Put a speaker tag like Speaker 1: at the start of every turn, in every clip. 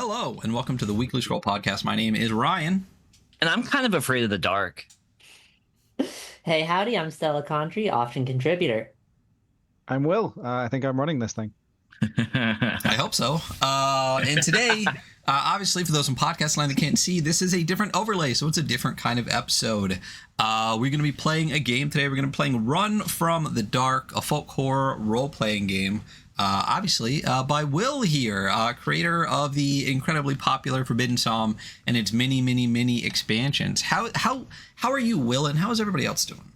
Speaker 1: Hello, and welcome to the Weekly Scroll Podcast. My name is Ryan.
Speaker 2: And I'm kind of afraid of the dark.
Speaker 3: Hey, howdy, I'm Stella Condrey, often contributor.
Speaker 4: I'm Will. I think I'm running this thing.
Speaker 1: I hope so. And today, obviously, for those in podcast land that can't see, this is a different overlay, so it's a different kind of episode. We're going to be playing a game today. We're going to be playing Run from the Dark, a folk horror role-playing game. Obviously, by Will here, creator of the incredibly popular Forbidden Psalm and its many expansions. How are you, Will, and how is everybody else doing?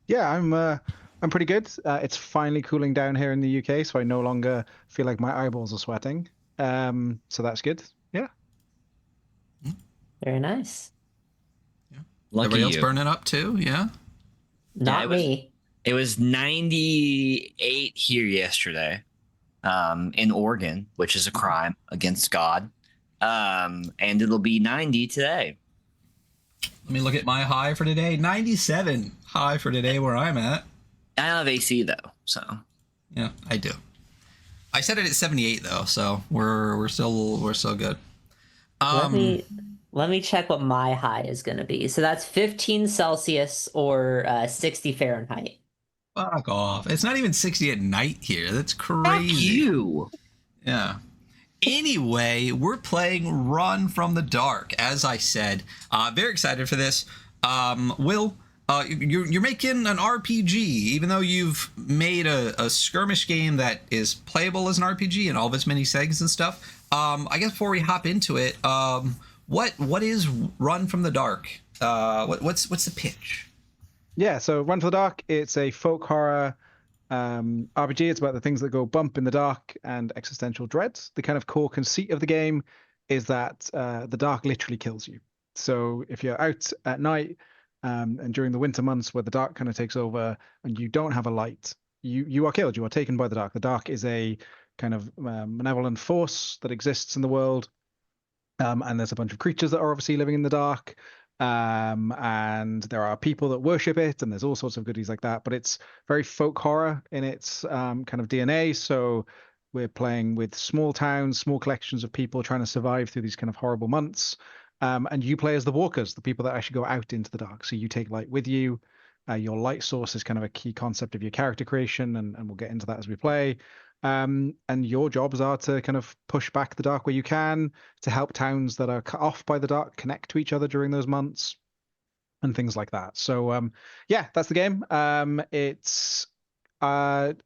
Speaker 4: Yeah, I'm pretty good. It's finally cooling down here in the UK, so I no longer feel like my eyeballs are sweating. So that's good. Yeah.
Speaker 3: Very nice.
Speaker 1: Yeah.
Speaker 2: Lucky
Speaker 1: Everybody else
Speaker 2: you.
Speaker 1: burning up too? Yeah.
Speaker 3: Not me.
Speaker 2: It was 98 here yesterday, in Oregon, which is a crime against God. And it'll be 90 today.
Speaker 1: Let me look at my high for today. 97 high for today where I'm at.
Speaker 2: I don't have AC though, so
Speaker 1: Yeah, I do. I set it at 78 though, so we're still good.
Speaker 3: Let me check what my high is going to be. So that's 15 Celsius or 60 Fahrenheit.
Speaker 1: Fuck off. It's not even 60 at night here. That's
Speaker 2: fuck
Speaker 1: crazy.
Speaker 2: you.
Speaker 1: Yeah. Anyway, we're playing Run from the Dark, as I said. Very excited for this. Will, you're making an RPG, even though you've made a skirmish game that is playable as an RPG and all of its many segs and stuff. I guess before we hop into it, what is Run from the Dark? What's the pitch?
Speaker 4: Yeah, so Run for the Dark, it's a folk horror RPG. It's about the things that go bump in the dark and existential dread. The kind of core conceit of the game is that the dark literally kills you. So if you're out at night and during the winter months where the dark kind of takes over and you don't have a light, you are killed. You are taken by the dark. The dark is a kind of malevolent force that exists in the world. And there's a bunch of creatures that are obviously living in the dark. And there are people that worship it, and there's all sorts of goodies like that. But it's very folk horror in its kind of DNA. So we're playing with small towns, small collections of people trying to survive through these kind of horrible months. And you play as the walkers, the people that actually go out into the dark. So you take light with you. Your light source is kind of a key concept of your character creation, and we'll get into that as we play. And your jobs are to kind of push back the dark where you can, to help towns that are cut off by the dark connect to each other during those months and things like that. So yeah, that's the game. It's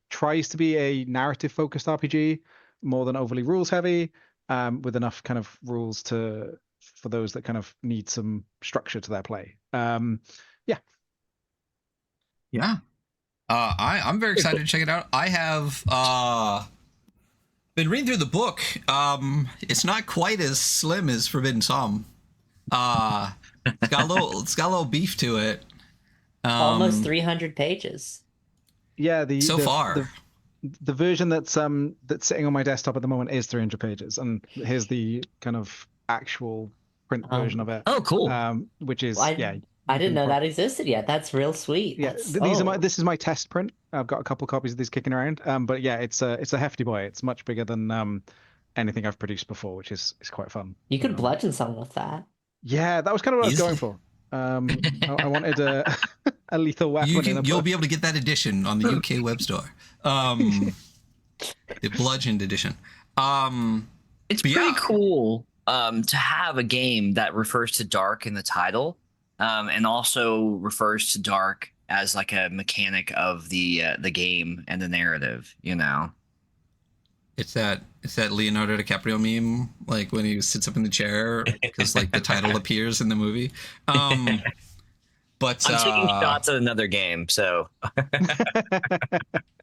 Speaker 4: tries to be a narrative focused RPG more than overly rules heavy, with enough kind of rules for those that kind of need some structure to their play.
Speaker 1: Yeah. I'm very excited to check it out. I have been reading through the book. It's not quite as slim as Forbidden Psalm. It's got a little beef to it.
Speaker 3: Almost 300 pages.
Speaker 4: Yeah,
Speaker 1: far.
Speaker 4: The version that's sitting on my desktop at the moment is 300 pages, and here's the kind of actual print version of it.
Speaker 2: Oh, cool.
Speaker 4: Which is
Speaker 3: I didn't know that existed yet. That's real sweet.
Speaker 4: Yeah, this is my test print. I've got a couple copies of these kicking around. But yeah, it's a hefty boy. It's much bigger than anything I've produced before, which is quite fun.
Speaker 3: You could bludgeon someone with that.
Speaker 4: Yeah, that was kind of what I was going for. I wanted a lethal weapon.
Speaker 1: You'll be able to get that edition on the UK web store. The bludgeoned edition.
Speaker 2: It's pretty cool to have a game that refers to dark in the title, and also refers to dark as like a mechanic of the game and the narrative. You know,
Speaker 1: it's that Leonardo DiCaprio meme, like when he sits up in the chair because like the title appears in the movie. But
Speaker 2: I'm taking shots at another game, so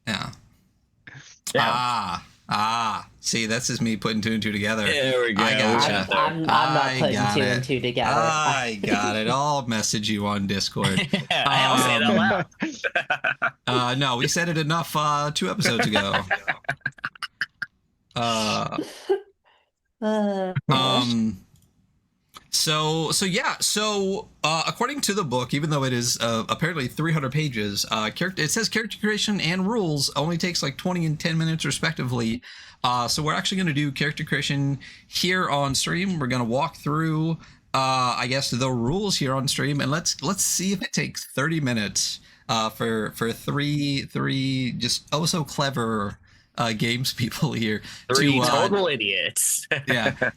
Speaker 1: yeah.
Speaker 2: Yeah.
Speaker 1: See, that's just me putting two and two together.
Speaker 2: There we go.
Speaker 1: I gotcha.
Speaker 3: I'm not putting two and two together.
Speaker 1: I got it. I'll message you on Discord.
Speaker 2: I don't say it out loud.
Speaker 1: No, we said it enough 2 episodes ago. According to the book, even though it is apparently 300 pages, it says character creation and rules only takes like 20 and 10 minutes respectively. So we're actually going to do character creation here on stream. We're going to walk through, I guess, the rules here on stream, and let's see if it takes 30 minutes for three just oh so clever games people here.
Speaker 2: Three total idiots.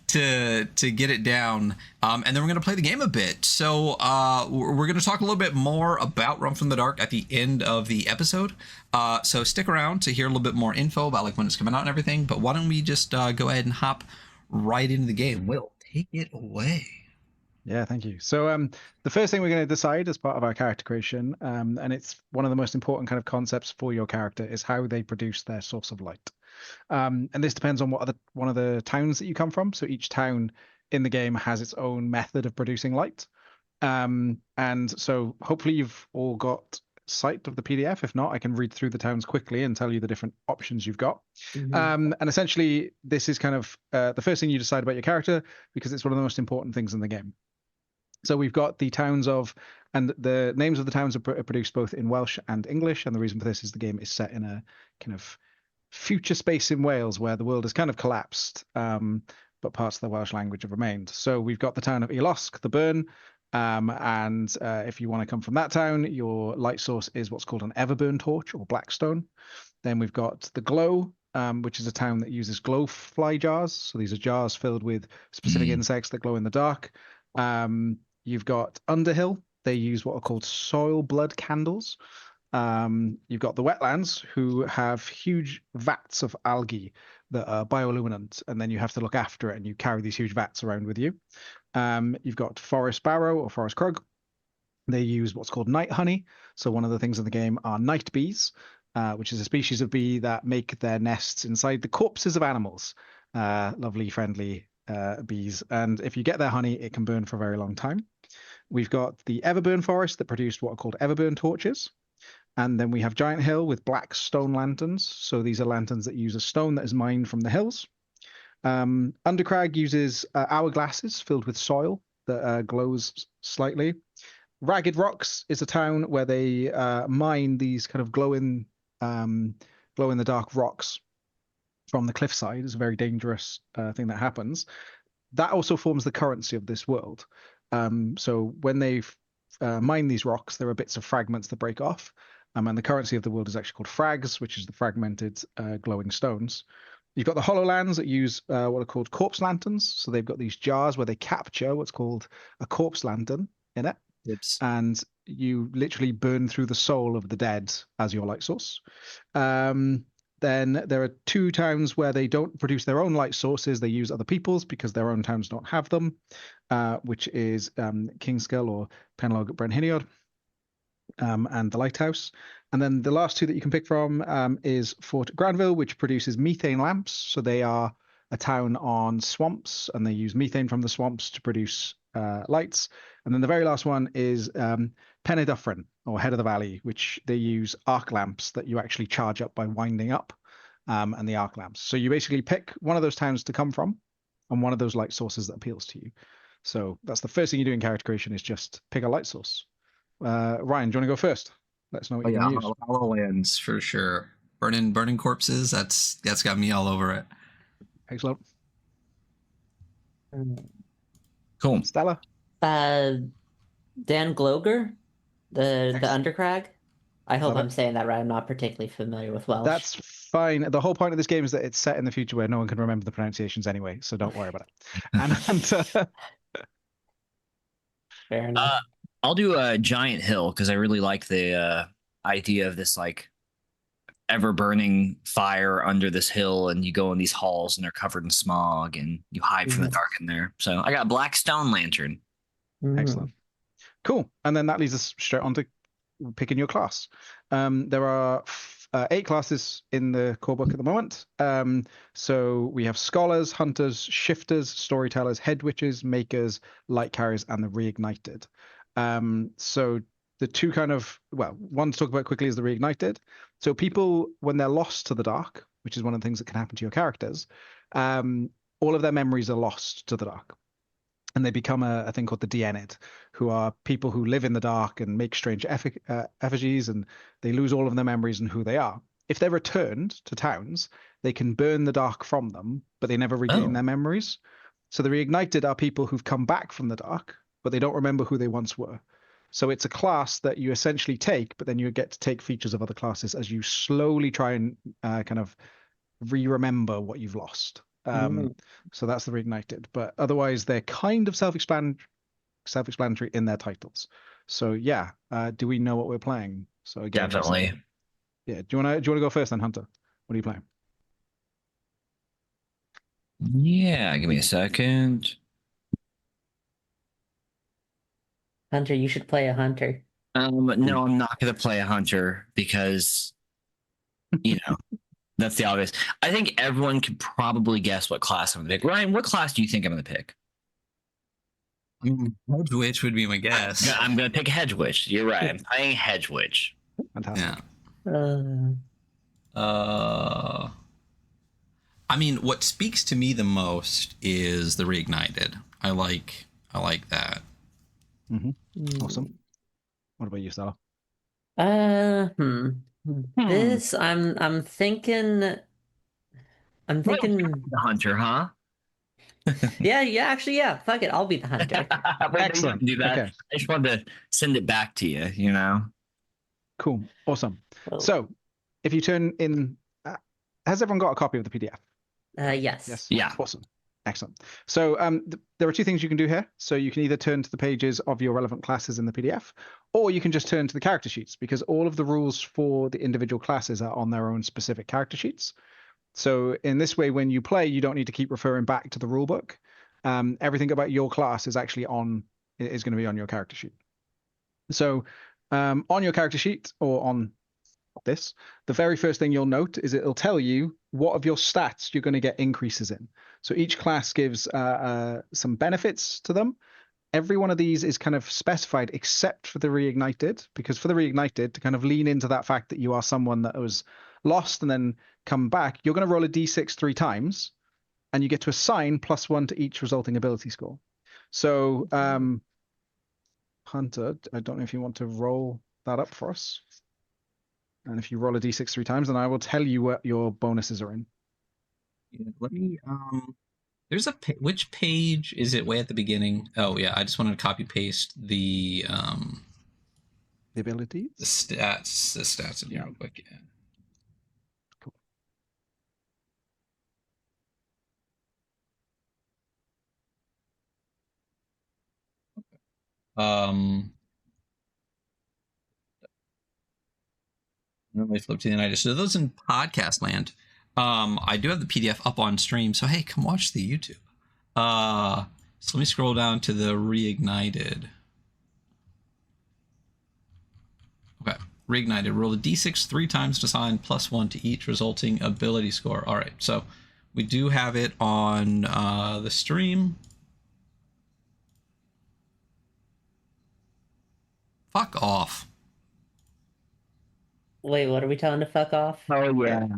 Speaker 1: to get it down, and then we're going to play the game a bit. So we're going to talk a little bit more about Run from the Dark at the end of the episode. So stick around to hear a little bit more info about like when it's coming out and everything. But why don't we just go ahead and hop right into the game? Will, take it away.
Speaker 4: Yeah, thank you. So the first thing we're going to decide as part of our character creation, and it's one of the most important kind of concepts for your character, is how they produce their source of light. And this depends on one of the towns that you come from. So each town in the game has its own method of producing light. And so hopefully you've all got sight of the PDF. If not, I can read through the towns quickly and tell you the different options you've got. And essentially, this is kind of the first thing you decide about your character, because it's one of the most important things in the game. So we've got the towns and the names of the towns are produced both in Welsh and English. And the reason for this is the game is set in a kind of future space in Wales where the world has kind of collapsed, but parts of the Welsh language have remained. So we've got the town of Elosg, the Burn. And if you want to come from that town, your light source is what's called an Everburn torch or Blackstone. Then we've got the Glow, which is a town that uses glow fly jars. So these are jars filled with specific insects that glow in the dark. You've got Underhill. They use what are called soil blood candles. You've got the Wetlands, who have huge vats of algae that are bioluminescent, and then you have to look after it, and you carry these huge vats around with you. You've got Forest Barrow or Forest Krug. They use what's called night honey. So one of the things in the game are night bees, which is a species of bee that make their nests inside the corpses of animals. Lovely, friendly bees. And if you get their honey, it can burn for a very long time. We've got the Everburn Forest that produced what are called Everburn torches. And then we have Giant Hill with black stone lanterns. So these are lanterns that use a stone that is mined from the hills. Undercrag uses hourglasses filled with soil that glows slightly. Ragged Rocks is a town where they mine these kind of glow in the dark rocks from the cliffside. It's a very dangerous thing that happens. That also forms the currency of this world. So when they mine these rocks, there are bits of fragments that break off. And the currency of the world is actually called frags, which is the fragmented glowing stones. You've got the Hollowlands that use what are called corpse lanterns. So they've got these jars where they capture what's called a corpse lantern in it.
Speaker 1: Oops.
Speaker 4: And you literally burn through the soul of the dead as your light source. Then there are two towns where they don't produce their own light sources. They use other people's because their own towns don't have them, which is Kingsgill or Penlog Brenhiniod. And the Lighthouse. And then the last two that you can pick from is Fort Granville, which produces methane lamps. So they are a town on swamps, and they use methane from the swamps to produce lights. And then the very last one is Penyduffryn, or Head of the Valley, which they use arc lamps that you actually charge up by winding up, and the arc lamps. So you basically pick one of those towns to come from and one of those light sources that appeals to you. So that's the first thing you do in character creation, is just pick a light source. Ryan, do you want to go first? Let us know what you're going to use.
Speaker 1: Hollowlands for sure. Burning corpses. That's got me all over it.
Speaker 4: Excellent.
Speaker 2: Cool.
Speaker 4: Stella?
Speaker 3: Dan Gloger, the Undercrag. I hope I'm saying that right. I'm not particularly familiar with Welsh.
Speaker 4: That's fine. The whole point of this game is that it's set in the future where no one can remember the pronunciations anyway, so don't worry about it.
Speaker 3: Fair enough.
Speaker 2: I'll do a Giant Hill because I really like the idea of this like ever burning fire under this hill, and you go in these halls and they're covered in smog and you hide from the dark in there. So I got Black Stone Lantern.
Speaker 4: Excellent. Cool. And then that leads us straight on to picking your class. There are 8 classes in the core book at the moment. So we have Scholars, Hunters, Shifters, Storytellers, Head Witches, Makers, Light Carriers, and the Reignited. So the two one to talk about quickly is the Reignited. So people, when they're lost to the dark, which is one of the things that can happen to your characters, all of their memories are lost to the dark. and they become a thing called the Dienid, who are people who live in the dark and make strange effigies, and they lose all of their memories and who they are. If they're returned to towns, they can burn the dark from them, but they never regain their memories. So the Reignited are people who've come back from the dark, but they don't remember who they once were. So it's a class that you essentially take, but then you get to take features of other classes as you slowly try and kind of re-remember what you've lost. So that's the Reignited, but otherwise they're kind of self-explanatory in their titles. So yeah, do we know what we're playing? So again,
Speaker 2: Definitely.
Speaker 4: Yeah. Do you want to go first then, Hunter? What are you playing?
Speaker 2: Yeah, give me a second.
Speaker 3: Hunter, you should play a hunter.
Speaker 2: No, I'm not gonna play a hunter because that's the obvious. I think everyone could probably guess what class I'm gonna pick. Ryan, what class do you think I'm gonna pick?
Speaker 1: Hedge Witch would be my guess.
Speaker 2: I'm gonna pick Hedge Witch. You're right. I'm playing Hedge Witch.
Speaker 4: Fantastic.
Speaker 1: Yeah. I mean, what speaks to me the most is the Reignited. I like that.
Speaker 4: Awesome. What about you, Stella?
Speaker 3: This I'm thinking
Speaker 2: The hunter, huh?
Speaker 3: yeah, fuck it, I'll be the hunter.
Speaker 4: Excellent.
Speaker 2: Do that.
Speaker 4: Okay.
Speaker 2: I just wanted to send it back to you,
Speaker 4: Cool. Awesome.
Speaker 3: Well,
Speaker 4: So if you turn in, has everyone got a copy of the PDF?
Speaker 3: yes.
Speaker 4: Yes.
Speaker 2: Yeah.
Speaker 4: Awesome. Excellent. So there are two things you can do here. So you can either turn to the pages of your relevant classes in the PDF, or you can just turn to the character sheets, because all of the rules for the individual classes are on their own specific character sheets. So in this way, when you play, you don't need to keep referring back to the rule book. Everything about your class is actually going to be on your character sheet. So on your character sheet, or on this, the very first thing you'll note is it'll tell you what of your stats you're going to get increases in. So each class gives some benefits to them. Every one of these is kind of specified except for the Reignited, because for the Reignited, to kind of lean into that fact that you are someone that was lost and then come back, you're going to roll a d6 3 times, and you get to assign +1 to each resulting ability score. So Hunter, I don't know if you want to roll that up for us. And if you roll a d6 3 times, then I will tell you what your bonuses are in.
Speaker 1: Yeah, let me there's which page is it way at the beginning? Oh yeah, I just wanted to copy paste the
Speaker 4: abilities,
Speaker 1: the stats in here real quick. Yeah.
Speaker 4: Cool.
Speaker 1: Normally flip to the United. So those in podcast land, I do have the PDF up on stream. So hey, come watch the YouTube. So let me scroll down to the Reignited. Okay, Reignited. Roll a d6 3 times to assign +1 to each resulting ability score. All right, so we do have it on the stream. Fuck off.
Speaker 3: Wait, what are we telling to fuck off?
Speaker 2: Oh yeah.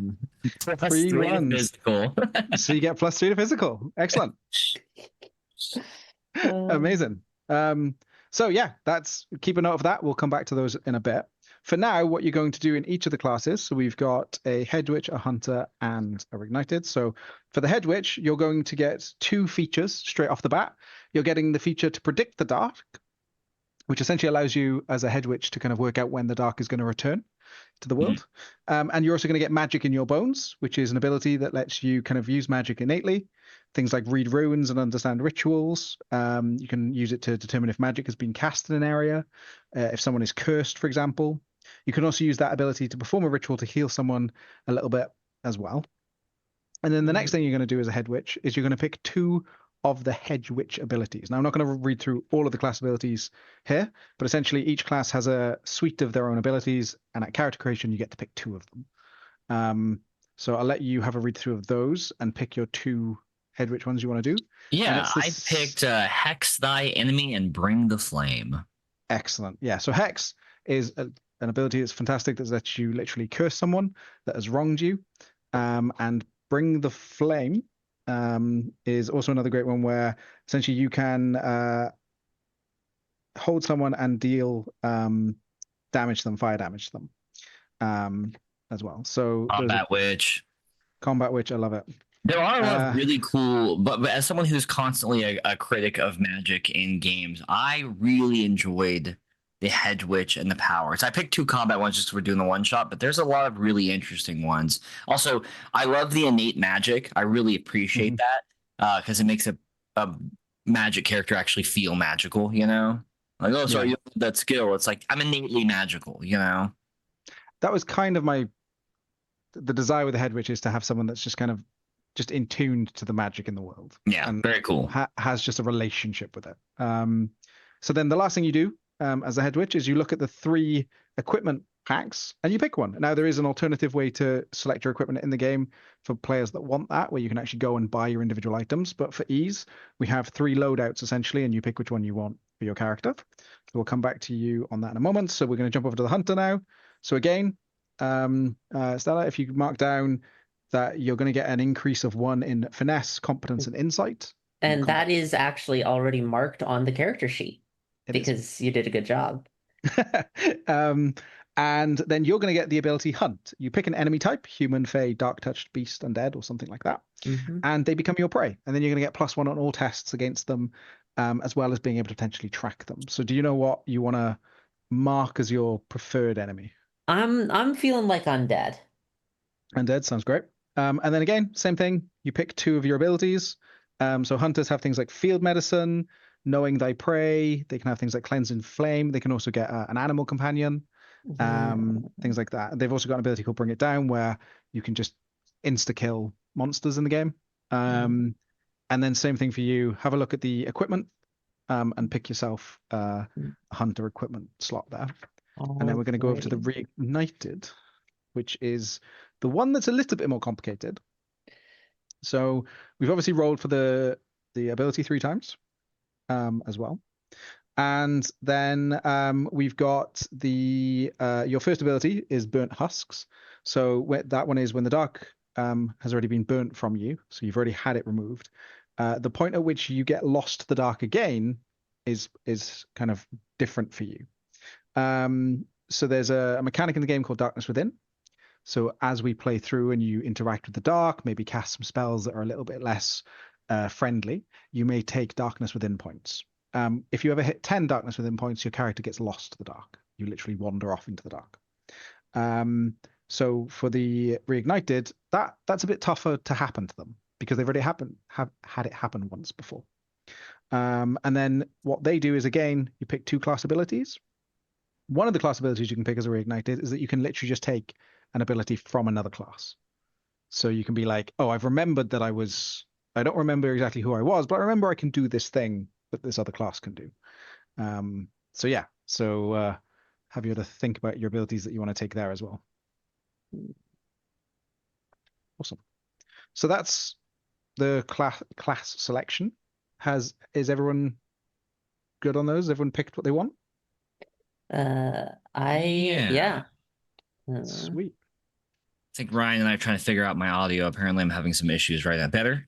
Speaker 4: Free ones.
Speaker 2: Physical.
Speaker 4: So you get +3 to physical. Excellent. Amazing. So yeah, keep a note of that. We'll come back to those in a bit. For now, what you're going to do in each of the classes, so we've got a Hedge Witch, a Hunter, and a Reignited. So for the Hedge Witch, you're going to get 2 features straight off the bat. You're getting the feature to predict the dark, which essentially allows you as a Hedge Witch to kind of work out when the dark is going to return to the world. And you're also going to get magic in your bones, which is an ability that lets you kind of use magic innately. Things like read runes and understand rituals. You can use it to determine if magic has been cast in an area, if someone is cursed, for example. You can also use that ability to perform a ritual to heal someone a little bit as well. And then the next thing you're going to do as a Hedge Witch is you're going to pick 2 of the Hedge Witch abilities. Now, I'm not going to read through all of the class abilities here, but essentially each class has a suite of their own abilities, and at character creation, you get to pick 2 of them. So I'll let you have a read through of those and pick your 2 Hedge Witch ones you want to do.
Speaker 2: Yeah, I picked Hex Thy Enemy and Bring the Flame.
Speaker 4: Excellent. Yeah, so Hex is an ability that's fantastic that lets you literally curse someone that has wronged you, and Bring the Flame is also another great one where essentially you can hold someone and deal damage to them, fire damage to them as well. So
Speaker 2: Combat Witch.
Speaker 4: Combat Witch, I love it.
Speaker 2: There are a lot of really cool, but as someone who's constantly a critic of magic in games, I really enjoyed the Hedge Witch and the Powers. I picked 2 combat ones just because we're doing the one shot, but there's a lot of really interesting ones. Also, I love the innate magic. I really appreciate that because it makes a magic character actually feel magical, you know? Like, oh, so you have that skill. It's like, I'm innately magical, you know?
Speaker 4: That was kind of the desire with the Head Witch is to have someone that's just kind of just in tuned to the magic in the world.
Speaker 2: Yeah, and very cool.
Speaker 4: Has just a relationship with it. So then the last thing you do as a Head Witch is you look at the 3 equipment packs and you pick one. Now there is an alternative way to select your equipment in the game for players that want that, where you can actually go and buy your individual items. But for ease, we have 3 loadouts essentially, and you pick which one you want for your character. So we'll come back to you on that in a moment. So we're going to jump over to the Hunter now. So again, Stella, if you mark down that you're going to get an increase of 1 in finesse, competence, and insight.
Speaker 3: And that is actually already marked on the character sheet because you did a good job.
Speaker 4: And then you're going to get the ability Hunt. You pick an enemy type, human, fey, dark-touched, beast, undead, or something like that. And they become your prey. And then you're going to get +1 on all tests against them, as well as being able to potentially track them. So do you know what you want to mark as your preferred enemy?
Speaker 3: I'm feeling like undead.
Speaker 4: Undead sounds great. And then again, same thing. You pick 2 of your abilities. So hunters have things like field medicine, knowing thy prey. They can have things like cleanse and flame. They can also get an animal companion, things like that. They've also got an ability called Bring It Down, where you can just insta-kill monsters in the game. And then same thing for you. Have a look at the equipment and pick yourself a hunter equipment slot there. And then we're going to go over to the Reignited, which is the one that's a little bit more complicated. So we've obviously rolled for the ability 3 times as well. And then we've got your first ability is Burnt Husks. So that one is when the dark has already been burnt from you. So you've already had it removed. The point at which you get lost to the dark again is kind of different for you. So there's a mechanic in the game called Darkness Within. So as we play through and you interact with the dark, maybe cast some spells that are a little bit less friendly, you may take Darkness Within points. If you ever hit 10 Darkness Within points, your character gets lost to the dark. You literally wander off into the dark. So for the Reignited, that's a bit tougher to happen to them because they've already had it happen once before. And then what they do is, again, you pick 2 class abilities. One of the class abilities you can pick as a Reignited is that you can literally just take an ability from another class. So you can be like, oh, I've remembered that I don't remember exactly who I was, but I remember I can do this thing that this other class can do. So have you to think about your abilities that you want to take there as well. Awesome. So that's the class selection. Is everyone good on those? Everyone picked what they want? Sweet.
Speaker 2: I think Ryan and I are trying to figure out my audio. Apparently, I'm having some issues right now. Better?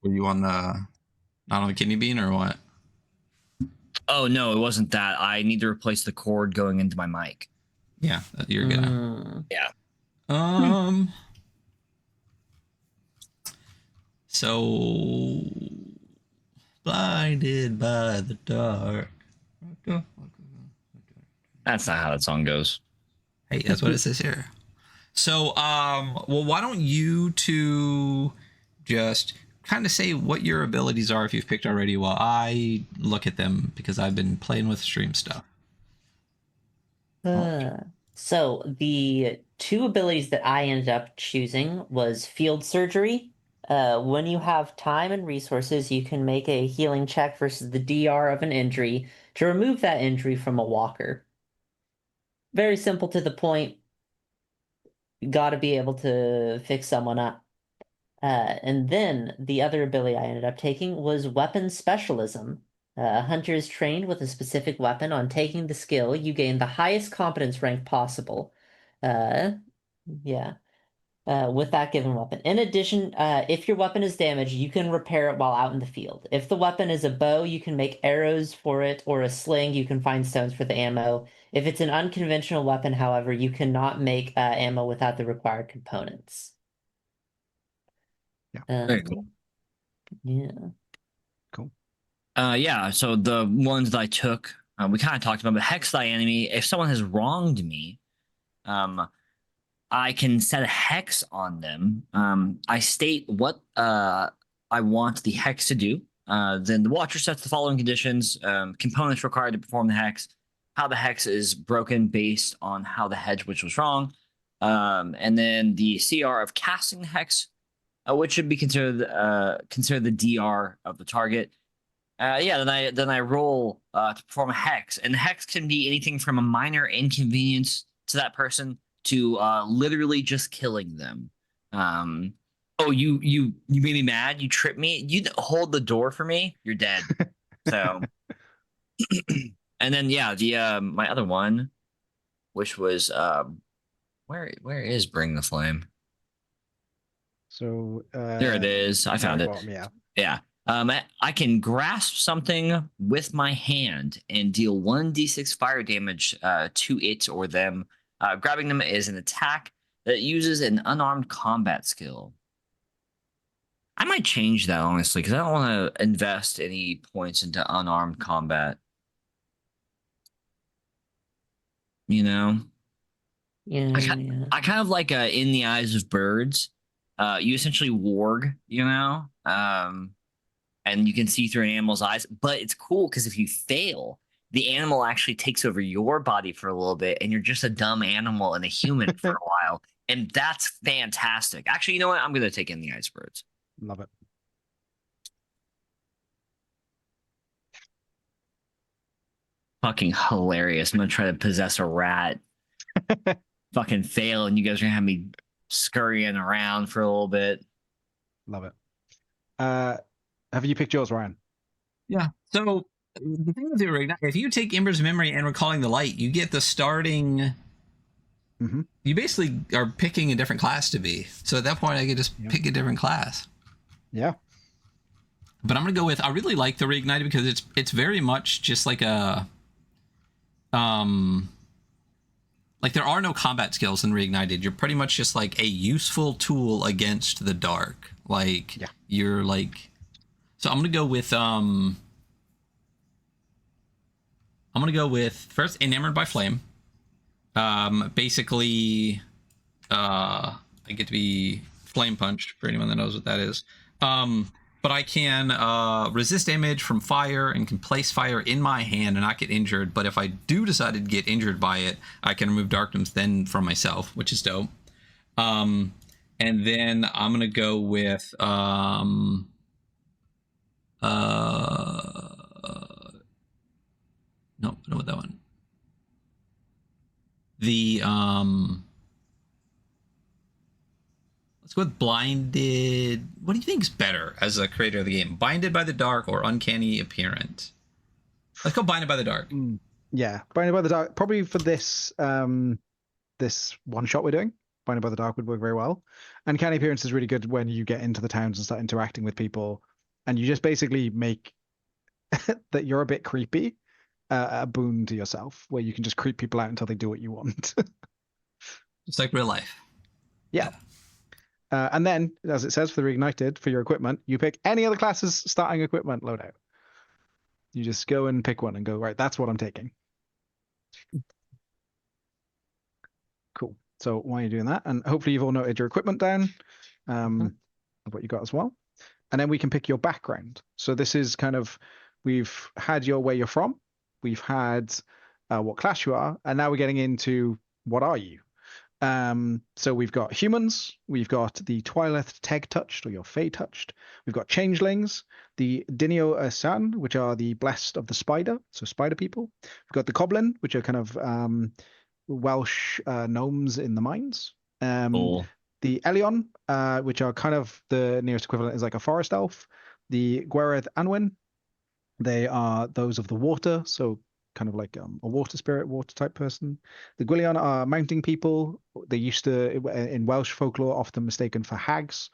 Speaker 1: Were you on not on the kidney bean or what?
Speaker 2: Oh, no, it wasn't that. I need to replace the cord going into my mic.
Speaker 1: Yeah, you're good now.
Speaker 2: Yeah.
Speaker 1: So blinded by the dark.
Speaker 2: That's not how that song goes.
Speaker 1: Hey, that's what it says here. So, well, why don't you 2 just kind of say what your abilities are if you've picked already while I look at them because I've been playing with stream stuff.
Speaker 3: So the 2 abilities that I ended up choosing was Field Surgery. When you have time and resources, you can make a healing check versus the DR of an injury to remove that injury from a walker. Very simple to the point. You got to be able to fix someone up. And then the other ability I ended up taking was Weapon Specialism. Hunter is trained with a specific weapon. On taking the skill, you gain the highest competence rank possible. Yeah. with that given weapon. In addition, if your weapon is damaged, you can repair it while out in the field. If the weapon is a bow, you can make arrows for it, or a sling, you can find stones for the ammo. If it's an unconventional weapon, however, you cannot make ammo without the required components.
Speaker 4: Yeah.
Speaker 2: Very cool.
Speaker 3: Yeah.
Speaker 4: Cool.
Speaker 2: Yeah, so the ones that I took, we kind of talked about, but hex thy enemy. If someone has wronged me, I can set a hex on them. I state what I want the hex to do. Then the watcher sets the following conditions, components required to perform the hex, how the hex is broken based on how the hedge which was wrong, and then the CR of casting the hex, which should be considered the DR of the target. Then I roll to perform a hex, and the hex can be anything from a minor inconvenience to that person to literally just killing them. Oh, you made me mad. You tripped me. You hold the door for me. You're dead. So, and then the my other one, which was where is Bring the Flame?
Speaker 4: So
Speaker 2: There it is. I found it.
Speaker 4: Bottom, yeah.
Speaker 2: Yeah. I can grasp something with my hand and deal 1d6 fire damage to it or them. Grabbing them is an attack that uses an unarmed combat skill. I might change that, honestly, because I don't want to invest any points into unarmed combat. You know?
Speaker 3: Yeah.
Speaker 2: I kind of like In the Eyes of Birds. You essentially warg, and you can see through an animal's eyes. But it's cool because if you fail, the animal actually takes over your body for a little bit, and you're just a dumb animal and a human for a while. And that's fantastic. Actually, you know what? I'm going to take In the Eyes of Birds.
Speaker 4: Love it.
Speaker 2: Fucking hilarious. I'm going to try to possess a rat. Fucking fail, and you guys are going to have me scurrying around for a little bit.
Speaker 4: Love it. Have you picked yours, Ryan?
Speaker 1: Yeah. So the thing with Reignite, if you take Ember's Memory and Recalling the Light, you get the starting.
Speaker 4: Mm-hmm.
Speaker 1: You basically are picking a different class to be. So at that point, I could just pick a different class.
Speaker 4: Yeah.
Speaker 1: But I'm gonna go with. I really like the Reignited because it's very much just like a. Like there are no combat skills in Reignited. You're pretty much just like a useful tool against the dark. Like you're like. So I'm gonna go with first Enamored by Flame. Basically, I get to be flame punched for anyone that knows what that is. But I can resist damage from fire and can place fire in my hand and not get injured. But if I do decide to get injured by it, I can remove Darkness then from myself, which is dope. And then I'm gonna go with no, I know what that one. The let's go with Blinded. What do you think is better as a creator of the game? Blinded by the Dark or Uncanny Appearance? Let's go Blinded by the Dark.
Speaker 4: Yeah, Blinded by the Dark. Probably for this this one shot we're doing, Blinded by the Dark would work very well. Uncanny Appearance is really good when you get into the towns and start interacting with people, and you just basically make that you're a bit creepy a boon to yourself, where you can just creep people out until they do what you want.
Speaker 1: It's like real life.
Speaker 4: Yeah. And then, as it says for the Reignited, for your equipment, you pick any other classes starting equipment loadout. You just go and pick one and go, right, that's what I'm taking. Cool. So while you're doing that, and hopefully you've all noted your equipment down, of what you got as well. And then we can pick your background. So this is kind of, we've had your where you're from, we've had what class you are, and now we're getting into what are you. So we've got humans, we've got the Twilight Teg touched or your Fey touched, we've got changelings, the Dinio Asan, which are the blessed of the spider, so spider people. We've got the Coblin, which are kind of Welsh gnomes in the mines.
Speaker 2: Cool.
Speaker 4: The Elion, which are kind of the nearest equivalent is like a forest elf. The Gwereth Anwin, they are those of the water, so kind of like a water spirit, water type person. The Gwyllion are mounting people. They used to, in Welsh folklore, often mistaken for hags.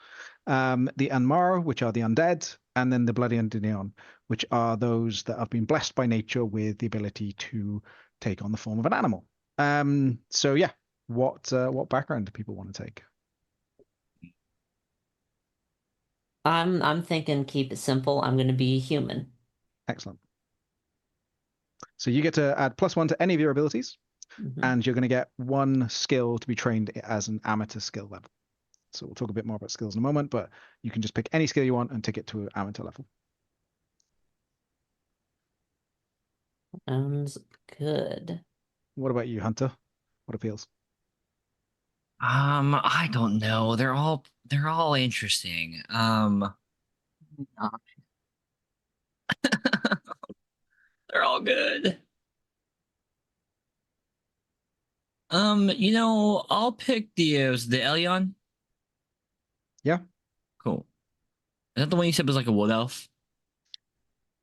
Speaker 4: The Anmar, which are the undead, and then the Bloody Undynion, which are those that have been blessed by nature with the ability to take on the form of an animal. So yeah, what background do people want to take?
Speaker 3: I'm thinking keep it simple. I'm going to be human.
Speaker 4: Excellent. So you get to add +1 to any of your abilities, and you're going to get 1 skill to be trained as an amateur skill level. So we'll talk a bit more about skills in a moment, but you can just pick any skill you want and take it to amateur level.
Speaker 3: Sounds good.
Speaker 4: What about you, Hunter? What appeals?
Speaker 2: I don't know. They're all interesting. They're all good. I'll pick the Elyon.
Speaker 4: Yeah.
Speaker 2: Cool. Is that the one you said was like a wood elf?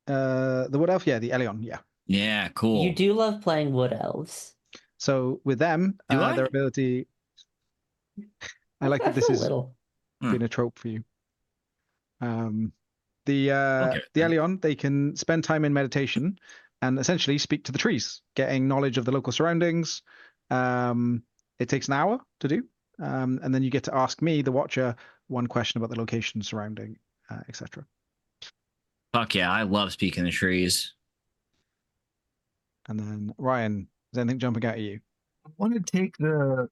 Speaker 4: The wood elf, yeah, the Elyon, yeah.
Speaker 2: Yeah, cool.
Speaker 3: You do love playing wood elves.
Speaker 4: So with them, their ability. I like that this is been a trope for you. The Elyon, they can spend time in meditation and essentially speak to the trees, getting knowledge of the local surroundings. It takes an hour to do, and then you get to ask me, the Watcher, 1 question about the location surrounding, etc.
Speaker 2: Fuck yeah, I love speaking to trees.
Speaker 4: And then Ryan, is anything jumping out at you?
Speaker 1: I want to take the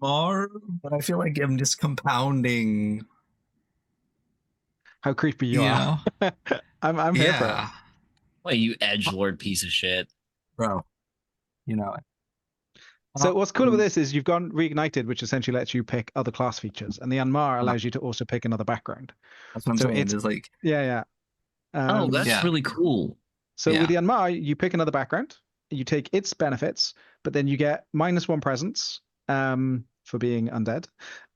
Speaker 1: Mar, but I feel like I'm just compounding
Speaker 4: how creepy you are. I'm here for it.
Speaker 2: Well, you edgelord piece of shit,
Speaker 1: bro. You know it.
Speaker 4: So what's cool about this is you've gone reignited, which essentially lets you pick other class features, and the Anmar allows you to also pick another background.
Speaker 1: That's what I'm saying. It's like
Speaker 2: that's really cool.
Speaker 4: So with the Anmar, you pick another background, you take its benefits, but then you get -1 presence for being undead,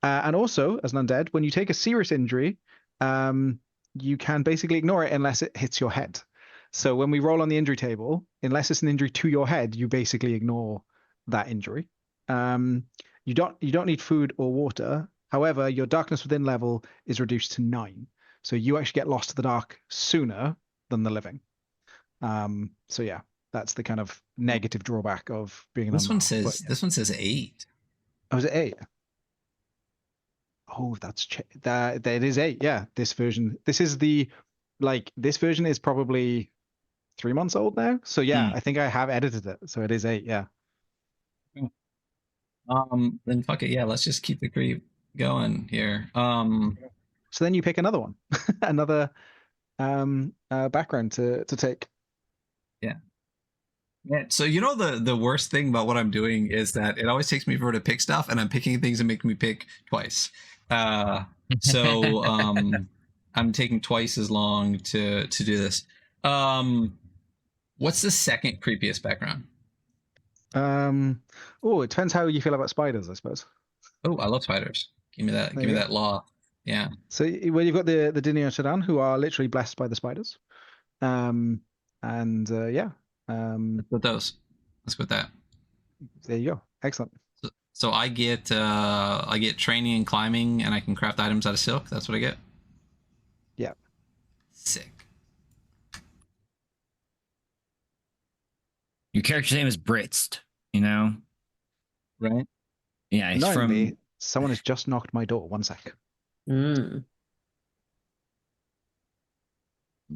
Speaker 4: and also as an undead, when you take a serious injury, you can basically ignore it unless it hits your head. So when we roll on the injury table, unless it's an injury to your head, you basically ignore that injury. You don't need food or water. However, your darkness within level is reduced to 9, so you actually get lost to the dark sooner than the living. So yeah, that's the kind of negative drawback of being an
Speaker 1: this one
Speaker 4: Unmarked.
Speaker 1: says this one says 8.
Speaker 4: Oh, is it 8? Oh, that it is 8. Yeah, this version is probably 3 months old now. So yeah, I think I have edited it. So it is 8, yeah.
Speaker 1: Then fuck it, yeah, let's just keep the creep going here.
Speaker 4: So then you pick another one. Another background to take.
Speaker 1: Yeah. So the worst thing about what I'm doing is that it always takes me forever to pick stuff, and I'm picking things and making me pick twice. So I'm taking twice as long to do this. What's the second creepiest background?
Speaker 4: It depends how you feel about spiders, I suppose.
Speaker 1: Oh, I love spiders. Give me that. Give me that law. Yeah.
Speaker 4: So you've got the Dinio Sudan, who are literally blessed by the spiders. Let's
Speaker 1: put those. Let's put that.
Speaker 4: There you go. Excellent.
Speaker 1: So I get training and climbing, and I can craft items out of silk. That's what I get.
Speaker 4: Yeah.
Speaker 1: Sick.
Speaker 2: Your character's name is Britst,
Speaker 1: Right?
Speaker 2: Yeah, he's from...
Speaker 4: Someone has just knocked my door. 1 sec.
Speaker 3: Mm.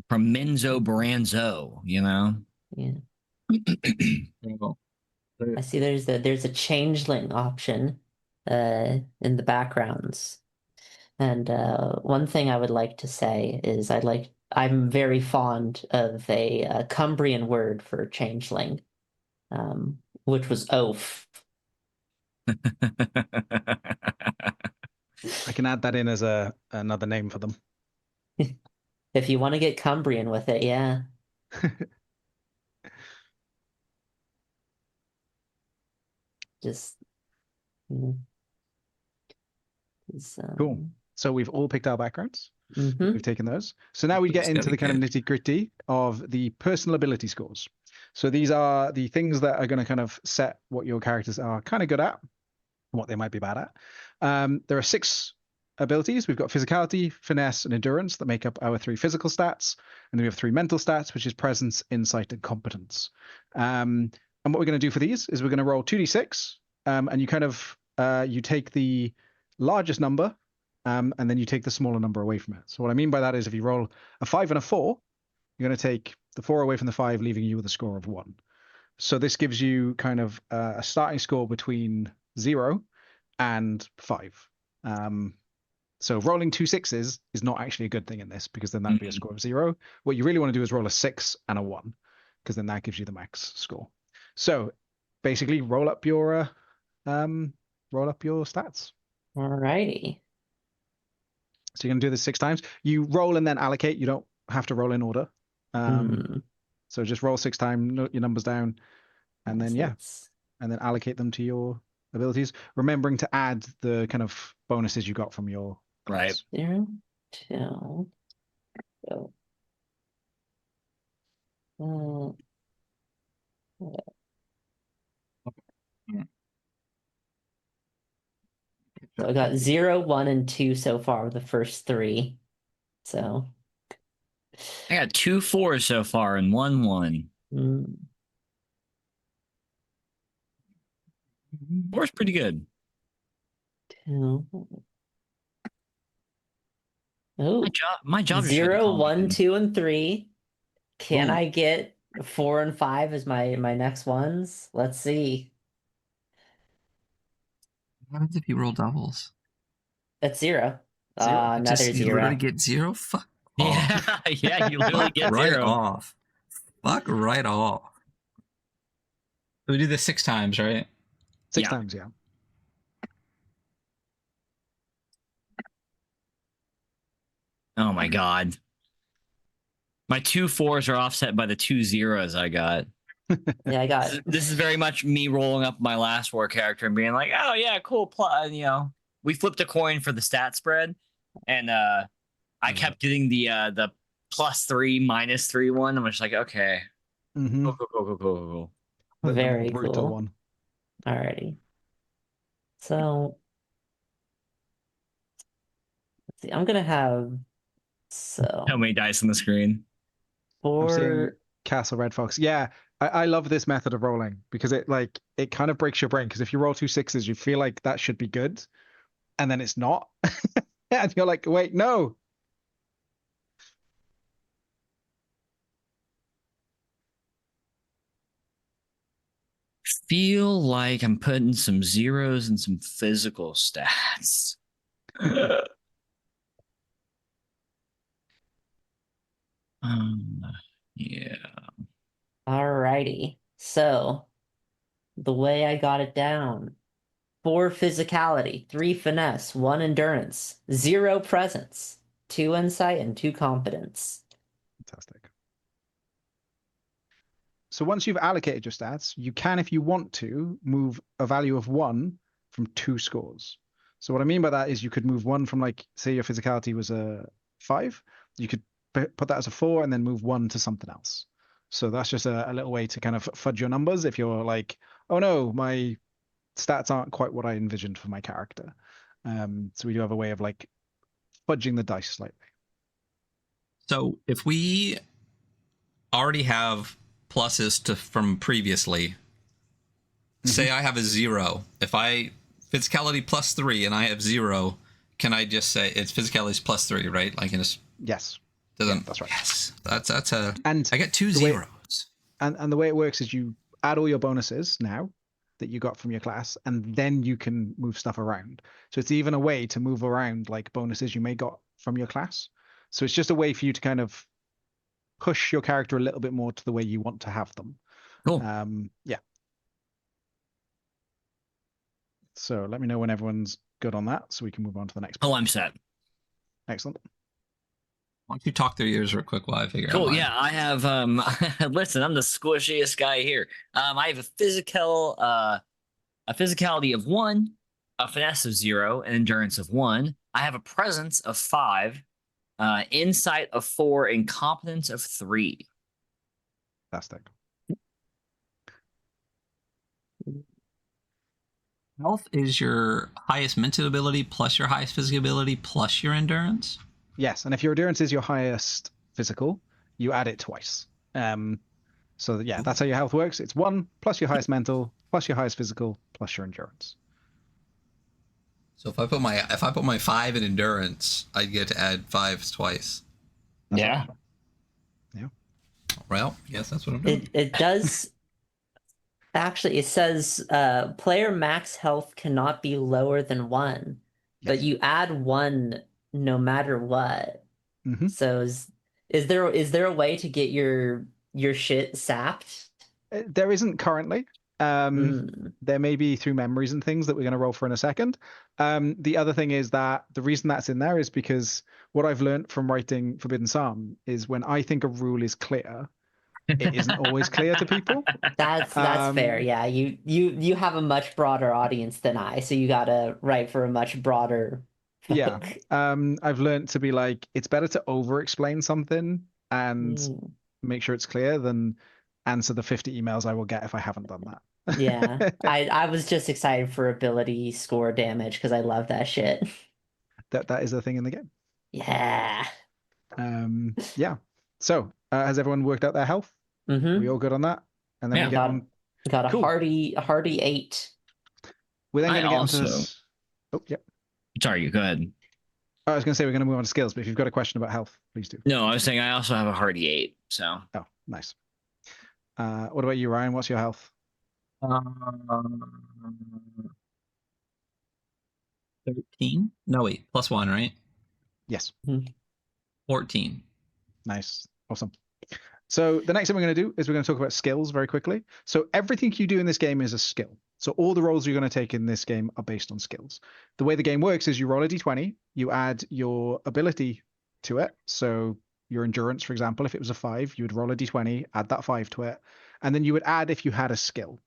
Speaker 2: From Menzo Baranzo,
Speaker 3: Yeah.
Speaker 1: I
Speaker 3: see there's a changeling option in the backgrounds. And one thing I would like to say is I'm very fond of a Cumbrian word for changeling, which was oaf.
Speaker 4: I can add that in as another name for them.
Speaker 3: If you want to get Cumbrian with it, yeah. Just
Speaker 4: cool. So we've all picked our backgrounds.
Speaker 3: Mm-hmm.
Speaker 4: We've taken those. So now we get into the kind of nitty-gritty of the personal ability scores. So these are the things that are going to kind of set what your characters are kind of good at, what they might be bad at. There are 6 abilities. We've got physicality, finesse, and endurance that make up our 3 physical stats. And then we have 3 mental stats, which is presence, insight, and competence. And what we're going to do for these is we're going to roll 2d6, and you kind of you take the largest number, and then you take the smaller number away from it. So what I mean by that is if you roll a 5 and a 4, you're going to take the 4 away from the 5, leaving you with a score of 1. So this gives you kind of a starting score between 0 and 5. So rolling 2 6s is not actually a good thing in this, because then that'd be a score of 0. What you really want to do is roll a 6 and a 1, because then that gives you the max score. So basically roll up your stats.
Speaker 3: Alrighty.
Speaker 4: So you're going to do this 6 times. You roll and then allocate. You don't have to roll in order. So just roll 6 times, note your numbers down, and then and then allocate them to your abilities, remembering to add the kind of bonuses you got from your class.
Speaker 3: 0, 2. So, so I got 0, 1, and 2 so far with the first 3. So
Speaker 2: I got 2 4s so far and 1 1. 4's pretty good.
Speaker 3: 2. Oh,
Speaker 2: My job is
Speaker 3: 0, 1, 2, and 3. Can I get 4 and 5 as my next ones? Let's see.
Speaker 1: What happens if you roll doubles?
Speaker 3: That's 0.
Speaker 4: 0.
Speaker 3: Another 0.
Speaker 1: You literally get 0? Fuck
Speaker 2: off. Yeah, you literally get
Speaker 1: right
Speaker 2: 0.
Speaker 1: off. Fuck right off. We do this 6 times, right?
Speaker 4: 6 times, yeah.
Speaker 2: Oh my god. My 2 4s are offset by the 2 0s I got.
Speaker 3: Yeah, I got.
Speaker 2: This is very much me rolling up my last war character and being like, oh yeah, cool. We flipped a coin for the stat spread, and I kept getting the +3, -3 one. I'm just like, okay, cool.
Speaker 3: Very
Speaker 4: brutal
Speaker 3: cool.
Speaker 4: one.
Speaker 3: Alrighty. So let's see. I'm gonna have
Speaker 2: How many dice on the screen?
Speaker 3: 4.
Speaker 4: Castle Red Fox. Yeah, I love this method of rolling, because it kind of breaks your brain, because if you roll 2 6s, you feel like that should be good, and then it's not. And you're like, wait, no.
Speaker 2: Feel like I'm putting some 0s and some physical stats. Yeah.
Speaker 3: Alrighty. So the way I got it down: 4 physicality, 3 finesse, 1 endurance, 0 presence, 2 insight, and 2 competence.
Speaker 4: Fantastic. So once you've allocated your stats, you can, if you want to, move a value of 1 from 2 scores. So what I mean by that is you could move 1 from, like, say your physicality was a 5, you could put that as a 4 and then move 1 to something else. So that's just a little way to kind of fudge your numbers if you're like, oh no, my stats aren't quite what I envisioned for my character. So we do have a way of like fudging the dice slightly.
Speaker 1: So if we already have pluses from previously, say I have a 0. If I physicality +3 and I have 0, can I just say it's physicality +3, right? Like,
Speaker 4: yes.
Speaker 1: Doesn't.
Speaker 4: Yeah, that's right.
Speaker 1: Yes, that's a.
Speaker 4: And
Speaker 1: I get 2 zeros.
Speaker 4: And the way it works is you add all your bonuses now that you got from your class, and then you can move stuff around. So it's even a way to move around like bonuses you may got from your class. So it's just a way for you to kind of push your character a little bit more to the way you want to have them.
Speaker 2: Cool.
Speaker 4: Yeah. So let me know when everyone's good on that, so we can move on to the next.
Speaker 2: Oh, I'm set.
Speaker 4: Excellent.
Speaker 1: Why don't you talk through yours real quick while I figure out
Speaker 2: Cool.
Speaker 1: mine.
Speaker 2: Yeah, I have. Listen, I'm the squishiest guy here. I have a physicality of 1, a finesse of 0, an endurance of 1. I have a presence of 5, insight of 4, and competence of 3.
Speaker 4: Fantastic.
Speaker 1: Health is your highest mental ability plus your highest physical ability plus your endurance?
Speaker 4: Yes, and if your endurance is your highest physical, you add it twice. So yeah, that's how your health works. It's 1 plus your highest mental plus your highest physical plus your endurance.
Speaker 1: So if I put my 5 in endurance, I get to add 5s twice.
Speaker 4: That's
Speaker 2: yeah.
Speaker 4: right. Yeah.
Speaker 1: Well, yes, that's what I'm doing.
Speaker 3: It does. Actually, it says player max health cannot be lower than 1, but
Speaker 4: Yes.
Speaker 3: you add 1 no matter what.
Speaker 4: Mm-hmm.
Speaker 3: So is there a way to get your shit sapped?
Speaker 4: There isn't currently. There may be through memories and things that we're going to roll for in a second. The other thing is that the reason that's in there is because what I've learned from writing Forbidden Psalm is when I think a rule is clear, it isn't always clear to people.
Speaker 3: That's fair. Yeah, you have a much broader audience than I, so you gotta write for a much broader
Speaker 4: Yeah.
Speaker 3: folk.
Speaker 4: I've learned to be like, it's better to over explain something and
Speaker 3: Mm,
Speaker 4: make sure it's clear than answer the 50 emails I will get if I haven't done that.
Speaker 3: yeah, I was just excited for ability score damage because I love that shit.
Speaker 4: That is a thing in the game.
Speaker 3: Yeah.
Speaker 4: Yeah. So, has everyone worked out their health? Are we all good on that? And then
Speaker 2: Yeah.
Speaker 4: we get on.
Speaker 3: Got a
Speaker 4: Cool.
Speaker 3: hearty 8.
Speaker 4: We're then
Speaker 2: I
Speaker 4: going to get
Speaker 2: also-
Speaker 4: onto this. Oh, yeah.
Speaker 2: Sorry, you go ahead.
Speaker 4: I was going to say we're going to move on to skills, but if you've got a question about health, please do.
Speaker 2: No, I was saying I also have a hardy 8. So
Speaker 4: Oh, nice. What about you, Ryan? What's your health?
Speaker 1: 13? No, wait, plus 1, right?
Speaker 4: Yes.
Speaker 1: 14.
Speaker 4: Nice. Awesome. So the next thing we're going to do is we're going to talk about skills very quickly. So everything you do in this game is a skill. So all the roles you're going to take in this game are based on skills. The way the game works is you roll a d20, you add your ability to it. So your endurance, for example, if it was a 5, you would roll a d20, add that 5 to it, and then you would add if you had a skill.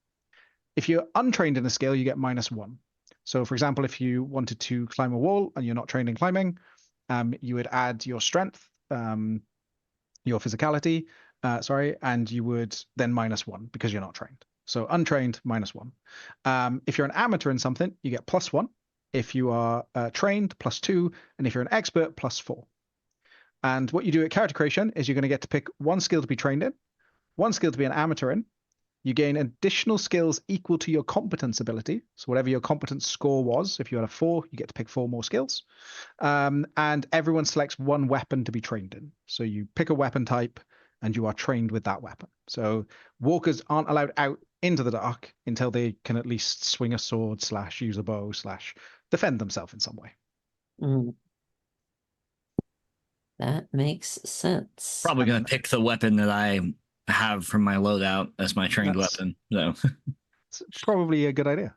Speaker 4: If you're untrained in a skill, you get -1. So for example, if you wanted to climb a wall and you're not trained in climbing, you would add your strength, your physicality, and you would then -1 because you're not trained. So untrained, -1. If you're an amateur in something, you get +1. If you are trained, +2. And if you're an expert, +4. And what you do at character creation is you're going to get to pick 1 skill to be trained in, 1 skill to be an amateur in. You gain additional skills equal to your competence ability. So whatever your competence score was, if you had a 4, you get to pick 4 more skills. And everyone selects 1 weapon to be trained in. So you pick a weapon type and you are trained with that weapon. So walkers aren't allowed out into the dark until they can at least swing a sword / use a bow / defend themselves in some way.
Speaker 3: That makes sense.
Speaker 2: probably going to pick the weapon that I have from my loadout as my trained weapon. So
Speaker 4: it's probably a good idea.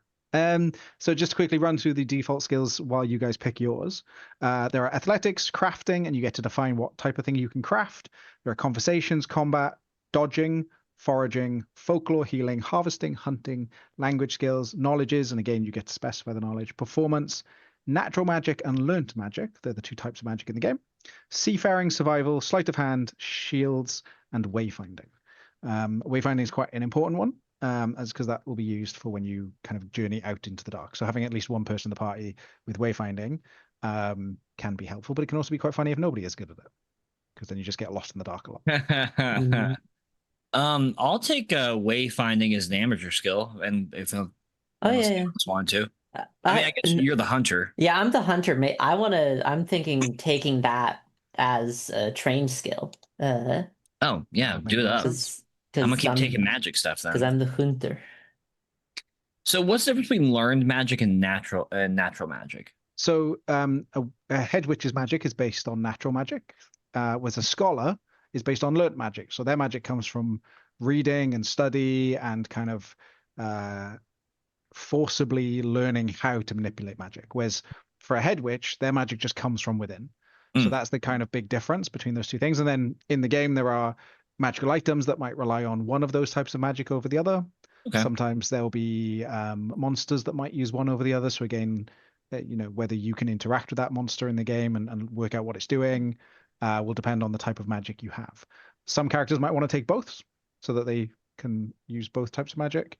Speaker 4: So just to quickly run through the default skills while you guys pick yours. There are athletics, crafting, and you get to define what type of thing you can craft. There are conversations, combat, dodging, foraging, folklore, healing, harvesting, hunting, language skills, knowledges, and again, you get to specify the knowledge, performance, natural magic, and learnt magic. They're the 2 types of magic in the game. Seafaring, survival, sleight of hand, shields, and wayfinding. Wayfinding is quite an important one, as because that will be used for when you kind of journey out into the dark. So having at least 1 person in the party with wayfinding can be helpful, but it can also be quite funny if nobody is good at it, because then you just get lost in the dark a lot.
Speaker 2: I'll take wayfinding as an amateur skill, and if else want to. I mean, I guess you're the hunter.
Speaker 3: Yeah, I'm the hunter. I'm thinking taking that as a trained skill.
Speaker 2: Oh yeah, do it up. I'm gonna keep taking magic stuff then.
Speaker 3: Because I'm the hunter.
Speaker 2: So what's the difference between learned magic and natural magic?
Speaker 4: So a head witch's magic is based on natural magic, whereas a scholar is based on learnt magic. So their magic comes from reading and study and kind of forcibly learning how to manipulate magic. Whereas for a head witch, their magic just comes from within. So that's the kind of big difference between those 2 things. And then in the game, there are magical items that might rely on one of those types of magic over the other. Okay. Sometimes there'll be monsters that might use one over the other. So again, whether you can interact with that monster in the game and work out what it's doing will depend on the type of magic you have. Some characters might want to take both so that they can use both types of magic.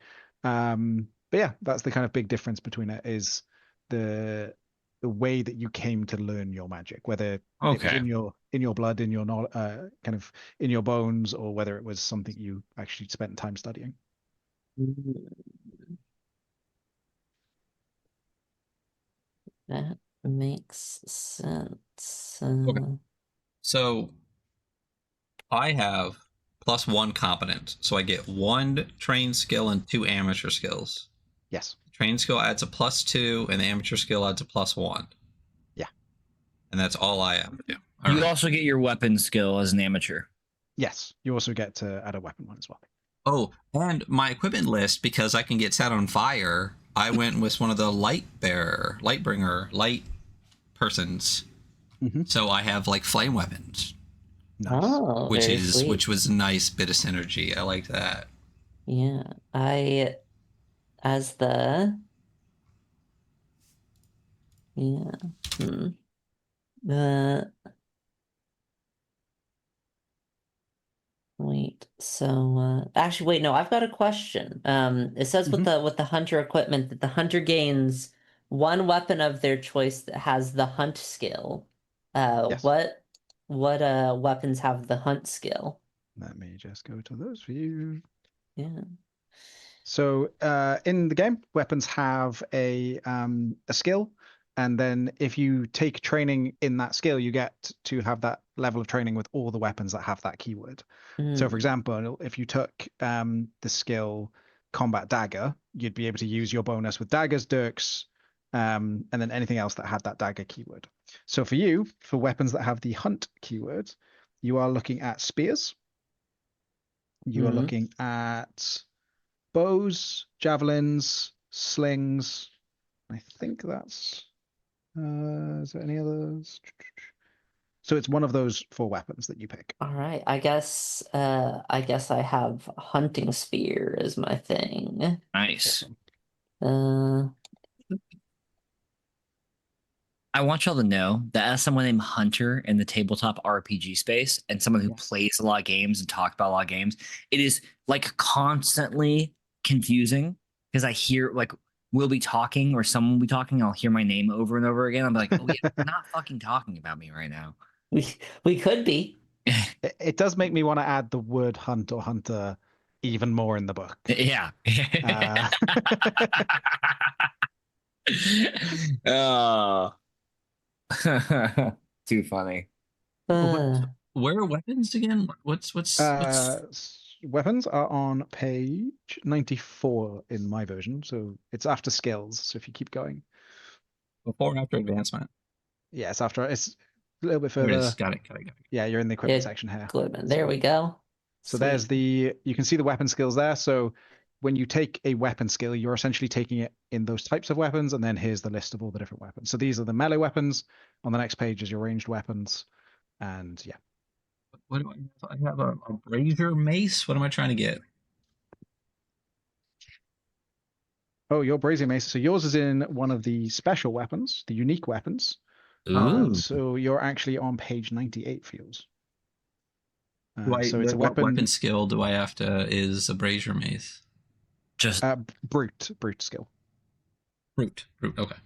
Speaker 4: yeah, that's the kind of big difference between it, is the way that you came to learn your magic, whether it was in your blood, in your kind of in your bones, or whether it was something you actually spent time studying.
Speaker 3: That makes sense.
Speaker 1: Okay. So I have +1 competent, so I get 1 trained skill and 2 amateur skills.
Speaker 4: Yes.
Speaker 1: Trained skill adds a +2, and the amateur skill adds a +1.
Speaker 4: Yeah.
Speaker 1: And that's all I have to do.
Speaker 2: You also get your weapon skill as an amateur.
Speaker 4: Yes. You also get to add a weapon one as well.
Speaker 1: Oh, and my equipment list, because I can get set on fire, I went with one of the light persons.
Speaker 4: Mm-hmm.
Speaker 1: So I have like flame weapons.
Speaker 4: Nice.
Speaker 3: Oh,
Speaker 1: which was a nice bit of synergy. I like that.
Speaker 3: Yeah, as the wait, so actually wait, no, I've got a question. It says with the hunter equipment that the hunter gains 1 weapon of their choice that has the hunt skill.
Speaker 4: Yes.
Speaker 3: What weapons have the hunt skill?
Speaker 4: Let me just go to those for you.
Speaker 3: Yeah.
Speaker 4: So in the game, weapons have a skill, and then if you take training in that skill, you get to have that level of training with all the weapons that have that keyword. So for example, if you took the skill Combat Dagger, you'd be able to use your bonus with daggers, dirks, and then anything else that had that dagger keyword. So for you, for weapons that have the hunt keyword, you are looking at spears. You are looking at bows, javelins, slings. I think that's. Is there any others? So it's one of those 4 weapons that you pick.
Speaker 3: All right. I guess I have hunting spear as my thing.
Speaker 2: Nice.
Speaker 4: Awesome.
Speaker 2: I want y'all to know that as someone named Hunter in the tabletop RPG space and someone who plays a lot of games and talks about a lot of games, it is like constantly confusing because I hear like we'll be talking or someone will be talking, and I'll hear my name over and over again. I'm like, oh yeah, you're not fucking talking about me right now.
Speaker 3: We could be.
Speaker 4: It does make me want to add the word hunt or hunter even more in the book.
Speaker 2: Yeah. Too funny.
Speaker 1: Where are weapons again? What's
Speaker 4: weapons are on page 94 in my version, so it's after skills. So if you keep going,
Speaker 1: before and after advancement?
Speaker 4: Yeah, it's after. It's a little bit further.
Speaker 1: Got it.
Speaker 4: Yeah, you're in the equipment section here.
Speaker 3: There we go.
Speaker 4: So there's you can see the weapon skills there. So when you take a weapon skill, you're essentially taking it in those types of weapons, and then here's the list of all the different weapons. So these are the melee weapons. On the next page is your ranged weapons, and yeah.
Speaker 1: What do I have? A brazier mace? What am I trying to get?
Speaker 4: Oh, your brazier mace. So yours is in one of the special weapons, the unique weapons. So you're actually on page 98 for yours. So it's a weapon.
Speaker 1: What weapon skill do I have to? Is a brazier mace?
Speaker 2: Just
Speaker 4: brute skill.
Speaker 1: Brute. Okay.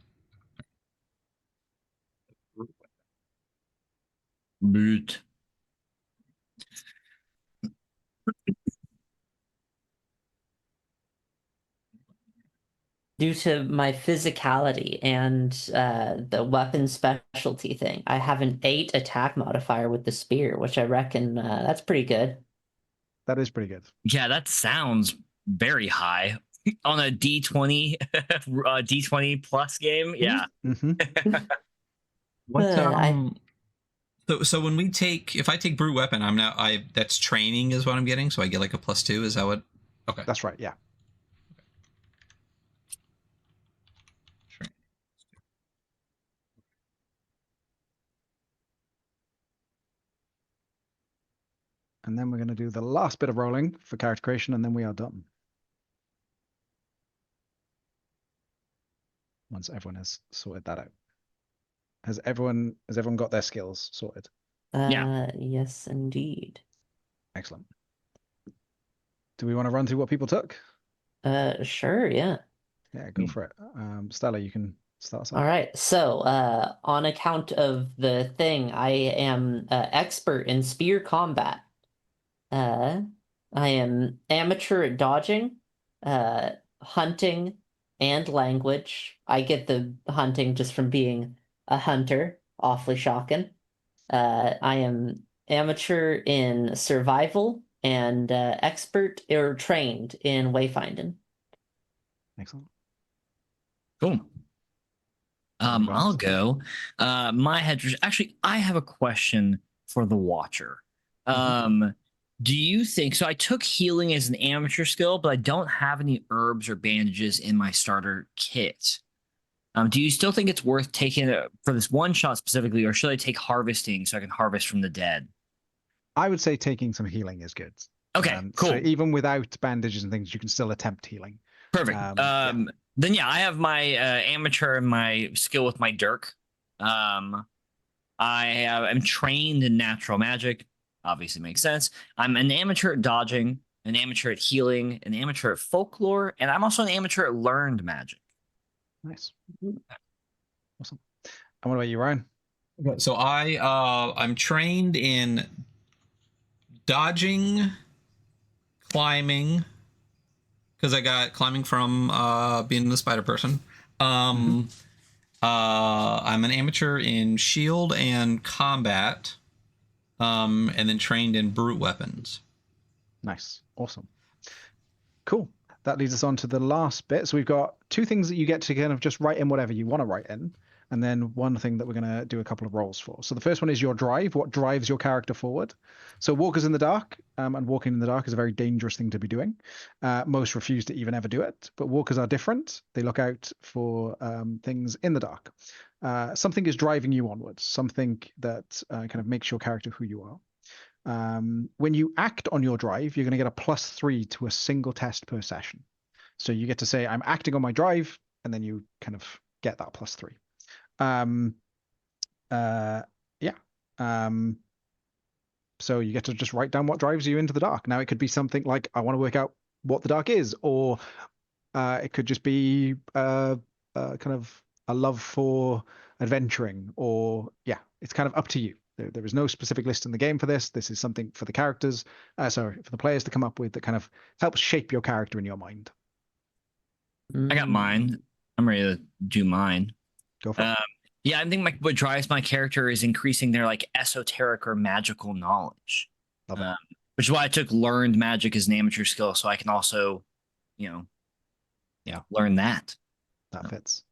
Speaker 2: Brute.
Speaker 3: Due to my physicality and the weapon specialty thing, I have an 8 attack modifier with the spear, which I reckon that's pretty good.
Speaker 4: That is pretty good.
Speaker 2: Yeah, that sounds very high on a D20 D20 plus game. Yeah.
Speaker 1: So when we if I take brute weapon, that's training is what I'm getting, so I get like a +2. Is that what? Okay,
Speaker 4: that's right. Yeah. And then we're going to do the last bit of rolling for character creation, and then we are done. Once everyone has sorted that out. Has everyone got their skills sorted?
Speaker 2: Yeah.
Speaker 3: Yes, indeed.
Speaker 4: Excellent. Do we want to run through what people took?
Speaker 3: Sure, yeah.
Speaker 4: Yeah, go for it. Stella, you can start us off.
Speaker 3: All right. So, on account of the thing, I am expert in spear combat. I am amateur at dodging, hunting, and language. I get the hunting just from being a hunter. Awfully shocking. I am amateur in survival and expert or trained in wayfinding.
Speaker 4: Excellent.
Speaker 2: Cool. I'll
Speaker 4: else?
Speaker 2: go. My head. Actually, I have a question for the Watcher. Do you think so? I took healing as an amateur skill, but I don't have any herbs or bandages in my starter kit. Do you still think it's worth taking it for this one shot specifically, or should I take harvesting so I can harvest from the dead?
Speaker 4: I would say taking some healing is good.
Speaker 2: Okay, cool.
Speaker 4: So even without bandages and things, you can still attempt healing.
Speaker 2: Perfect. Then yeah, I have my amateur and my skill with my dirk. I am trained in natural magic. Obviously makes sense. I'm an amateur at dodging, an amateur at healing, an amateur at folklore, and I'm also an amateur at learned magic.
Speaker 4: Nice. Awesome. And what about you, Ryan?
Speaker 1: So I'm trained in dodging, climbing, because I got climbing from being the spider person. I'm an amateur in shield and combat, and then trained in brute weapons.
Speaker 4: Nice. Awesome. Cool. That leads us on to the last bit. So we've got two things that you get to kind of just write in whatever you want to write in, and then one thing that we're going to do a couple of rolls for. So the first one is your drive. What drives your character forward? So walkers in the dark, and walking in the dark is a very dangerous thing to be doing. Most refuse to even ever do it, but walkers are different. They look out for things in the dark. Something is driving you onwards, something that kind of makes your character who you are. When you act on your drive, you're going to get a +3 to a single test per session. So you get to say, I'm acting on my drive, and then you kind of get that +3. So you get to just write down what drives you into the dark. Now, it could be something like, I want to work out what the dark is, or it could just be kind of a love for adventuring, or it's kind of up to you. There is no specific list in the game for this. This is something for the characters, for the players to come up with that kind of helps shape your character in your mind.
Speaker 2: I got mine. I'm ready to do mine.
Speaker 4: Go for it.
Speaker 2: Yeah, I think what drives my character is increasing their like esoteric or magical knowledge.
Speaker 4: Love it.
Speaker 2: Which is why I took learned magic as an amateur skill, so I can also, learn that.
Speaker 4: That fits.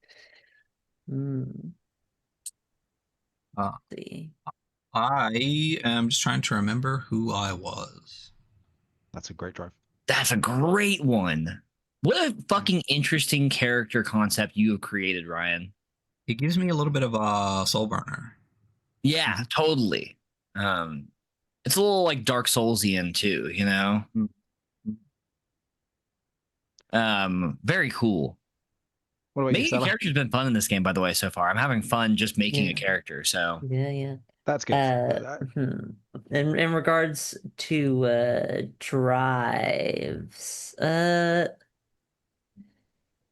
Speaker 1: I am just trying to remember who I was.
Speaker 4: That's a great drive.
Speaker 2: That's a great one. What a fucking interesting character concept you have created, Ryan.
Speaker 1: It gives me a little bit of a soul burner.
Speaker 2: Yeah, totally. It's a little like Dark Soulsian too, you know? Very cool.
Speaker 4: What about
Speaker 2: making a character has been fun in this game, by the way, so far. I'm having fun just making a character, so.
Speaker 3: Yeah.
Speaker 4: That's good.
Speaker 3: In regards to drives,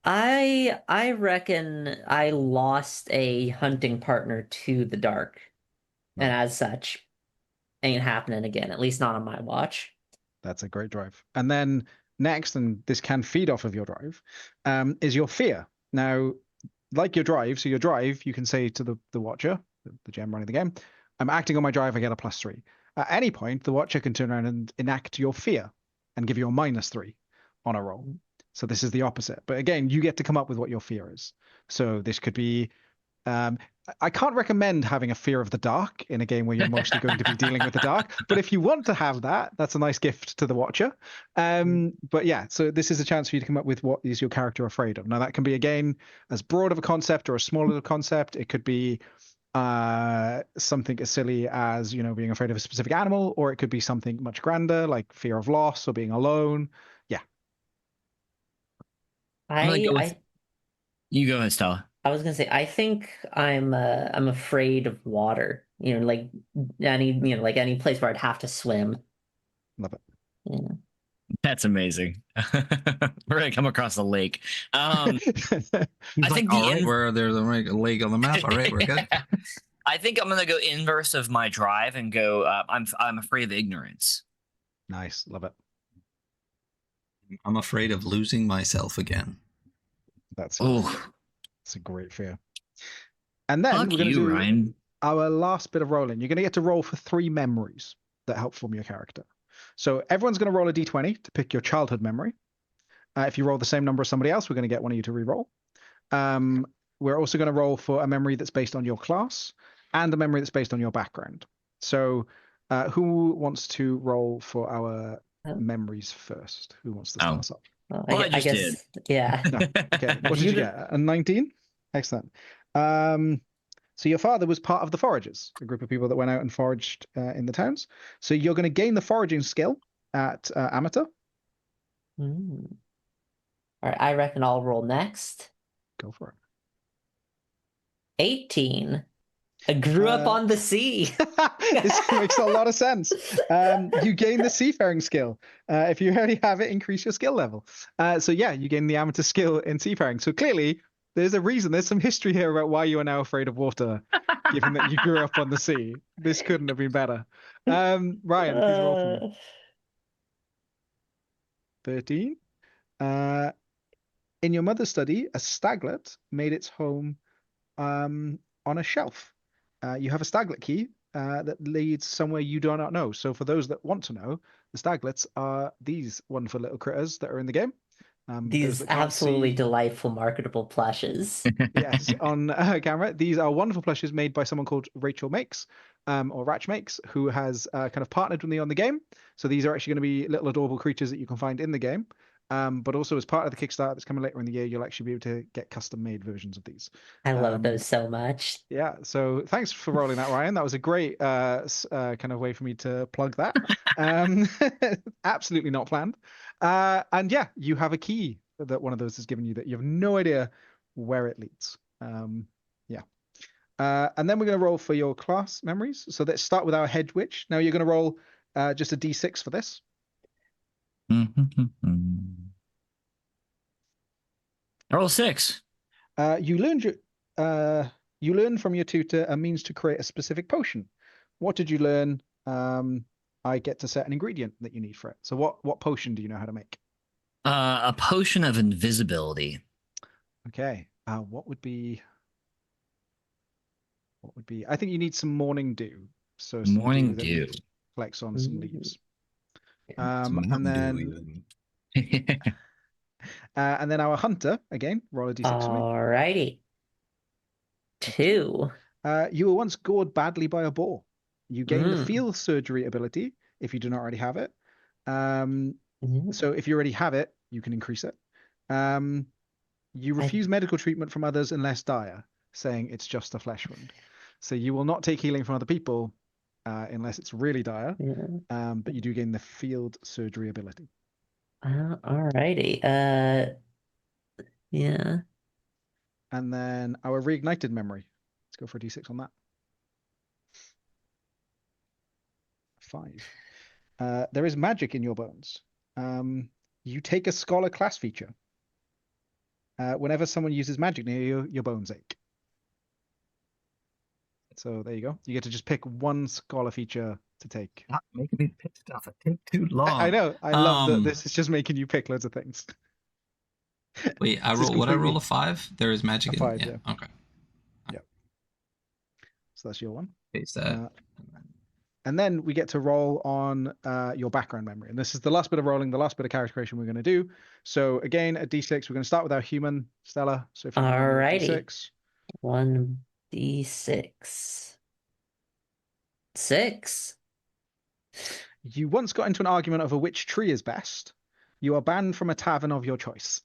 Speaker 3: I reckon I lost a hunting partner to the dark, and as such, ain't happening again. At least not on my watch.
Speaker 4: That's a great drive. And then next, and this can feed off of your drive, is your fear. Now, like your drive, so your drive, you can say to the watcher, the GM running the game, I'm acting on my drive, I get a +3. At any point, the watcher can turn around and enact your fear and give you a -3 on a roll. So this is the opposite. But again, you get to come up with what your fear is. So this could be, I can't recommend having a fear of the dark in a game where you're mostly going to be dealing with the dark. But if you want to have that, that's a nice gift to the watcher. But yeah, so this is a chance for you to come up with what is your character afraid of. Now that can be, again, as broad of a concept or a small little concept. It could be something as silly as, being afraid of a specific animal, or it could be something much grander like fear of loss or being alone.
Speaker 2: You go ahead, Stella.
Speaker 3: I was gonna say, I think I'm afraid of water. Like any place where I'd have to swim.
Speaker 4: Love it.
Speaker 3: Yeah.
Speaker 2: That's amazing. We're gonna come across a lake. I think
Speaker 1: all right, where there's a lake on the map. All right, we're good.
Speaker 2: I think I'm gonna go inverse of my drive and go. I'm afraid of ignorance.
Speaker 4: Nice, love it.
Speaker 1: I'm afraid of losing myself again.
Speaker 4: That's
Speaker 2: Oh,
Speaker 4: it's a great fear. And then we're gonna do
Speaker 2: Ryan.
Speaker 4: our last bit of rolling. You're gonna get to roll for 3 memories that help form your character. So everyone's gonna roll a d20 to pick your childhood memory. If you roll the same number as somebody else, we're gonna get one of you to re-roll. We're also going to roll for a memory that's based on your class and a memory that's based on your background. So who wants to roll for our memories first? Who wants to start us up?
Speaker 3: Well, I guess, did. Yeah.
Speaker 4: No. Okay, what did you get? A 19? Excellent. So your father was part of the foragers, a group of people that went out and foraged in the towns. So you're going to gain the foraging skill at amateur.
Speaker 3: All right, I reckon I'll roll next.
Speaker 4: Go for it.
Speaker 3: 18. I grew up on the sea.
Speaker 4: This makes a lot of sense. You gain the seafaring skill. If you already have it, increase your skill level. So yeah, you gain the amateur skill in seafaring. So clearly, there's a reason. There's some history here about why you are now afraid of water, given that you grew up on the sea. This couldn't have been better. Ryan, please roll for me. 13. In your mother's study, a staglet made its home on a shelf. You have a staglet key that leads somewhere you do not know. So for those that want to know, the staglets are these wonderful little critters that are in the game.
Speaker 3: These absolutely delightful marketable plushes.
Speaker 4: Yes, on camera. These are wonderful plushes made by someone called Rachel Makes, or Ratch Makes, who has kind of partnered with me on the game. So these are actually going to be little adorable creatures that you can find in the game. But also as part of the Kickstarter that's coming later in the year, you'll actually be able to get custom-made versions of these.
Speaker 3: I love those so much.
Speaker 4: Yeah, so thanks for rolling that, Ryan. That was a great kind of way for me to plug that. Absolutely not planned. And yeah, you have a key that one of those has given you that you have no idea where it leads. Yeah. And then we're going to roll for your class memories. So let's start with our hedge witch. Now you're going to roll just a d6 for this.
Speaker 2: I roll 6.
Speaker 4: You learned from your tutor a means to create a specific potion. What did you learn? I get to set an ingredient that you need for it. So what potion do you know how to make?
Speaker 2: A potion of invisibility.
Speaker 4: Okay. What would be? I think you need some morning dew. So some
Speaker 2: morning dew
Speaker 4: collects on some leaves. And then and then our hunter again. Roll a d6 for me.
Speaker 3: Alrighty. 2.
Speaker 4: You were once gored badly by a boar. You gain the field surgery ability if you do not already have it. So if you already have it, you can increase it. You refuse medical treatment from others unless dire, saying it's just a flesh wound. So you will not take healing from other people unless it's really dire. But you do gain the field surgery ability.
Speaker 3: Alrighty. Yeah.
Speaker 4: And then our reignited memory. Let's go for a d6 on that. 5. There is magic in your bones. You take a scholar class feature. Whenever someone uses magic near you, your bones ache. So there you go. You get to just pick one scholar feature to take.
Speaker 1: Not making me pick stuff. It takes too long.
Speaker 4: I know. I love that this is just making you pick loads of things.
Speaker 1: Wait, I roll a 5? There is magic
Speaker 4: in 5, yeah.
Speaker 1: Okay.
Speaker 4: Yep. So that's your one.
Speaker 1: Face that.
Speaker 4: And then we get to roll on your background memory. And this is the last bit of rolling, the last bit of character creation we're going to do. So again, at d6, we're going to start with our human, Stella. So if you
Speaker 3: Alrighty.
Speaker 4: d6.
Speaker 3: 1d6. 6.
Speaker 4: You once got into an argument over which tree is best. You are banned from a tavern of your choice.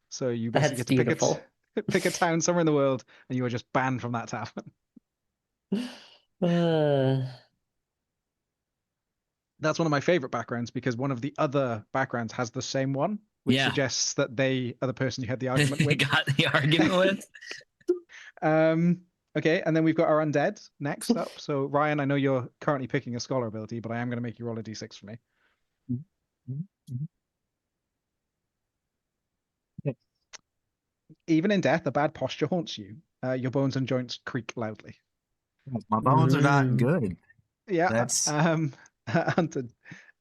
Speaker 4: So you basically get to pick a town somewhere in the world, and you are just banned from that tavern. That's one of my favorite backgrounds because one of the other backgrounds has the same one, which suggests that they are the person you had the argument with.
Speaker 2: Got the argument with.
Speaker 4: Okay, and then we've got our undead next up. So Ryan, I know you're currently picking a scholar ability, but I am going to make you roll a d6 for me.
Speaker 1: Mm-hmm.
Speaker 4: Even in death, a bad posture haunts you. Your bones and joints creak loudly.
Speaker 1: My bones are not good.
Speaker 4: Yeah.
Speaker 1: That's
Speaker 4: Hunter,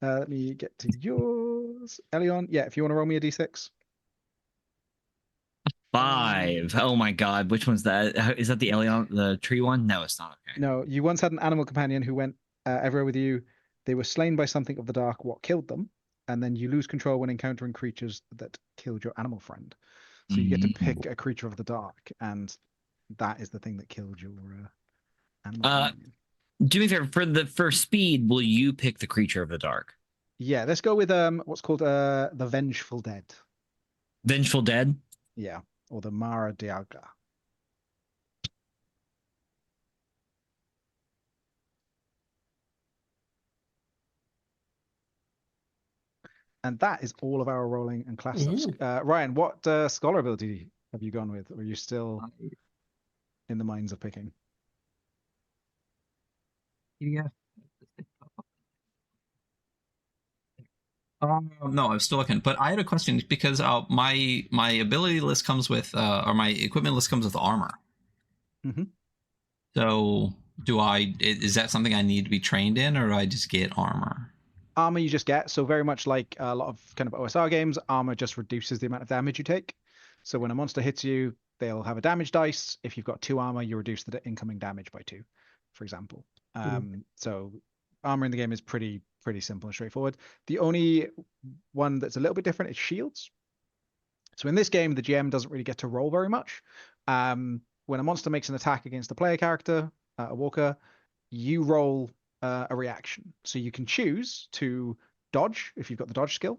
Speaker 4: let me get to yours. Elion, yeah, if you want to roll me a d6.
Speaker 2: 5. Oh my god, which one's that? Is that the alien, the tree one? No, it's not. Okay.
Speaker 4: No, you once had an animal companion who went everywhere with you. They were slain by something of the dark. What killed them? And then you lose control when encountering creatures that killed your animal friend. So you get to pick a creature of the dark, and that is the thing that killed your animal companion.
Speaker 2: Do me a favor, for speed, will you pick the creature of the dark?
Speaker 4: Yeah, let's go with what's called the Vengeful Dead.
Speaker 2: Vengeful Dead?
Speaker 4: Yeah, or the Mahra-Daultrey. And that is all of our rolling and class stuff. Ryan, what scholar ability have you gone with? Or are you still in the minds of picking?
Speaker 1: yeah. No, I'm still looking, but I had a question because my ability list comes with or my equipment list comes with armor.
Speaker 4: Mm-hmm.
Speaker 1: So is that something I need to be trained in, or do I just get armor?
Speaker 4: Armor you just get. So very much like a lot of kind of OSR games, armor just reduces the amount of damage you take. So when a monster hits you, they'll have a damage dice. If you've got 2 armor, you reduce the incoming damage by 2, for example. So armor in the game is pretty simple and straightforward. The only one that's a little bit different is shields. So in this game, the GM doesn't really get to roll very much. When a monster makes an attack against a player character, a walker, you roll a reaction. So you can choose to dodge if you've got the dodge skill.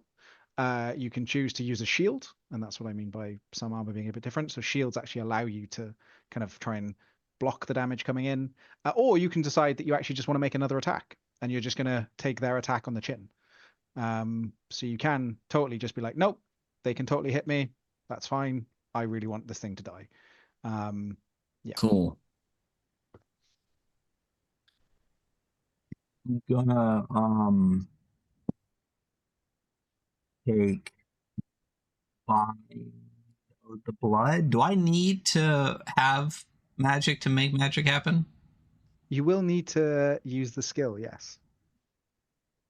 Speaker 4: You can choose to use a shield, and that's what I mean by some armor being a bit different. So shields actually allow you to kind of try and block the damage coming in. Or you can decide that you actually just want to make another attack, and you're just going to take their attack on the chin. So you can totally just be like, nope, they can totally hit me. That's fine. I really want this thing to die. Yeah.
Speaker 2: Cool.
Speaker 1: I'm gonna take by the blood. Do I need to have magic to make magic happen?
Speaker 4: You will need to use the skill, yes.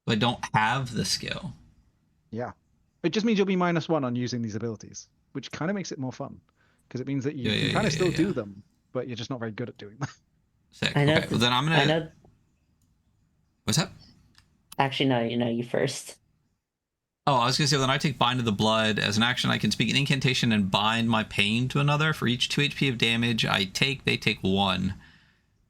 Speaker 1: But I don't have the skill.
Speaker 4: Yeah. It just means you'll be -1 on using these abilities, which kind of makes it more fun because it means that you can kind of still do them, but you're just not very good at doing them.
Speaker 1: Sick. Okay. Well, then I'm gonna.
Speaker 3: I know.
Speaker 1: What's that?
Speaker 3: Actually, no. You first.
Speaker 1: Oh, I was gonna say then I take Bind of the Blood as an action. I can speak an incantation and bind my pain to another. For each 2 HP of damage I take, they take 1.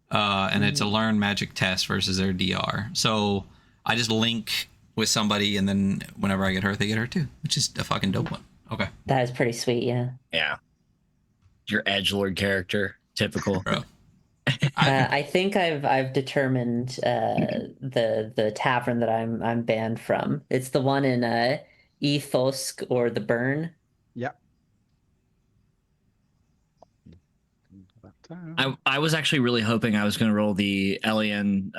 Speaker 1: And it's a learn magic test versus their DR. So I just link with somebody, and then whenever I get hurt, they get hurt too, which is a fucking dope one. Okay.
Speaker 3: That is pretty sweet, yeah.
Speaker 2: Yeah. Your edgelord character, typical.
Speaker 1: Bro.
Speaker 3: I think I've determined the tavern that I'm banned from. It's the one in Ethosk or the Burn.
Speaker 4: Yeah.
Speaker 2: I was actually really hoping I was going to roll the Elian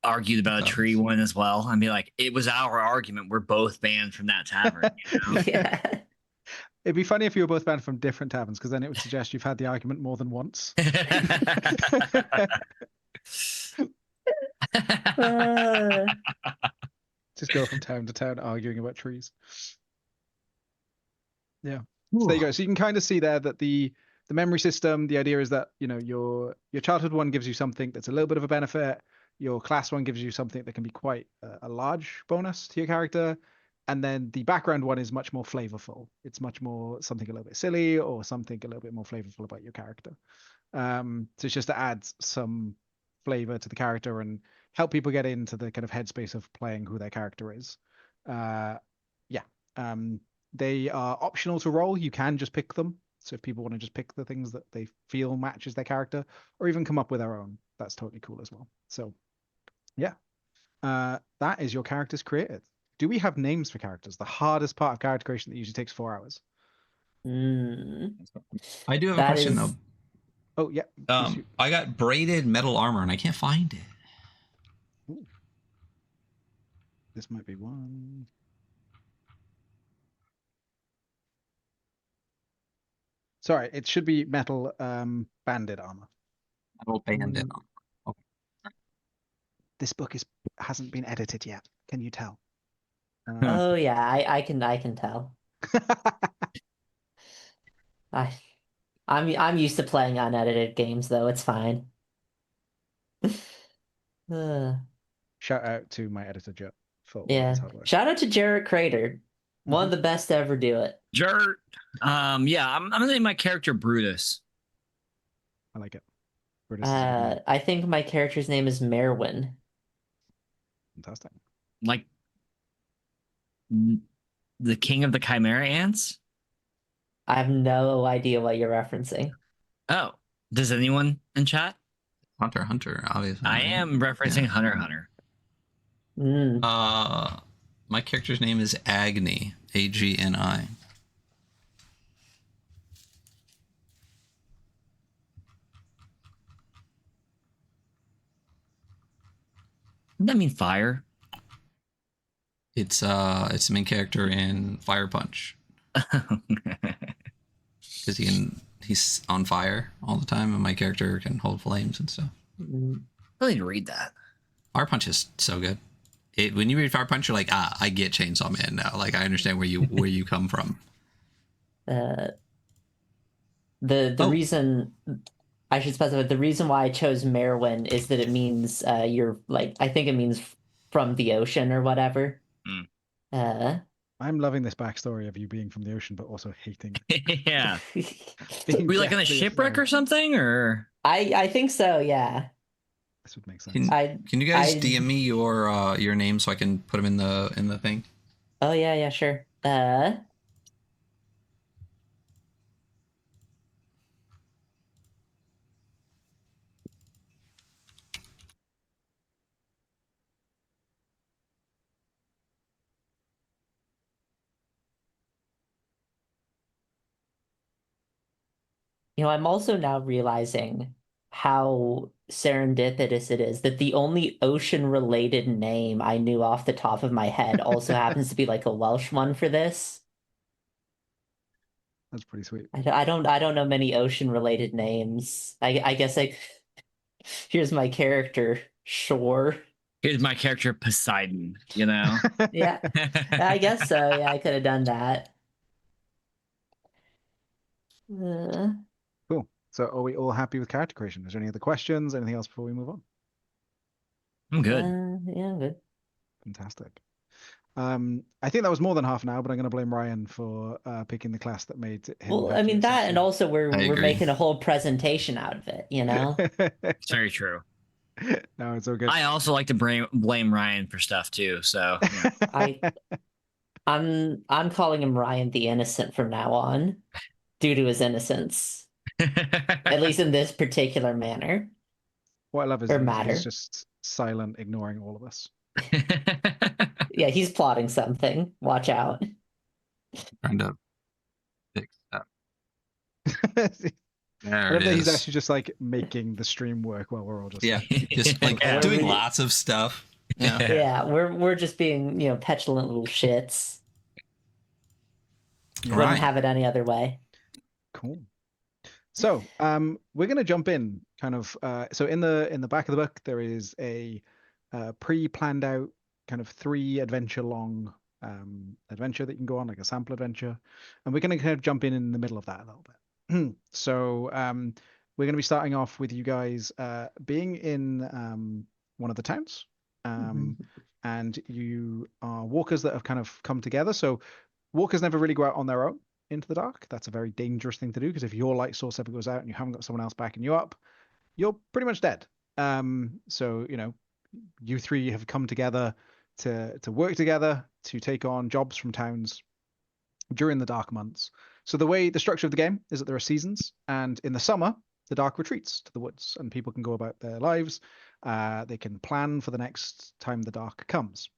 Speaker 2: argued about a tree one as well, and be like, it was our argument. We're both banned from that tavern. You know?
Speaker 3: Yeah.
Speaker 4: It'd be funny if you were both banned from different taverns, because then it would suggest you've had the argument more than once. Just go from town to town arguing about trees. Yeah. So there you go. So you can kind of see there that the memory system, the idea is that, you know, your childhood one gives you something that's a little bit of a benefit. Your class one gives you something that can be quite a large bonus to your character. And then the background one is much more flavorful. It's much more something a little bit silly or something a little bit more flavorful about your character. So it's just to add some flavor to the character and help people get into the kind of headspace of playing who their character is. They are optional to roll. You can just pick them. So if people want to just pick the things that they feel matches their character, or even come up with their own, that's totally cool as well. So yeah, that is your characters created. Do we have names for characters? The hardest part of character creation that usually takes 4 hours.
Speaker 1: I do have a question though.
Speaker 4: Oh yeah.
Speaker 1: I got braided metal armor and I can't find it.
Speaker 4: This might be one. Sorry, it should be metal banded armor.
Speaker 1: Metal bandit. Okay.
Speaker 4: This book hasn't been edited yet. Can you tell?
Speaker 3: Oh yeah, I can tell. I'm used to playing unedited games though. It's fine.
Speaker 4: Shout out to my editor Joe for all
Speaker 3: Yeah.
Speaker 4: his hard work.
Speaker 3: Shout out to Jarrett Crater. One of the best to ever do it.
Speaker 2: Jert. Yeah, I'm gonna name my character Brutus.
Speaker 4: I like it. Brutus is a good name.
Speaker 3: I think my character's name is Merwin.
Speaker 4: Fantastic.
Speaker 2: Like the king of the Chimera ants?
Speaker 3: I have no idea what you're referencing.
Speaker 2: Oh, does anyone in chat?
Speaker 1: Hunter, obviously.
Speaker 2: I am referencing
Speaker 1: Yeah.
Speaker 2: Hunter x Hunter.
Speaker 1: My character's name is Agni, Agni.
Speaker 2: Doesn't that mean fire?
Speaker 1: It's the main character in Fire Punch because he's on fire all the time, and my character can hold flames and stuff.
Speaker 2: I need to read that.
Speaker 1: Fire Punch is so good. When you read Fire Punch, you're like, I get Chainsaw Man now. Like, I understand where you come from.
Speaker 3: The reason I should specify, the reason why I chose Merwin is that it means you're like, I think it means from the ocean or whatever.
Speaker 4: I'm loving this backstory of you being from the ocean, but also hating it.
Speaker 2: Yeah.
Speaker 4: Being
Speaker 2: Were you like on a
Speaker 4: deathly
Speaker 2: shipwreck
Speaker 4: afraid.
Speaker 2: or something, or?
Speaker 3: I think so, yeah.
Speaker 4: This would make sense.
Speaker 1: Can you guys DM me your name so I can put them in the thing?
Speaker 3: Oh yeah, sure. I'm also now realizing how serendipitous it is that the only ocean-related name I knew off the top of my head also happens to be like a Welsh one for this.
Speaker 4: That's pretty sweet.
Speaker 3: I don't know many ocean-related names. I guess here's my character, Shore.
Speaker 2: Here's my character Poseidon, you know?
Speaker 3: Yeah, I guess so. Yeah, I could have done that.
Speaker 4: Cool. So are we all happy with character creation? Is there any other questions? Anything else before we move on?
Speaker 2: I'm good.
Speaker 3: Yeah, I'm good.
Speaker 4: Fantastic. I think that was more than half an hour, but I'm going to blame Ryan for picking the class that made him.
Speaker 3: Well, I mean that, and also we're
Speaker 1: agree.
Speaker 3: making a whole presentation out of it, you know?
Speaker 2: It's very true.
Speaker 4: No, it's all good.
Speaker 2: I also like to blame Ryan for stuff too. So yeah.
Speaker 3: I'm calling him Ryan the Innocent from now on, due to his innocence, at least in this particular manner.
Speaker 4: What I love is
Speaker 3: matter.
Speaker 4: he's just silent, ignoring all of us.
Speaker 3: Yeah, he's plotting something. Watch out.
Speaker 1: Trying to fix that.
Speaker 4: I
Speaker 1: There
Speaker 4: love
Speaker 1: it
Speaker 4: that he's
Speaker 1: is.
Speaker 4: actually just like making the stream work while we're all just
Speaker 1: Just like
Speaker 2: Yeah.
Speaker 1: doing lots of stuff. Yeah.
Speaker 3: Yeah, we're just being, petulant little shits.
Speaker 1: All
Speaker 3: Wouldn't
Speaker 1: right.
Speaker 3: have it any other way.
Speaker 4: Cool. So we're going to jump in kind of so in the back of the book there is a pre-planned out kind of 3 adventure long adventure that you can go on, like a sample adventure, and we're going to kind of jump in the middle of that a little bit. So we're going to be starting off with you guys being in one of the towns, and you are walkers that have kind of come together. So walkers never really go out on their own into the dark. That's a very dangerous thing to do, because if your light source ever goes out and you haven't got someone else backing you up, you're pretty much dead. So you 3 have come together to work together to take on jobs from towns during the dark months. So the structure of the game is that there are seasons, and in the summer the dark retreats to the woods and people can go about their lives. They can plan for the next time the dark comes.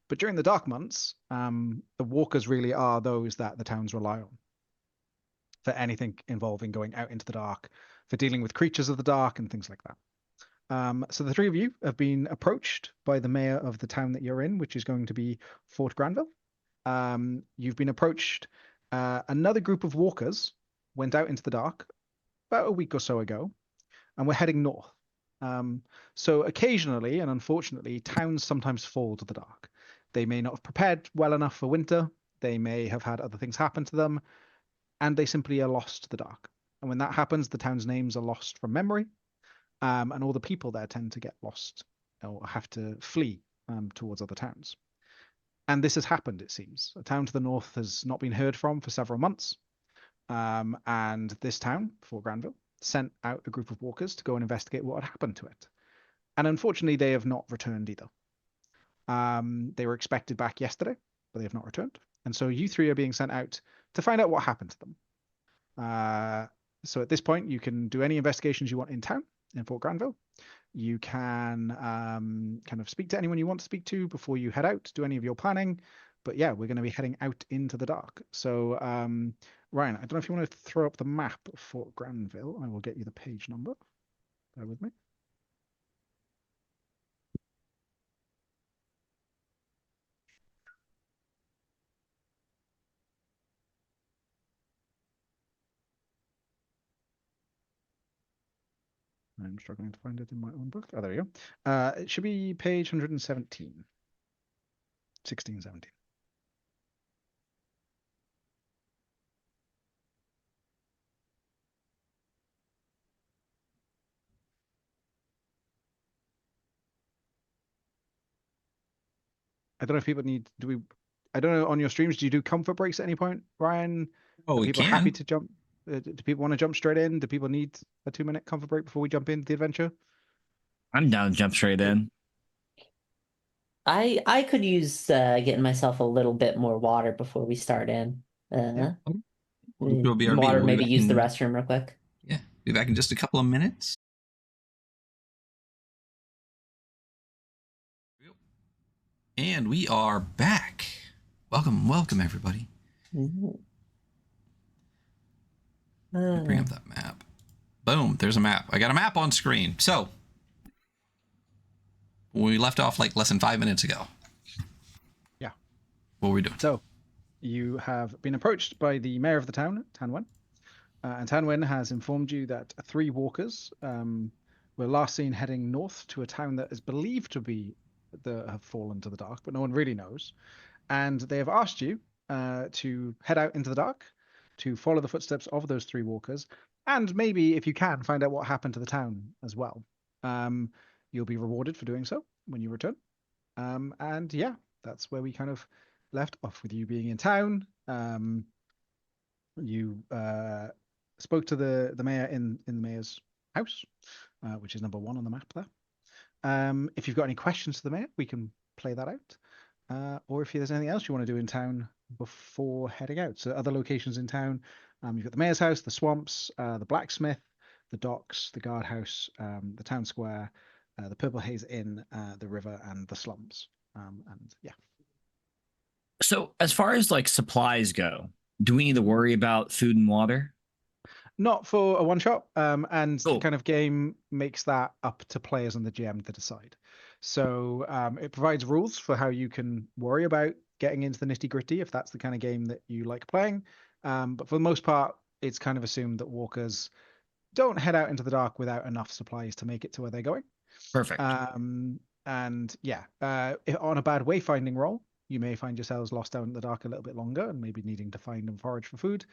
Speaker 4: But during the dark months, the walkers really are those that the towns rely on for anything involving going out into the dark, for dealing with creatures of the dark and things like that. So the three of you have been approached by the mayor of the town that you're in, which is going to be Fort Granville. You've been approached. Another group of walkers went out into the dark about a week or so ago, and we're heading north. So occasionally, and unfortunately, towns sometimes fall to the dark. They may not have prepared well enough for winter. They may have had other things happen to them, and they simply are lost to the dark. And when that happens, the town's names are lost from memory, and all the people there tend to get lost or have to flee towards other towns. And this has happened, it seems. A town to the north has not been heard from for several months. And this town, Fort Granville, sent out a group of walkers to go and investigate what had happened to it. And unfortunately, they have not returned either. They were expected back yesterday, but they have not returned. And so you three are being sent out to find out what happened to them. So at this point, you can do any investigations you want in town, in Fort Granville. You can kind of speak to anyone you want to speak to before you head out, do any of your planning. But yeah, we're going to be heading out into the dark. So Ryan, I don't know if you want to throw up the map of Fort Granville. I will get you the page number. Bear with me. I'm struggling to find it in my own book. Oh, there you go. It should be page 117. 16, 17. I don't know if people need, I don't know, on your streams, do you do comfort breaks at any point, Ryan?
Speaker 1: Oh,
Speaker 4: Are
Speaker 1: we
Speaker 4: people
Speaker 1: can.
Speaker 4: happy to jump? Do people want to jump straight in? Do people need a 2-minute comfort break before we jump into the adventure?
Speaker 2: I'm down to jump straight in.
Speaker 3: I could use getting myself a little bit more water before we start in.
Speaker 1: Yeah. We'll do a BRB.
Speaker 3: Water,
Speaker 1: We'll
Speaker 3: maybe use the restroom real quick.
Speaker 1: Yeah, be back in just a couple of minutes. And we are back. Welcome, everybody.
Speaker 3: Mhm.
Speaker 1: Bring up that map. Boom, there's a map. I got a map on screen. So, we left off like less than 5 minutes ago.
Speaker 4: Yeah.
Speaker 1: What were we doing?
Speaker 4: So, you have been approached by the mayor of the town, Tanwen. And Tanwen has informed you that 3 walkers were last seen heading north to a town that is believed to be have fallen to the dark, but no one really knows. And they have asked you to head out into the dark, to follow the footsteps of those 3 walkers, and maybe, if you can, find out what happened to the town as well. You'll be rewarded for doing so when you return. And yeah, that's where we kind of left off, with you being in town. You spoke to the mayor in the mayor's house, which is number 1 on the map there. If you've got any questions to the mayor, we can play that out. Or if there's anything else you want to do in town before heading out. So other locations in town, you've got the mayor's house, the swamps, the blacksmith, the docks, the guardhouse, the town square, the Purple Haze Inn, the river, and the slums. And yeah.
Speaker 2: So as far as like supplies go, do we need to worry about food and water?
Speaker 4: Not for a one-shot, and
Speaker 2: Cool.
Speaker 4: the kind of game makes that up to players and the GM to decide. So it provides rules for how you can worry about getting into the nitty-gritty if that's the kind of game that you like playing. But for the most part, it's kind of assumed that walkers don't head out into the dark without enough supplies to make it to where they're going.
Speaker 2: Perfect.
Speaker 4: And yeah, if on a bad wayfinding roll, you may find yourselves lost out in the dark a little bit longer and maybe needing to find and forage for food.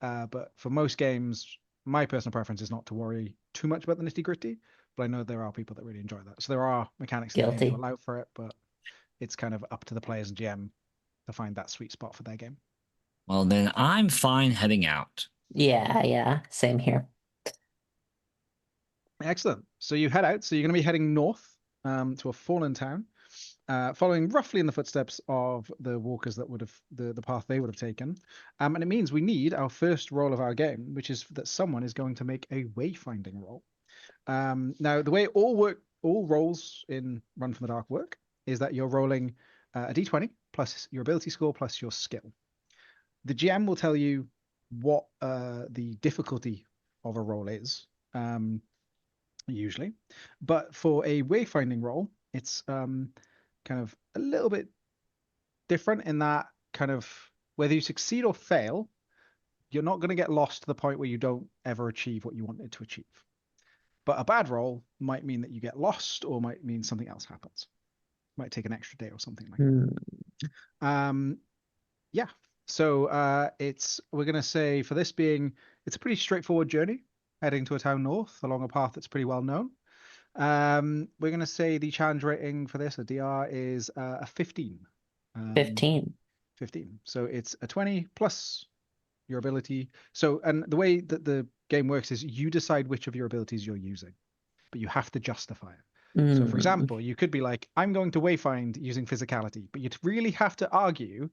Speaker 4: But for most games, my personal preference is not to worry too much about the nitty gritty, but I know there are people that really enjoy that. So there are mechanics that to allow for it, but it's kind of up to the players and GM to find that sweet spot for their game.
Speaker 2: Well, then I'm fine heading out.
Speaker 3: Yeah, same here.
Speaker 4: Excellent. So you head out. So you're going to be heading north to a fallen town, following roughly in the footsteps of the walkers that would have the path they would have taken. And it means we need our first roll of our game, which is that someone is going to make a wayfinding roll. Now, the way all rolls in Run from the Dark work is that you're rolling a d20 plus your ability score plus your skill. The GM will tell you what the difficulty of a roll is. usually. But for a wayfinding role, it's kind of a little bit different in that kind of whether you succeed or fail, you're not going to get lost to the point where you don't ever achieve what you wanted to achieve. But a bad roll might mean that you get lost or might mean something else happens. Might take an extra day or something like that. Yeah. So we're gonna say for this being it's a pretty straightforward journey heading to a town north along a path that's pretty well known. We're gonna say the challenge rating for this, a DR, is a 15.
Speaker 3: 15.
Speaker 4: 15. So it's a 20 plus your ability. So, and the way that the game works is you decide which of your abilities you're using, but you have to justify it. So, for example, you could be like, I'm going to wayfind using physicality, but you'd really have to argue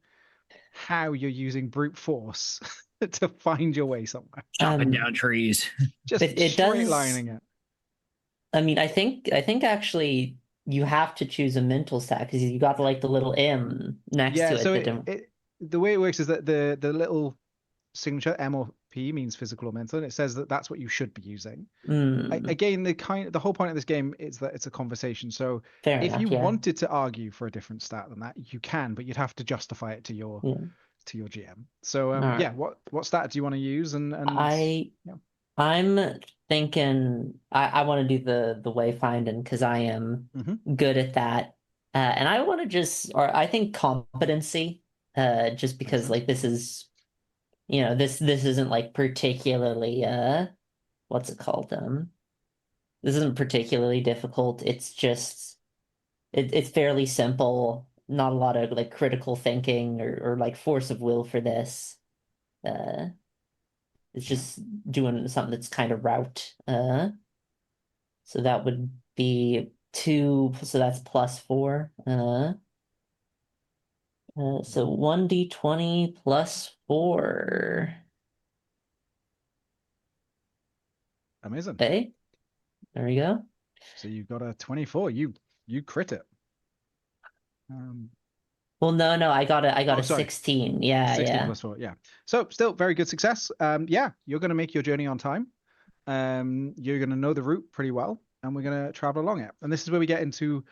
Speaker 4: how you're using brute force to find your way somewhere.
Speaker 2: Chopping down trees.
Speaker 4: Just straight lining it.
Speaker 3: I mean, I think actually you have to choose a mental stat because you got like the little M next to it.
Speaker 4: So the way it works is that the little signature M or P means physical or mental, and it says that that's what you should be using. Again, the whole point of this game is that it's a conversation. So if you wanted to argue for a different stat than that, you can, but you'd have to justify it to your GM. So yeah, what stat do you want to use? And
Speaker 3: I'm thinking I want to do the wayfinding because I am good at that, and I want to I think competency, just because like this is. This isn't like particularly what's it called? This isn't particularly difficult. It's just it's fairly simple. Not a lot of like critical thinking or like force of will for this. It's just doing something that's kind of route. So that would be 2, so that's +4. So 1d20 +4.
Speaker 4: Amazing.
Speaker 3: Okay. There we go.
Speaker 4: So you've got a 24. You crit it.
Speaker 3: Well, no, I got a 16. Yeah,
Speaker 4: 16 +4. Yeah. So still very good success. Yeah, you're going to make your journey on time. You're going to know the route pretty well, and we're going to travel along it. And this is where we get into.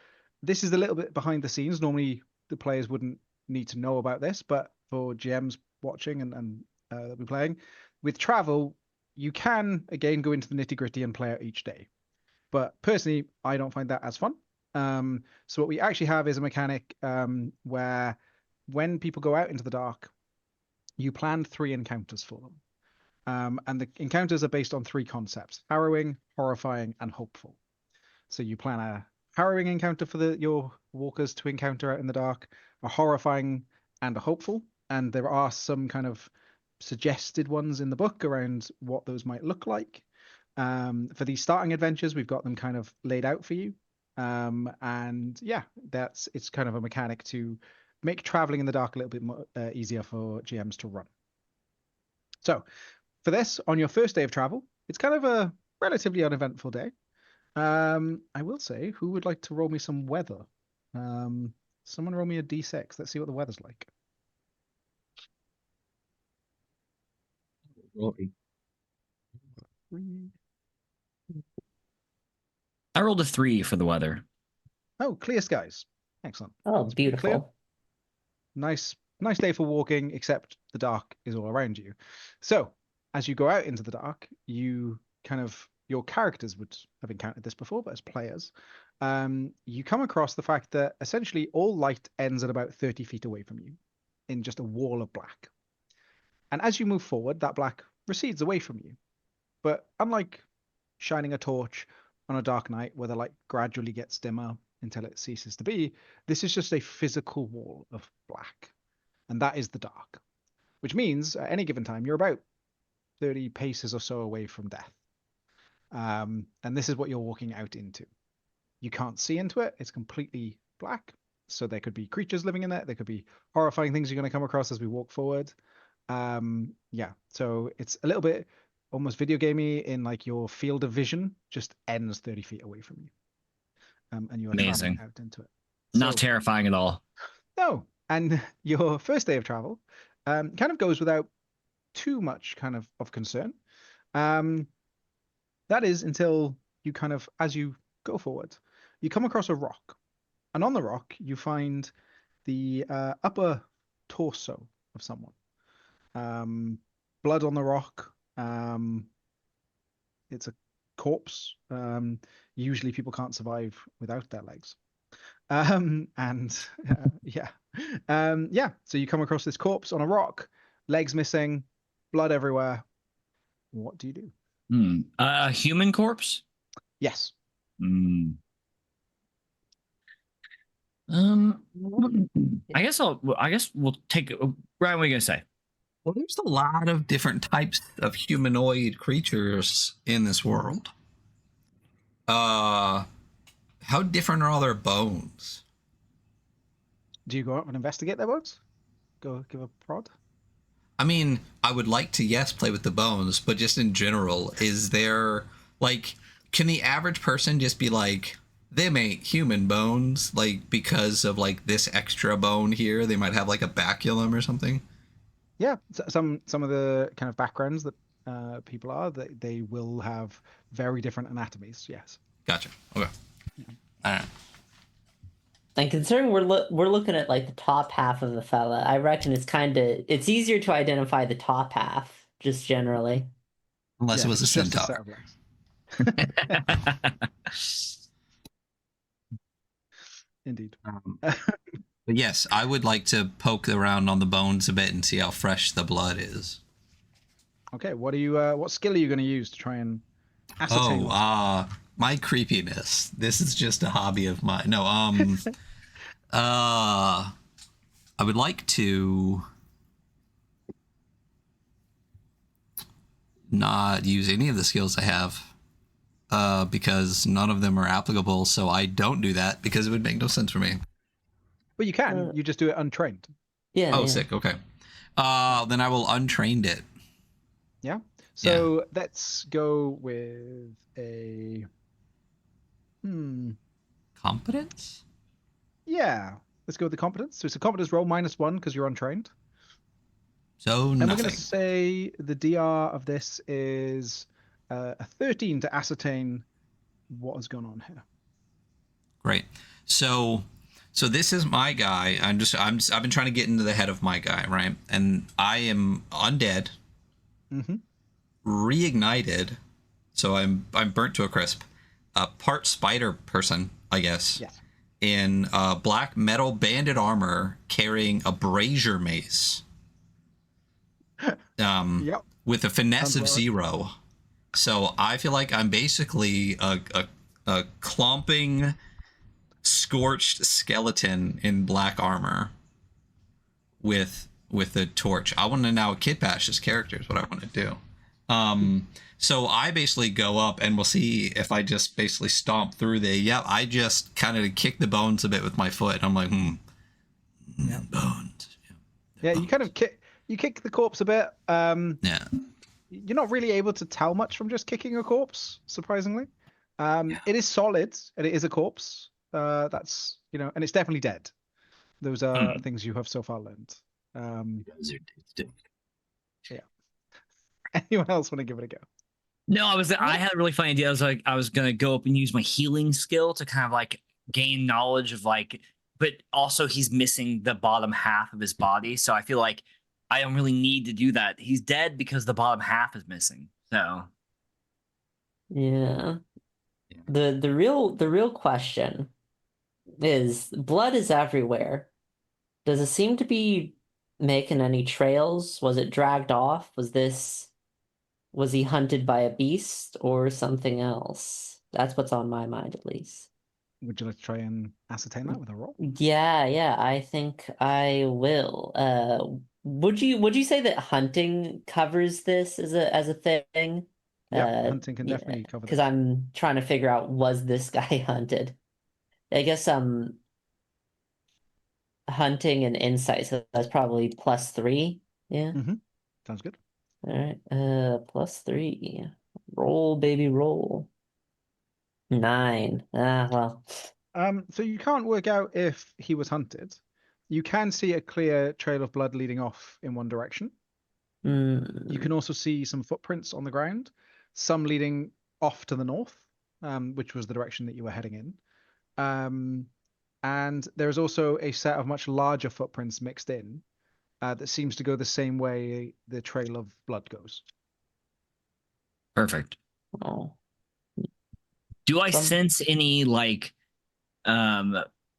Speaker 4: This is a little bit behind the scenes. Normally, the players wouldn't need to know about this, but for GMs watching and that we're playing with travel, you can again go into the nitty-gritty and play it each day. But personally, I don't find that as fun. So what we actually have is a mechanic where when people go out into the dark, you plan 3 encounters for them. And the encounters are based on 3 concepts: harrowing, horrifying, and hopeful. So you plan a harrowing encounter for your walkers to encounter out in the dark, a horrifying, and a hopeful. And there are some kind of suggested ones in the book around what those might look like. For these starting adventures, we've got them kind of laid out for you. And yeah, it's kind of a mechanic to make traveling in the dark a little bit more easier for GMs to run. So for this, on your first day of travel, it's kind of a relatively uneventful day. I will say, who would like to roll me some weather? Someone roll me a d6. Let's see what the weather's like.
Speaker 2: I rolled a 3 for the weather.
Speaker 4: Oh, clear skies. Excellent.
Speaker 3: Oh, beautiful.
Speaker 4: Clear. Nice day for walking, except the dark is all around you. So as you go out into the dark, your characters would have encountered this before, but as players, you come across the fact that essentially all light ends at about 30 feet away from you in just a wall of black. And as you move forward, that black recedes away from you. But unlike shining a torch on a dark night where the light gradually gets dimmer until it ceases to be, this is just a physical wall of black. And that is the dark, which means at any given time, you're about 30 paces or so away from death. And this is what you're walking out into. You can't see into it. It's completely black. So there could be creatures living in it. There could be horrifying things you're going to come across as we walk forward. Yeah, so it's a little bit almost video gamey in like your field of vision just ends 30 feet away from you. And you're traveling out into it.
Speaker 2: Not terrifying at all.
Speaker 4: No. And your first day of travel kind of goes without too much kind of concern. That is until you kind of, as you go forward, you come across a rock, and on the rock you find the upper torso of someone. Blood on the rock. It's a corpse. Usually people can't survive without their legs. So you come across this corpse on a rock, legs missing, blood everywhere. What do you do?
Speaker 2: A human corpse?
Speaker 4: Yes.
Speaker 2: I guess we'll take. Ryan, what are you gonna say?
Speaker 1: Well, there's a lot of different types of humanoid creatures in this world. How different are all their bones?
Speaker 4: Do you go out and investigate their bones? Go give a prod?
Speaker 1: I mean, I would like to, yes, play with the bones, but just in general, is there, like, can the average person just be like, them ain't human bones, like, because of, like, this extra bone here? They might have, like, a baculum or something?
Speaker 4: Yeah, some of the kind of backgrounds that people are, they will have very different anatomies, yes.
Speaker 1: Gotcha. Okay.
Speaker 4: Yeah.
Speaker 1: All right.
Speaker 3: And considering we're looking at like the top half of the fella, I reckon it's easier to identify the top half just generally.
Speaker 1: Unless it was a centaur.
Speaker 4: Indeed.
Speaker 1: But yes, I would like to poke around on the bones a bit and see how fresh the blood is.
Speaker 4: Okay, what skill are you going to use to try and ascertain?
Speaker 1: My creepiness. This is just a hobby of mine. No, I would like to not use any of the skills I have because none of them are applicable, so I don't do that because it would make no sense for me.
Speaker 4: But you can. You just do it untrained.
Speaker 3: Yeah.
Speaker 1: Oh, yeah. Sick. Okay. Then I will untrained it.
Speaker 4: Yeah. So let's go with a
Speaker 1: competence.
Speaker 4: Yeah. Let's go with the competence. So it's a competence roll -1 because you're untrained.
Speaker 1: So
Speaker 4: and
Speaker 1: nothing.
Speaker 4: We're going to say the DR of this is a 13 to ascertain what has gone on here.
Speaker 1: Great. So this is my guy. I've been trying to get into the head of my guy, right? And I am undead, reignited, so I'm burnt to a crisp. Part spider person, I guess.
Speaker 4: Yes.
Speaker 1: In black metal banded armor, carrying a brazier mace.
Speaker 4: Yep.
Speaker 1: With a finesse of 0. So I feel like I'm basically a clomping, scorched skeleton in black armor with a torch. I want to now kid bash this character is what I want to do. So I basically go up and we'll see if I just basically stomp through I just kind of kick the bones a bit with my foot. And I'm like, bones.
Speaker 4: Yeah, you kind of kick the corpse a bit.
Speaker 1: Yeah.
Speaker 4: You're not really able to tell much from just kicking a corpse, surprisingly. It is solid and it is a corpse. That's, and it's definitely dead. Those are things you have so far learned. Yeah. Anyone else want to give it a go?
Speaker 2: No, I had a really funny idea. I was gonna go up and use my healing skill to kind of like gain knowledge of but also he's missing the bottom half of his body, so I feel like I don't really need to do that. He's dead because the bottom half is missing. So
Speaker 3: yeah. The real question is, blood is everywhere. Does it seem to be making any trails? Was it dragged off? Was he hunted by a beast or something else? That's what's on my mind, at least.
Speaker 4: Would you like to try and ascertain that with a roll?
Speaker 3: Yeah, I think I will. Would you say that hunting covers this as a thing?
Speaker 4: Yeah, hunting can definitely cover that.
Speaker 3: Because I'm trying to figure out, was this guy hunted? I guess hunting and insight, so that's probably +3. Yeah.
Speaker 4: Sounds good.
Speaker 3: All right. +3. Roll, baby, roll. 9. Well.
Speaker 4: So you can't work out if he was hunted. You can see a clear trail of blood leading off in one direction. You can also see some footprints on the ground, some leading off to the north, which was the direction that you were heading in. And there is also a set of much larger footprints mixed in that seems to go the same way the trail of blood goes.
Speaker 2: Perfect.
Speaker 3: Oh.
Speaker 2: Do I sense any like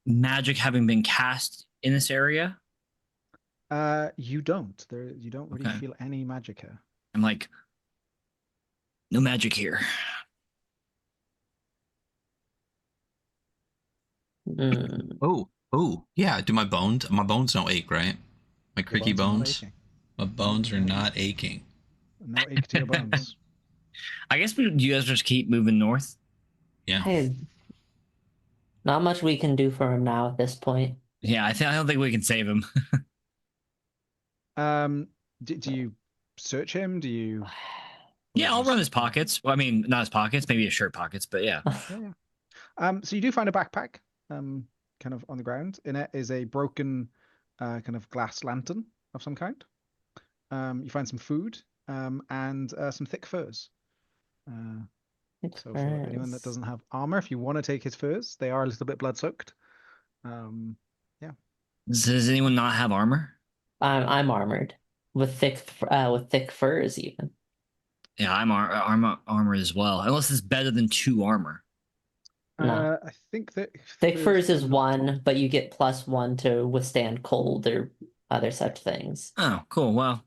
Speaker 2: magic having been cast in this area?
Speaker 4: You don't. You don't really feel any magic here.
Speaker 2: I'm like, no magic here.
Speaker 1: Oh, yeah. Do my bones don't ache, right? My creaky bones. My bones are not aching.
Speaker 4: No ache to your bones.
Speaker 2: I guess you guys just keep moving north.
Speaker 1: Yeah.
Speaker 3: Hey, not much we can do for him now at this point.
Speaker 2: Yeah, I don't think we can save him.
Speaker 4: Do you search him? Do you?
Speaker 2: Yeah, I'll run his pockets. Well, I mean, not his pockets, maybe his shirt pockets, but yeah.
Speaker 4: So you do find a backpack, kind of on the ground. In it is a broken, kind of glass lantern of some kind. You find some food, and some thick furs. So for anyone that doesn't have armor, if you want to take his furs, they are a little bit blood soaked. Yeah.
Speaker 2: Does anyone not have armor?
Speaker 3: I'm armored with thick furs even.
Speaker 2: Yeah, I'm armor as well. Unless it's better than 2 armor.
Speaker 3: No.
Speaker 4: I think that
Speaker 3: Thick furs is 1, but you get +1 to withstand cold or other such things.
Speaker 2: Oh, cool. Well,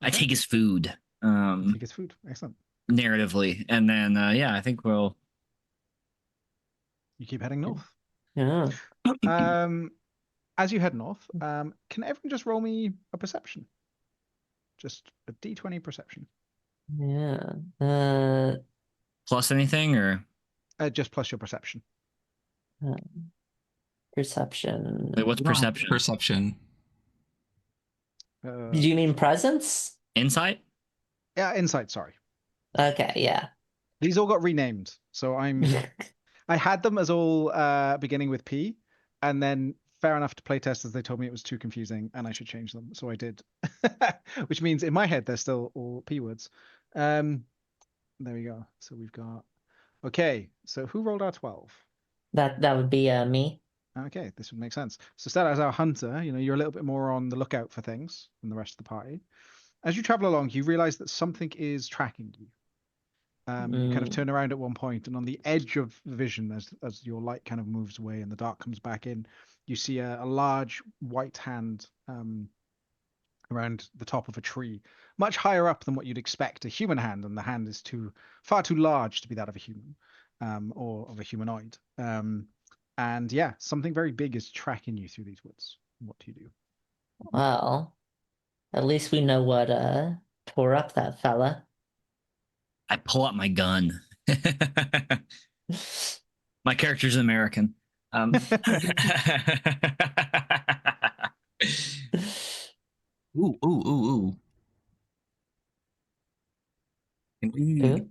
Speaker 2: I take his food.
Speaker 4: Take his food. Excellent.
Speaker 2: Narratively, and then I think we'll.
Speaker 4: You keep heading north.
Speaker 3: Yeah.
Speaker 4: As you head north, can everyone just roll me a perception? Just a D20 perception.
Speaker 3: Yeah.
Speaker 2: Plus anything or?
Speaker 4: Just plus your perception.
Speaker 3: Perception.
Speaker 2: Wait, what's perception?
Speaker 1: Perception.
Speaker 3: Do you mean presence?
Speaker 2: Insight?
Speaker 4: Yeah, insight. Sorry.
Speaker 3: Okay. Yeah.
Speaker 4: These all got renamed, so I had them as all beginning with P, and then fair enough to playtesters, they told me it was too confusing and I should change them, so I did. Which means in my head they're still all P words. There we go. So we've got. Okay, so who rolled our 12?
Speaker 3: That would be me.
Speaker 4: Okay, this would make sense. So Stella, as our hunter, you're a little bit more on the lookout for things than the rest of the party. As you travel along, you realize that something is tracking you. You kind of turn around at one point, and on the edge of vision, as your light kind of moves away and the dark comes back in, you see a large white hand around the top of a tree, much higher up than what you'd expect a human hand, and the hand is far too large to be that of a human, or of a humanoid. And yeah, something very big is tracking you through these woods. What do you do?
Speaker 3: Well, at least we know what tore up that fella.
Speaker 2: I pull out my gun. My character's American.
Speaker 1: Ooh. Can we?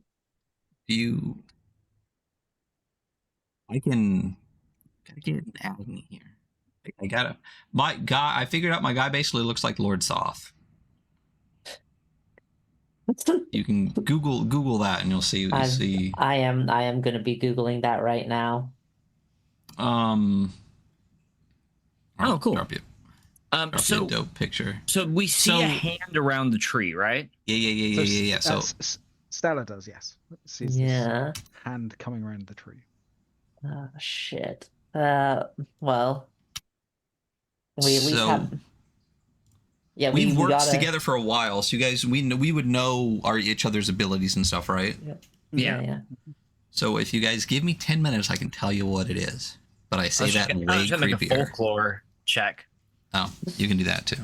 Speaker 1: I can. Gotta get an agony here. I figured out my guy basically looks like Lord Soth. You can Google that and you'll see.
Speaker 3: I am going to be Googling that right now.
Speaker 2: Oh, cool.
Speaker 1: Drop you.
Speaker 2: So
Speaker 1: a dope picture.
Speaker 2: So we see a hand around the tree, right?
Speaker 1: Yeah. So
Speaker 4: Stella does, yes. Sees this hand coming around the tree.
Speaker 3: Oh shit. Well, we at least have. Yeah,
Speaker 1: we've worked together for a while, so you guys, we would know each other's abilities and stuff, right?
Speaker 3: Yeah.
Speaker 1: So if you guys give me 10 minutes, I can tell you what it is. But I say that way creepier.
Speaker 2: Make a folklore check.
Speaker 1: Oh, you can do that too.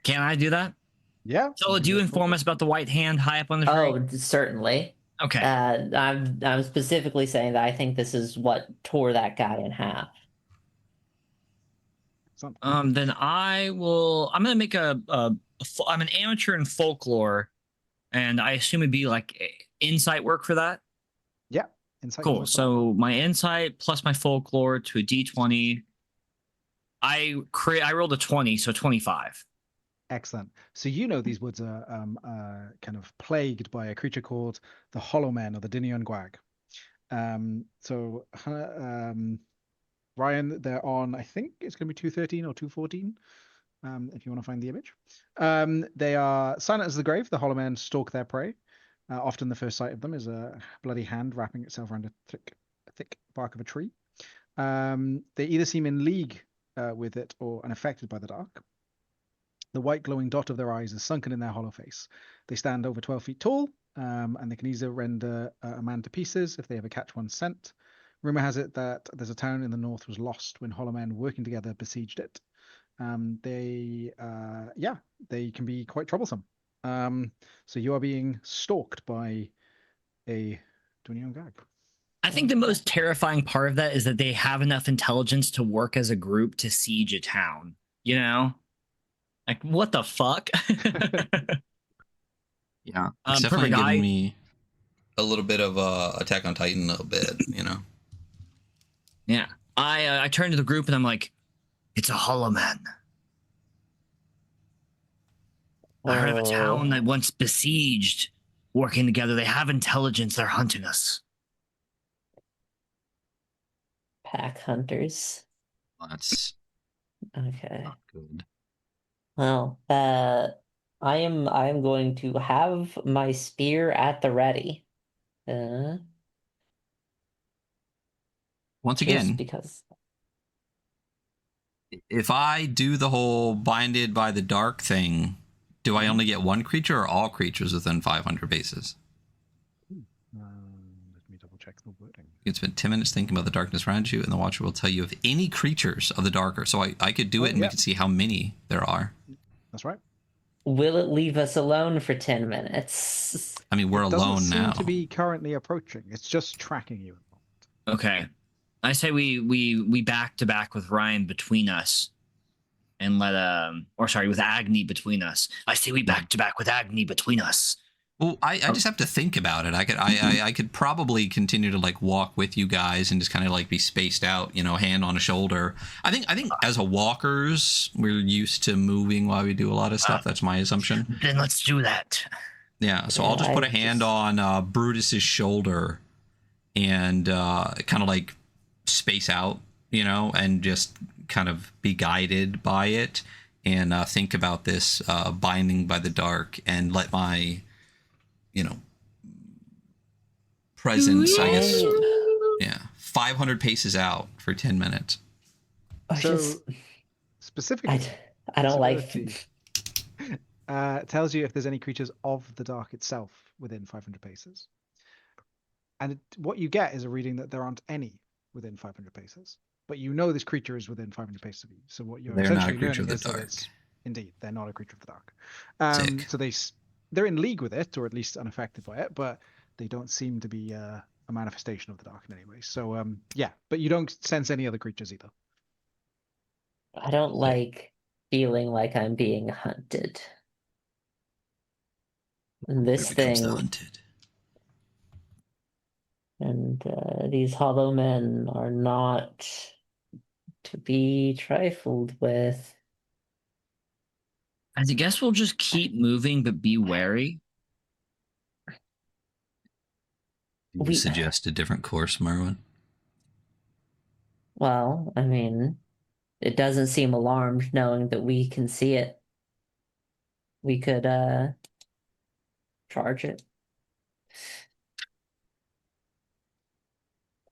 Speaker 2: Can I do that?
Speaker 4: Yeah.
Speaker 2: So do you inform us about the white hand high up on the tree?
Speaker 3: Oh, certainly.
Speaker 2: Okay.
Speaker 3: I'm specifically saying that I think this is what tore that guy in half.
Speaker 2: Then I'm gonna make I'm an amateur in folklore, and I assume it'd be like insight work for that.
Speaker 4: Yeah, insight.
Speaker 2: Cool. So my insight plus my folklore to a D20. I rolled a 20, so 25.
Speaker 4: Excellent. So you know these woods are kind of plagued by a creature called the Hollow Men or the Dinion Gwag. Ryan, they're on, I think it's going to be 213 or 214, if you want to find the image. They are silent as the grave. The Hollow Men stalk their prey. Often the first sight of them is a bloody hand wrapping itself around a thick bark of a tree. They either seem in league with it or unaffected by the dark. The white glowing dot of their eyes is sunken in their hollow face. They stand over 12 feet tall, and they can easily render a man to pieces if they ever catch one's scent. Rumor has it that there's a town in the north was lost when Hollow Men working together besieged it. They can be quite troublesome. So you are being stalked by a Dunion Gag.
Speaker 2: I think the most terrifying part of that is that they have enough intelligence to work as a group to siege a town. You know, like what the fuck?
Speaker 1: Yeah, it's definitely giving me a little bit of Attack on Titan, a little bit, you know.
Speaker 2: Yeah, I turn to the group and I'm like, it's a Hollow Man. I heard of a town that once besieged, working together. They have intelligence. They're hunting us.
Speaker 3: Pack hunters.
Speaker 1: That's
Speaker 3: okay.
Speaker 1: Not good.
Speaker 3: Well, I am going to have my spear at the ready.
Speaker 1: Once again,
Speaker 3: because
Speaker 1: if I do the whole binded by the dark thing, do I only get one creature or all creatures within 500 paces?
Speaker 4: Let me double check the wording.
Speaker 1: You can spend 10 minutes thinking about the darkness around you, and the Watcher will tell you of any creatures of the darker. So I could do it, and we could see how many there are.
Speaker 4: That's right.
Speaker 3: Will it leave us alone for 10 minutes?
Speaker 1: I mean, we're alone now.
Speaker 4: It doesn't seem to be currently approaching. It's just tracking you.
Speaker 2: Okay. I say we back to back with Ryan between us and with Agni between us. I say we back to back with Agni between us.
Speaker 1: Well, I just have to think about it. I could probably continue to like walk with you guys and just kind of like be spaced out, you know, hand on a shoulder. I think as a walkers, we're used to moving while we do a lot of stuff. That's my assumption.
Speaker 2: Then let's do that.
Speaker 1: Yeah, so I'll just put a hand on Brutus's shoulder and kind of like space out, you know, and just kind of be guided by it and think about this binding by the dark and let my, you know, presence, I guess, 500 paces out for 10 minutes.
Speaker 4: Specifically,
Speaker 3: I don't like
Speaker 4: tells you if there's any creatures of the dark itself within 500 paces. And what you get is a reading that there aren't any within 500 paces. But you know this creature is within 500 paces of you. So what you're essentially learning is that it's, indeed, they're not a creature of the dark. So they're in league with it, or at least unaffected by it, but they don't seem to be a manifestation of the dark in any way. So but you don't sense any other creatures either.
Speaker 3: I don't like feeling like I'm being hunted. And this thing
Speaker 1: hunted.
Speaker 3: And these Hollow Men are not to be trifled with.
Speaker 2: I guess we'll just keep moving, but be wary.
Speaker 1: We suggest a different course, Marwin?
Speaker 3: Well, I mean, it doesn't seem alarmed knowing that we can see it. We could charge it.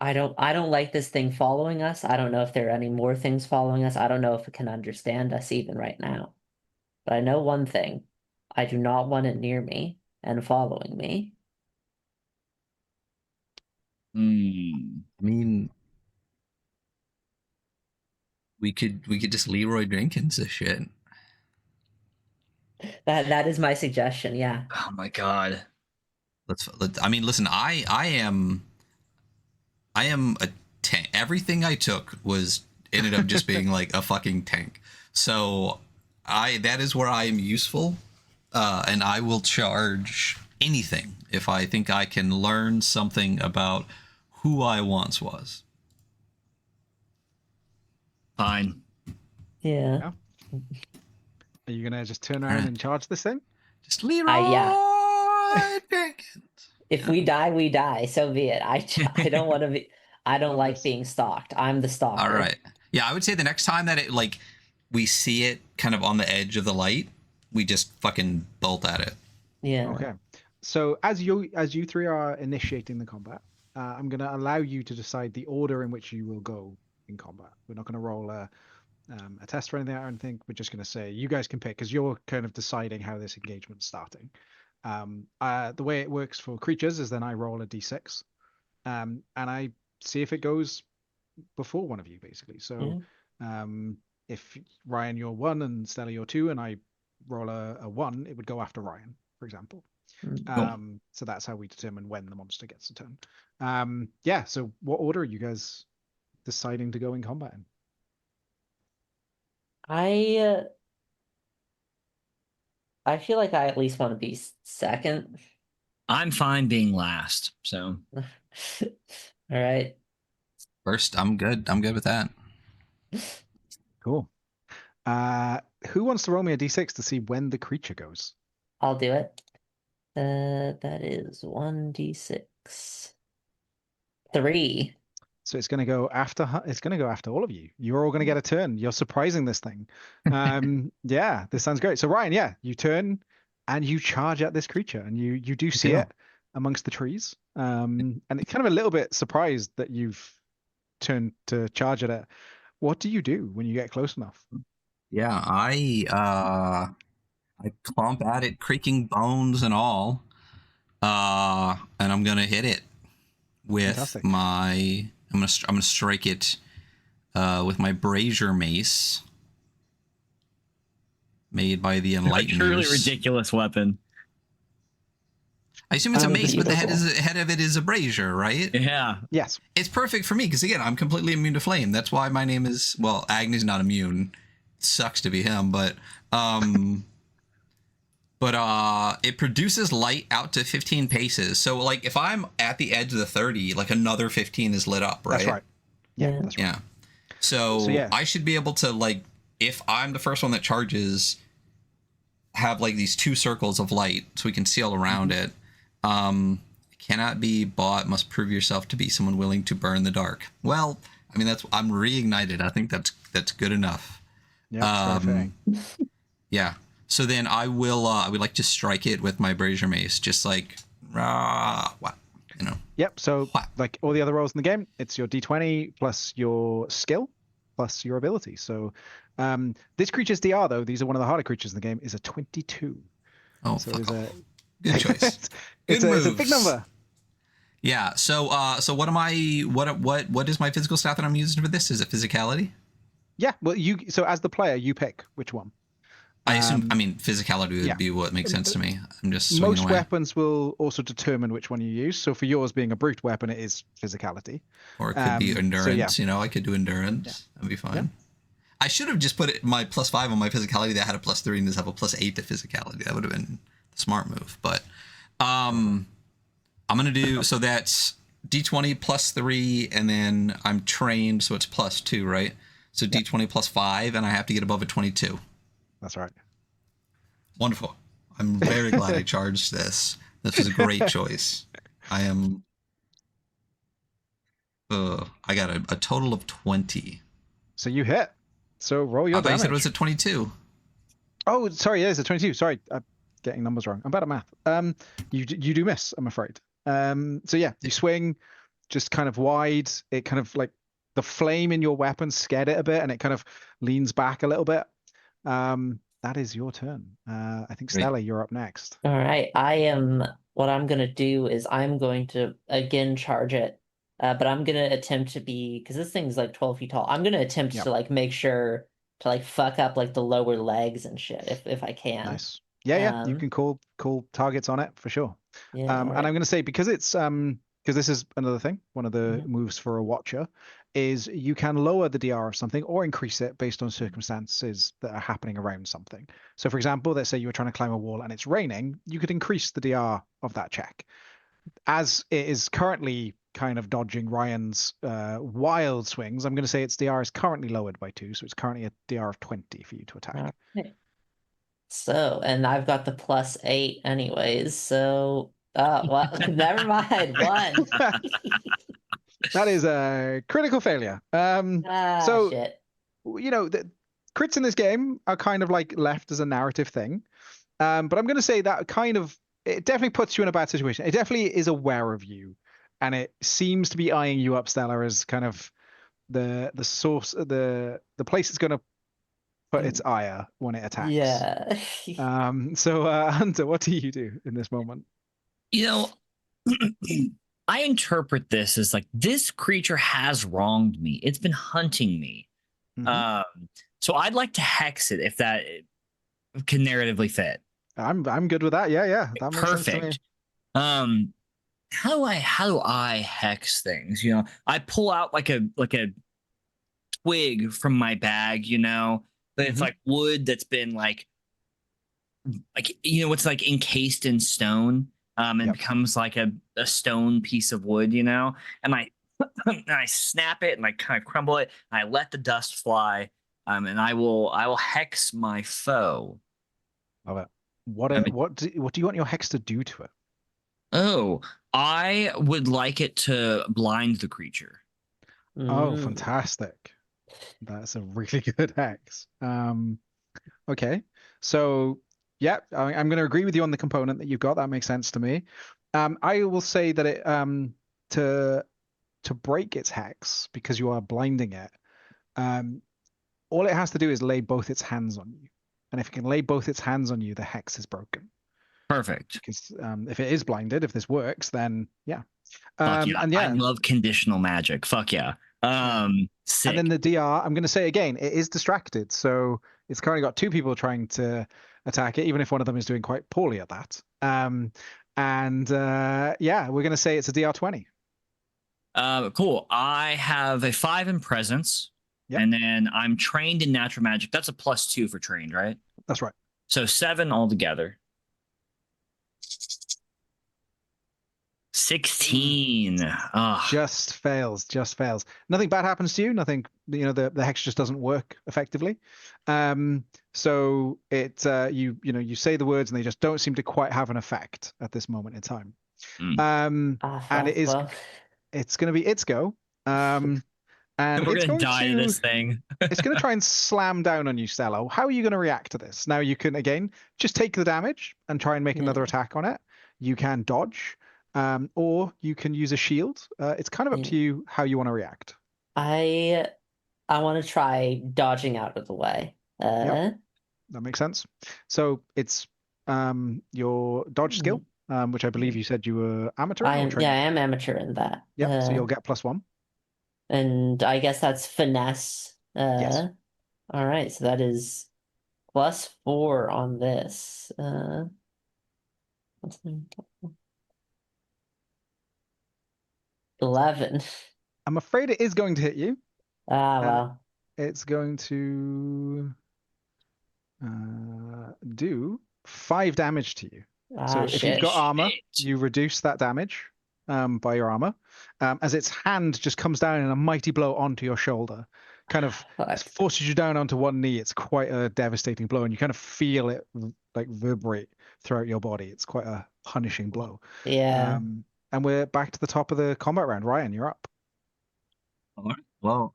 Speaker 3: I don't like this thing following us. I don't know if there are any more things following us. I don't know if it can understand us even right now. But I know one thing. I do not want it near me and following me.
Speaker 1: I mean, we could just Leroy Jenkins this shit.
Speaker 3: That is my suggestion, yeah.
Speaker 2: Oh my god.
Speaker 1: I mean, listen, I am a tank. Everything I took ended up just being like a fucking tank. So that is where I am useful, and I will charge anything if I think I can learn something about who I once was.
Speaker 2: Fine.
Speaker 3: Yeah.
Speaker 4: Are you gonna just turn around and charge this thing?
Speaker 1: Just Leroy
Speaker 3: Yeah.
Speaker 1: Jenkins.
Speaker 3: If we die, we die. So be it. I don't want to be. I don't
Speaker 4: Love
Speaker 3: like
Speaker 4: this.
Speaker 3: being stalked. I'm the stalker.
Speaker 1: All right. Yeah, I would say the next time that we see it kind of on the edge of the light, we just fucking bolt at it.
Speaker 3: Yeah.
Speaker 4: Okay. So as you three are initiating the combat, I'm going to allow you to decide the order in which you will go in combat. We're not going to roll a test for anything or anything. We're just going to say you guys can pick because you're kind of deciding how this engagement's starting. The way it works for creatures is then I roll a d6, and I see if it goes before one of you, basically. So if Ryan, you're 1, and Stella, you're 2, and I roll a 1, it would go after Ryan, for example. So that's how we determine when the monster gets a turn. Yeah, so what order are you guys deciding to go in combat in?
Speaker 3: I feel like I at least want to be second.
Speaker 2: I'm fine being last. So
Speaker 3: All right.
Speaker 1: First, I'm good. I'm good with that.
Speaker 4: Cool. Who wants to roll me a d6 to see when the creature goes?
Speaker 3: I'll do it. That is 1d6. 3.
Speaker 4: So it's going to go after all of you. You're all going to get a turn. You're surprising this thing. Yeah, this sounds great. So Ryan, yeah, you turn and you charge at this creature, and you do see it amongst the trees. And it's kind of a little bit surprised that you've turned to charge at it. What do you do when you get close enough?
Speaker 1: Yeah, I clomp at it, creaking bones and all. And I'm gonna hit it with
Speaker 4: Fantastic.
Speaker 1: I'm gonna strike it with my brazier mace made by the Enlighteners.
Speaker 2: a truly ridiculous weapon.
Speaker 1: I assume it's a mace, but the head of it is a brazier, right?
Speaker 2: Yeah.
Speaker 4: Yes.
Speaker 1: It's perfect for me because again, I'm completely immune to flame. That's why my name is Agni's not immune. It sucks to be him, but it produces light out to 15 paces. So like if I'm at the edge of the 30, like another 15 is lit up, right?
Speaker 4: That's right. Yeah, that's right.
Speaker 1: Yeah. So yeah. I should be able to, like, if I'm the first one that charges, have like these 2 circles of light so we can see all around it. Cannot be bought, must prove yourself to be someone willing to burn the dark. Well, I mean, I'm reignited. I think that's good enough.
Speaker 4: Yeah.
Speaker 1: Yeah. So then I would like to strike it with my brazier mace, just like what, you know.
Speaker 4: Yep. So like all the other rolls in the game, it's your d20 plus your skill plus your ability. So this creature's DR, though, these are one of the harder creatures in the game, is a 22.
Speaker 1: Oh,
Speaker 4: so
Speaker 1: fuck off.
Speaker 4: Good choice. It's a big number.
Speaker 1: Yeah. So what am I? What is my physical stat that I'm using for this? Is it physicality?
Speaker 4: Yeah. Well, so as the player, you pick which one.
Speaker 1: I assume. I mean, physicality would be what makes sense to me. I'm just
Speaker 4: most weapons will also determine which one you use. So for yours being a brute weapon, it is physicality.
Speaker 1: Or it could be endurance. You know, I could do endurance.
Speaker 4: Yeah.
Speaker 1: That'd be fine.
Speaker 4: Yeah.
Speaker 1: I should have just put my +5 on my physicality that had a +3 and just have a +8 to physicality. That would have been the smart move. But I'm gonna do so that's d20 +3, and then I'm trained, so it's +2, right? So d20 +5, and I have to get above a 22.
Speaker 4: That's right.
Speaker 1: Wonderful. I'm very glad I charged this. This was a great choice. I am. I got a total of 20.
Speaker 4: So you hit. So roll your damage.
Speaker 1: I said it was a 22.
Speaker 4: Oh, sorry, it is a 22. Sorry, I'm getting numbers wrong. I'm bad at math. You do miss, I'm afraid. So yeah, you swing just kind of wide. It kind of like the flame in your weapon scared it a bit, and it kind of leans back a little bit. That is your turn. I think Stella, you're up next.
Speaker 3: All right. What I'm going to do is I'm going to again charge it. But I'm going to attempt to because this thing's like 12 feet tall. I'm going to attempt to like make sure to like fuck up like the lower legs and shit if I can.
Speaker 4: Nice. Yeah. You can call targets on it for sure.
Speaker 3: Yeah.
Speaker 4: And I'm going to say, because it's because this is another thing, one of the moves for a watcher is you can lower the DR of something or increase it based on circumstances that are happening around something. So for example, let's say you were trying to climb a wall and it's raining, you could increase the DR of that check. As it is currently kind of dodging Ryan's wild swings, I'm going to say its DR is currently lowered by 2, so it's currently a DR of 20 for you to attack.
Speaker 3: So, and I've got the +8 anyways. So, well, never mind. 1.
Speaker 4: That is a critical failure. So,
Speaker 3: Shit.
Speaker 4: The crits in this game are kind of like left as a narrative thing. But I'm going to say that it definitely puts you in a bad situation. It definitely is aware of you, and it seems to be eyeing you up, Stella, as kind of the source, the place it's going to put its ire when it attacks.
Speaker 3: Yeah.
Speaker 4: So Hunter, what do you do in this moment?
Speaker 2: I interpret this as like, this creature has wronged me. It's been hunting me. So I'd like to hex it if that can narratively fit.
Speaker 4: I'm good with that. Yeah. That makes sense to me.
Speaker 2: How do I hex things? I pull out like a twig from my bag, but it's like wood that's been like it's like encased in stone, and becomes like a stone piece of wood, and I I snap it and I kind of crumble it and I let the dust fly, and I will hex my foe.
Speaker 4: Love it. What do you want your hex to do to it?
Speaker 2: Oh, I would like it to blind the creature.
Speaker 4: Oh, fantastic. That's a really good hex. Okay. So, yeah, I'm going to agree with you on the component that you've got. That makes sense to me. I will say that it to break its hex, because you are blinding it, all it has to do is lay both its hands on you. And if it can lay both its hands on you, the hex is broken.
Speaker 2: Perfect.
Speaker 4: Because if it is blinded, if this works, then yeah.
Speaker 2: Fuck yeah. I love conditional magic. Fuck yeah. Sick.
Speaker 4: And then the DR, I'm going to say again, it is distracted. So it's currently got 2 people trying to attack it, even if one of them is doing quite poorly at that. Yeah, we're going to say it's a DR 20.
Speaker 2: Cool. I have a 5 in presence. Yep. And then I'm trained in natural magic. That's a +2 for trained, right?
Speaker 4: That's right.
Speaker 2: So 7 altogether. 16. Oh.
Speaker 4: Just fails. Nothing bad happens to you. Nothing, the hex just doesn't work effectively. So it you say the words and they just don't seem to quite have an effect at this moment in time. And it's going to be its go. And
Speaker 2: we're going to die to this thing.
Speaker 4: It's going to try and slam down on you, Stella. How are you going to react to this? Now you can, again, just take the damage and try and make another attack on it. You can dodge, or you can use a shield. It's kind of up to you how you want to react.
Speaker 3: I want to try dodging out of the way.
Speaker 4: Yep. That makes sense. So it's your dodge skill, which I believe you said you were amateur.
Speaker 3: I am amateur in that.
Speaker 4: Yep. So you'll get +1.
Speaker 3: And I guess that's finesse.
Speaker 4: Yes.
Speaker 3: All right, so that is +4 on this. 11.
Speaker 4: I'm afraid it is going to hit you.
Speaker 3: Well.
Speaker 4: It's going to do 5 damage to you. So if you've got armor, you reduce that damage by your armor, as its hand just comes down in a mighty blow onto your shoulder, kind of forces you down onto one knee. It's quite a devastating blow, and you kind of feel it like vibrate throughout your body. It's quite a punishing blow.
Speaker 3: Yeah.
Speaker 4: And we're back to the top of the combat round. Ryan, you're up.
Speaker 1: All right. Well,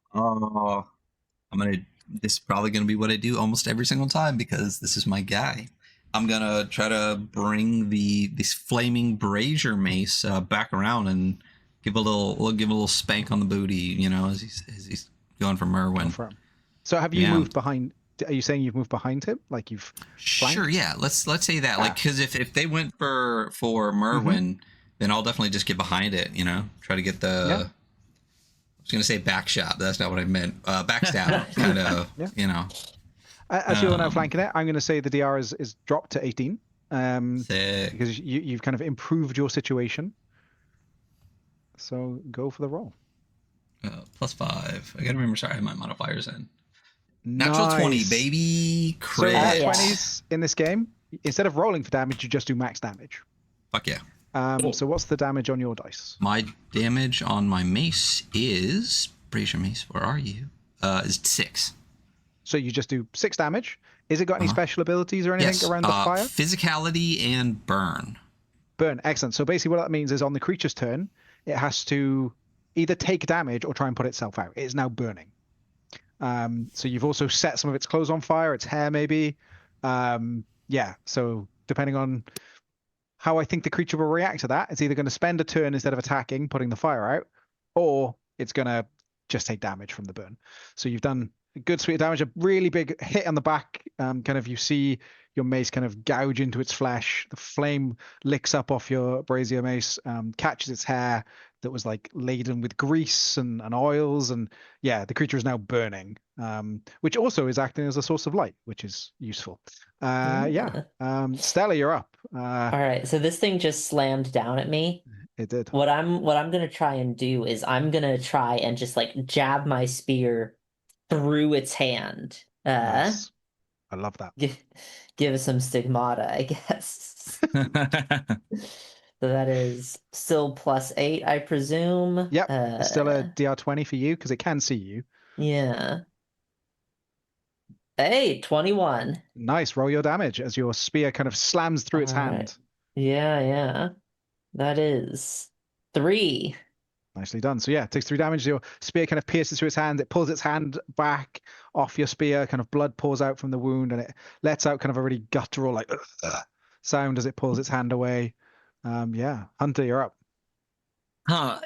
Speaker 1: this is probably gonna be what I do almost every single time because this is my guy. I'm gonna try to bring this flaming brazier mace back around and give a little spank on the booty, as he's going for Merwin.
Speaker 4: So have you moved behind? Are you saying you've moved behind him, like you've flanked?
Speaker 1: Sure, yeah. Let's say that, like, because if they went for Merwin, then I'll definitely just get behind it. Try to get the. Yeah. I was gonna say back shot, but that's not what I meant. Backstab, kind of.
Speaker 4: Yeah. As you're now flanking it, I'm going to say the DR is dropped to 18, because you've kind of improved your situation. So go for the roll.
Speaker 1: +5. I gotta remember. Sorry, I have my modifiers in. Natural 20, baby. Crit.
Speaker 4: So 20s in this game, instead of rolling for damage, you just do max damage.
Speaker 1: Fuck yeah.
Speaker 4: So what's the damage on your dice?
Speaker 1: My damage on my mace is brazier mace. Where are you? Is 6.
Speaker 4: So you just do 6 damage. Is it got any special abilities or anything
Speaker 1: Yes.
Speaker 4: around the fire?
Speaker 1: Physicality and burn.
Speaker 4: Burn. Excellent. So basically what that means is on the creature's turn, it has to either take damage or try and put itself out. It is now burning. So you've also set some of its clothes on fire, its hair maybe. Yeah, so depending on how I think the creature will react to that, it's either going to spend a turn instead of attacking, putting the fire out, or it's going to just take damage from the burn. So you've done a good sweet damage, a really big hit on the back. Kind of you see your mace kind of gouge into its flesh. The flame licks up off your brazier mace, catches its hair that was like laden with grease and oils. And yeah, the creature is now burning, which also is acting as a source of light, which is useful. Yeah. Stella, you're up.
Speaker 3: All right, so this thing just slammed down at me.
Speaker 4: It did.
Speaker 3: What I'm gonna try and do is I'm gonna try and just like jab my spear through its hand.
Speaker 4: Nice. I love that.
Speaker 3: Give it some stigmata, I guess. So that is still +8, I presume.
Speaker 4: Yep. Still a DR20 for you because it can see you.
Speaker 3: Yeah. Hey, 21.
Speaker 4: Nice. Roll your damage as your spear kind of slams through its hand.
Speaker 3: Right. Yeah. That is 3.
Speaker 4: Nicely done. So yeah, it takes 3 damage. Your spear kind of pierces through its hand. It pulls its hand back off your spear. Kind of blood pours out from the wound, and it lets out kind of a really guttural like sound as it pulls its hand away. Yeah, Hunter, you're up.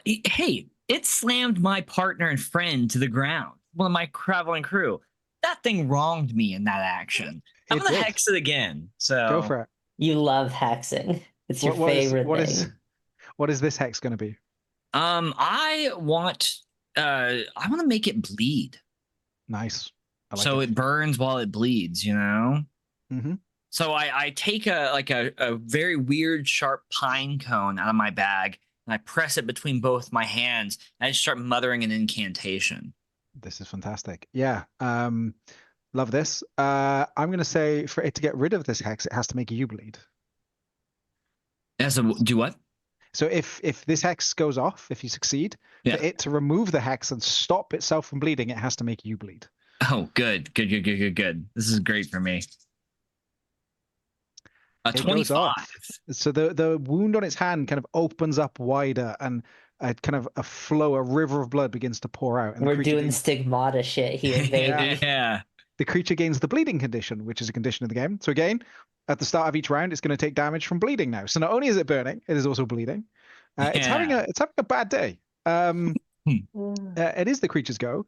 Speaker 2: Hey, it slammed my partner and friend to the ground. One of my traveling crew. That thing wronged me in that action. I'm gonna hex it again. So
Speaker 4: go for it.
Speaker 3: You love hexing. It's your favorite thing.
Speaker 4: What is this hex going to be?
Speaker 2: I want to make it bleed.
Speaker 4: Nice.
Speaker 2: So it burns while it bleeds, you know?
Speaker 4: Mm-hmm.
Speaker 2: So I take a very weird sharp pine cone out of my bag and I press it between both my hands and I just start muttering an incantation.
Speaker 4: This is fantastic. Yeah. Love this. I'm going to say for it to get rid of this hex, it has to make you bleed.
Speaker 2: Do what?
Speaker 4: So if this hex goes off, if you succeed, for it to remove the hex and stop itself from bleeding, it has to make you bleed.
Speaker 2: Oh, good. This is great for me. 25.
Speaker 4: So the wound on its hand kind of opens up wider and a flow, a river of blood begins to pour out. And
Speaker 3: we're doing stigmata shit here, baby.
Speaker 2: Yeah.
Speaker 4: The creature gains the bleeding condition, which is a condition of the game. So again, at the start of each round, it's going to take damage from bleeding now. So not only is it burning, it is also bleeding. It's having a bad day. It is the creature's go.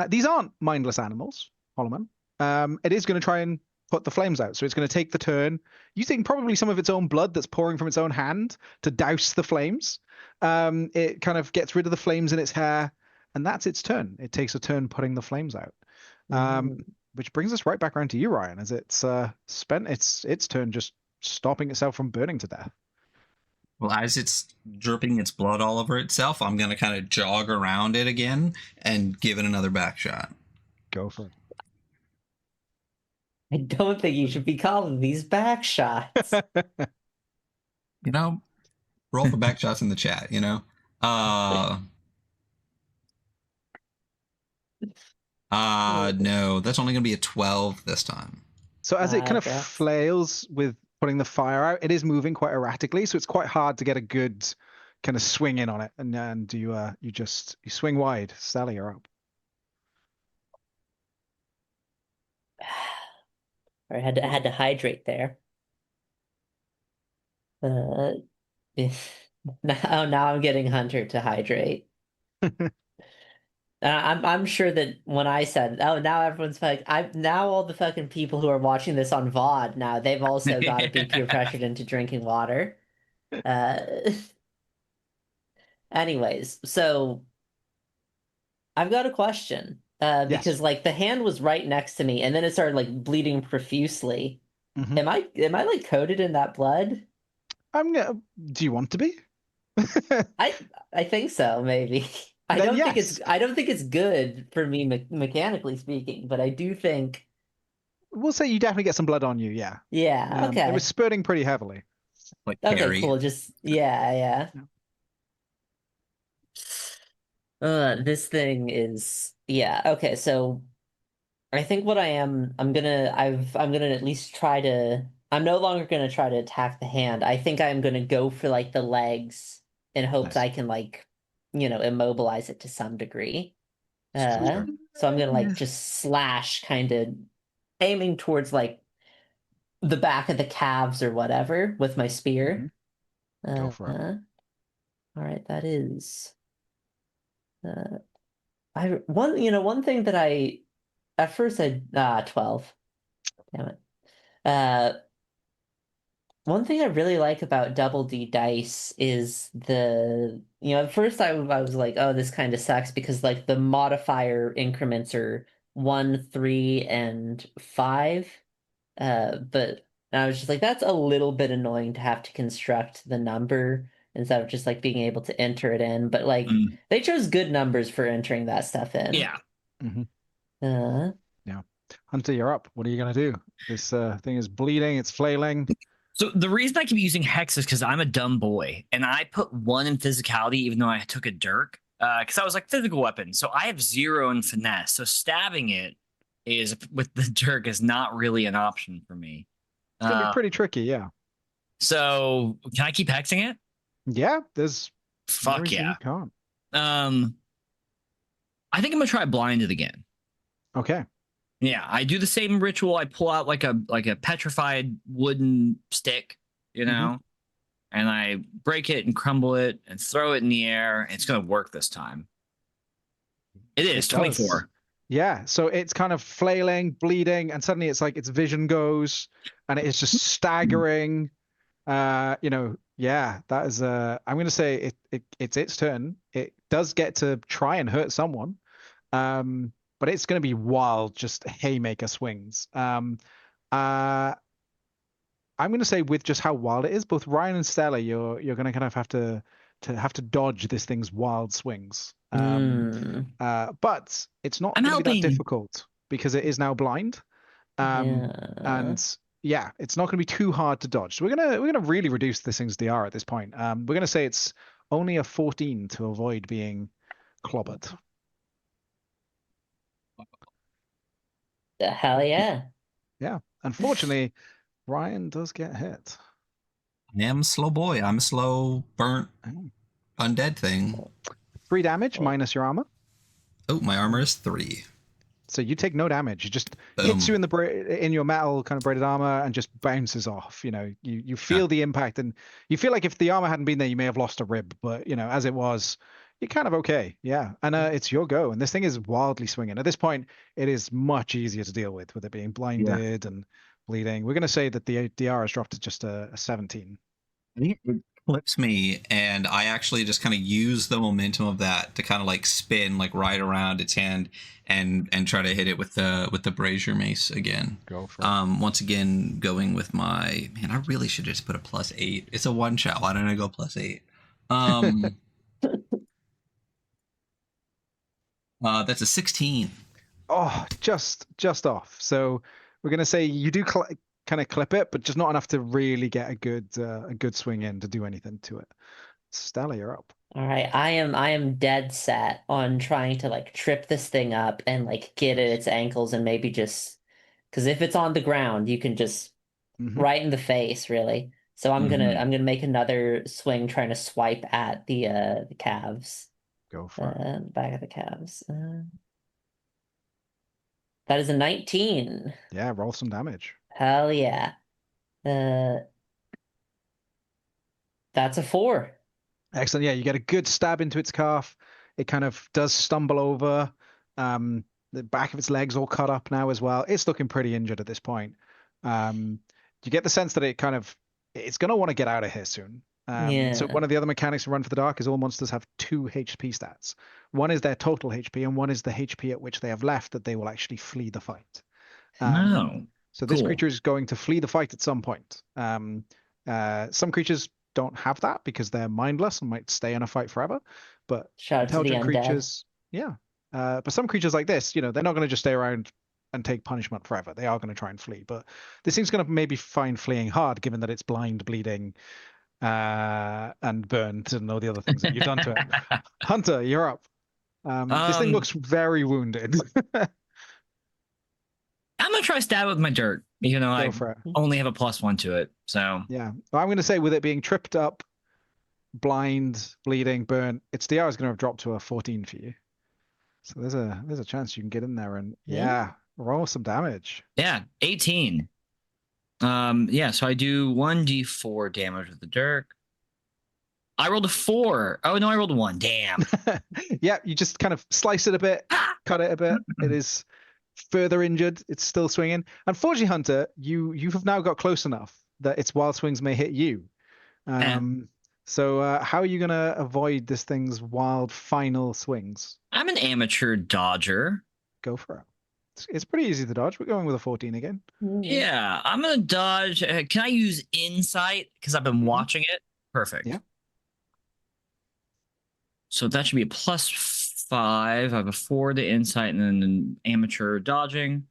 Speaker 4: These aren't mindless animals, Holloman. It is going to try and put the flames out. So it's going to take the turn, using probably some of its own blood that's pouring from its own hand to douse the flames. It kind of gets rid of the flames in its hair, and that's its turn. It takes a turn putting the flames out. Which brings us right back around to you, Ryan, as it's spent its turn just stopping itself from burning to death.
Speaker 1: Well, as it's dripping its blood all over itself, I'm going to kind of jog around it again and give it another back shot.
Speaker 4: Go for it.
Speaker 3: I don't think you should be calling these back shots.
Speaker 1: Roll for back shots in the chat, No, that's only going to be a 12 this time.
Speaker 4: So as it kind of flails with putting the fire out, it is moving quite erratically, so it's quite hard to get a good kind of swing in on it. And you swing wide. Stella, you're up.
Speaker 3: I had to hydrate there. Now I'm getting Hunter to hydrate. I'm sure that when I said, "Oh, now everyone's like," now all the fucking people who are watching this on VOD now they've also got to be peer pressured into drinking water. Anyways, so I've got a question because like the hand was right next to me and then it started like bleeding profusely. Mm-hmm. Am I like coated in that blood?
Speaker 4: Do you want to be?
Speaker 3: I think so, maybe. I don't think it's good for me mechanically speaking, but I do think
Speaker 4: we'll say you definitely get some blood on you. Yeah.
Speaker 3: Yeah. Okay.
Speaker 4: It was spurting pretty heavily.
Speaker 1: Like
Speaker 3: okay, cool. Just yeah. This thing is okay. So I think what I'm gonna at least try to. I'm no longer gonna try to attack the hand. I think I'm gonna go for like the legs in hopes
Speaker 1: Nice.
Speaker 3: I can like, immobilize it to some degree.
Speaker 1: Sure.
Speaker 3: So I'm gonna like just slash, kind of aiming towards like the back of the calves or whatever with my spear.
Speaker 4: Go for it.
Speaker 3: All right, that is. One thing that I at first I 12. Damn it. Uh, One thing I really like about Double D dice is at first I was like, oh, this kind of sucks because like the modifier increments are 1, 3, and 5. But I was just like, that's a little bit annoying to have to construct the number instead of just like being able to enter it in. But like they chose good numbers for entering that stuff in.
Speaker 2: Yeah.
Speaker 4: Yeah. Hunter, you're up. What are you gonna do? This thing is bleeding. It's flailing.
Speaker 2: So the reason I keep using hex is because I'm a dumb boy, and I put 1 in physicality, even though I took a dirk, because I was like physical weapon. So I have 0 in finesse. So stabbing it is with the dirk is not really an option for me.
Speaker 4: It's gonna be pretty tricky, yeah.
Speaker 2: So can I keep hexing it?
Speaker 4: Yeah, there's
Speaker 2: fuck yeah.
Speaker 4: You can't.
Speaker 2: I think I'm gonna try blind it again.
Speaker 4: Okay.
Speaker 2: Yeah, I do the same ritual. I pull out like a petrified wooden stick, and I break it and crumble it and throw it in the air. And it's gonna work this time. It is 24.
Speaker 4: Yeah, so it's kind of flailing, bleeding, and suddenly it's like its vision goes, and it is just staggering. Yeah, that is. I'm gonna say it's its turn. It does get to try and hurt someone. But it's going to be wild, just haymaker swings. I'm going to say with just how wild it is, both Ryan and Stella, you're going to kind of have to dodge this thing's wild swings. But it's not going to be that difficult because it is now blind. And yeah, it's not going to be too hard to dodge. So we're gonna really reduce this thing's DR at this point. We're going to say it's only a 14 to avoid being clobbered.
Speaker 3: Hell yeah.
Speaker 4: Yeah. Unfortunately, Ryan does get hit.
Speaker 1: I am a slow boy. I'm a slow, burnt, undead thing.
Speaker 4: 3 damage minus your armor.
Speaker 1: Oh, my armor is 3.
Speaker 4: So you take no damage. It just hits you in your metal kind of braided armor and just bounces off. You feel the impact, and you feel like if the armor hadn't been there, you may have lost a rib. But as it was, you're kind of okay. Yeah. And it's your go. And this thing is wildly swinging. At this point, it is much easier to deal with it being blinded and bleeding. We're going to say that the DR has dropped to just a 17.
Speaker 1: I think it flips me, and I actually just kind of use the momentum of that to kind of like spin like right around its hand and try to hit it with the brazier mace again.
Speaker 4: Go for it.
Speaker 1: Once again, going with I really should have just put a +8. It's a one shot. Why don't I go +8? That's a 16.
Speaker 4: Oh, just off. So we're gonna say you do kind of clip it, but just not enough to really get a good swing in to do anything to it. Stella, you're up.
Speaker 3: All right, I am dead set on trying to like trip this thing up and like get at its ankles and maybe just because if it's on the ground, you can just right in the face, really. So I'm gonna make another swing trying to swipe at the calves.
Speaker 4: Go for it.
Speaker 3: Back of the calves. That is a 19.
Speaker 4: Yeah, roll some damage.
Speaker 3: Hell yeah. That's a 4.
Speaker 4: Excellent. Yeah, you get a good stab into its calf. It kind of does stumble over. The back of its legs all cut up now as well. It's looking pretty injured at this point. You get the sense that it's going to want to get out of here soon. So one of the other mechanics in Run for the Dark is all monsters have 2 HP stats. One is their total HP, and one is the HP at which they have left that they will actually flee the fight. So this creature is going to flee the fight at some point. Some creatures don't have that because they're mindless and might stay in a fight forever. But intelligent creatures, but some creatures like this, they're not going to just stay around and take punishment forever. They are going to try and flee. But this thing's going to maybe find fleeing hard, given that it's blind, bleeding, and burnt, and all the other things that you've done to it. Hunter, you're up. This thing looks very wounded.
Speaker 2: gonna try to stab it with my dirt, even though I
Speaker 4: for it.
Speaker 2: only have a +1 to it. So
Speaker 4: Yeah. Well, I'm going to say with it being tripped up, blind, bleeding, burnt, its DR is going to have dropped to a 14 for you. So there's a chance you can get in there and roll some damage.
Speaker 2: yeah, 18. Yeah, so I do 1d4 damage with the dirt. I rolled a 4. Oh no, I rolled a 1. Damn.
Speaker 4: Yeah, you just kind of slice it a bit, cut it a bit. It is further injured. It's still swinging. Unfortunately, Hunter, you have now got close enough that its wild swings may hit you. So how are you going to avoid this thing's wild final swings?
Speaker 2: I'm an amateur dodger.
Speaker 4: Go for it. It's pretty easy to dodge. We're going with a 14 again.
Speaker 2: Yeah, I'm going to dodge. Can I use insight? Because I've been watching it. Perfect.
Speaker 4: Yeah.
Speaker 2: So that should be a +5. I have a 4 to insight and then an amateur dodging.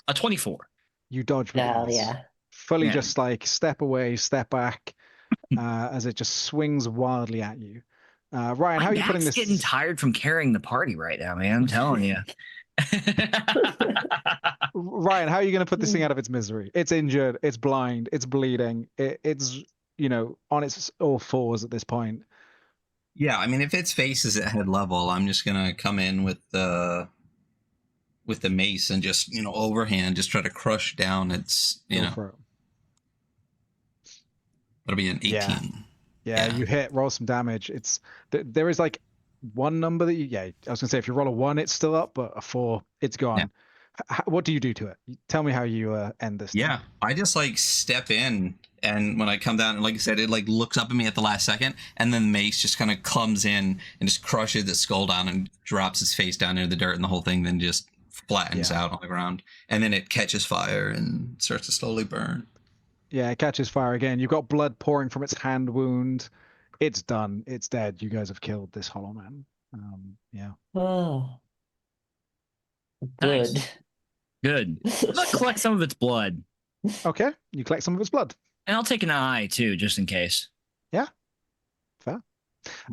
Speaker 2: A 24.
Speaker 4: You dodge.
Speaker 3: Oh, yeah.
Speaker 4: Fully just like step away, step back, as it just swings wildly at you. Ryan, how are you putting this?
Speaker 2: I'm getting tired from carrying the party right now, man. I'm telling you.
Speaker 4: Ryan, how are you going to put this thing out of its misery? It's injured. It's blind. It's bleeding. It's on its all fours at this point.
Speaker 1: Yeah, I mean, if its face is at head level, I'm just gonna come in with the mace and just overhand, just try to crush down its It'll be an 18.
Speaker 4: Yeah, you hit, roll some damage. There is like one number that I was gonna say if you roll a 1, it's still up, but a 4, it's gone. Yeah. What do you do to it? Tell me how you end this.
Speaker 1: Yeah, I just like step in, and when I come down, like I said, it like looks up at me at the last second, and then Mace just kind of comes in and just crushes its skull down and drops its face down into the dirt, and the whole thing then just flattens out on the ground, and then it catches fire and starts to slowly burn.
Speaker 4: Yeah, it catches fire again. You've got blood pouring from its hand wound. It's done. It's dead. You guys have killed this Hollow Man. Yeah.
Speaker 3: Oh. Good.
Speaker 2: Nice. Good. Let's collect some of its blood.
Speaker 4: Okay, you collect some of its blood.
Speaker 2: And I'll take an eye too, just in case.
Speaker 4: Yeah. Fair.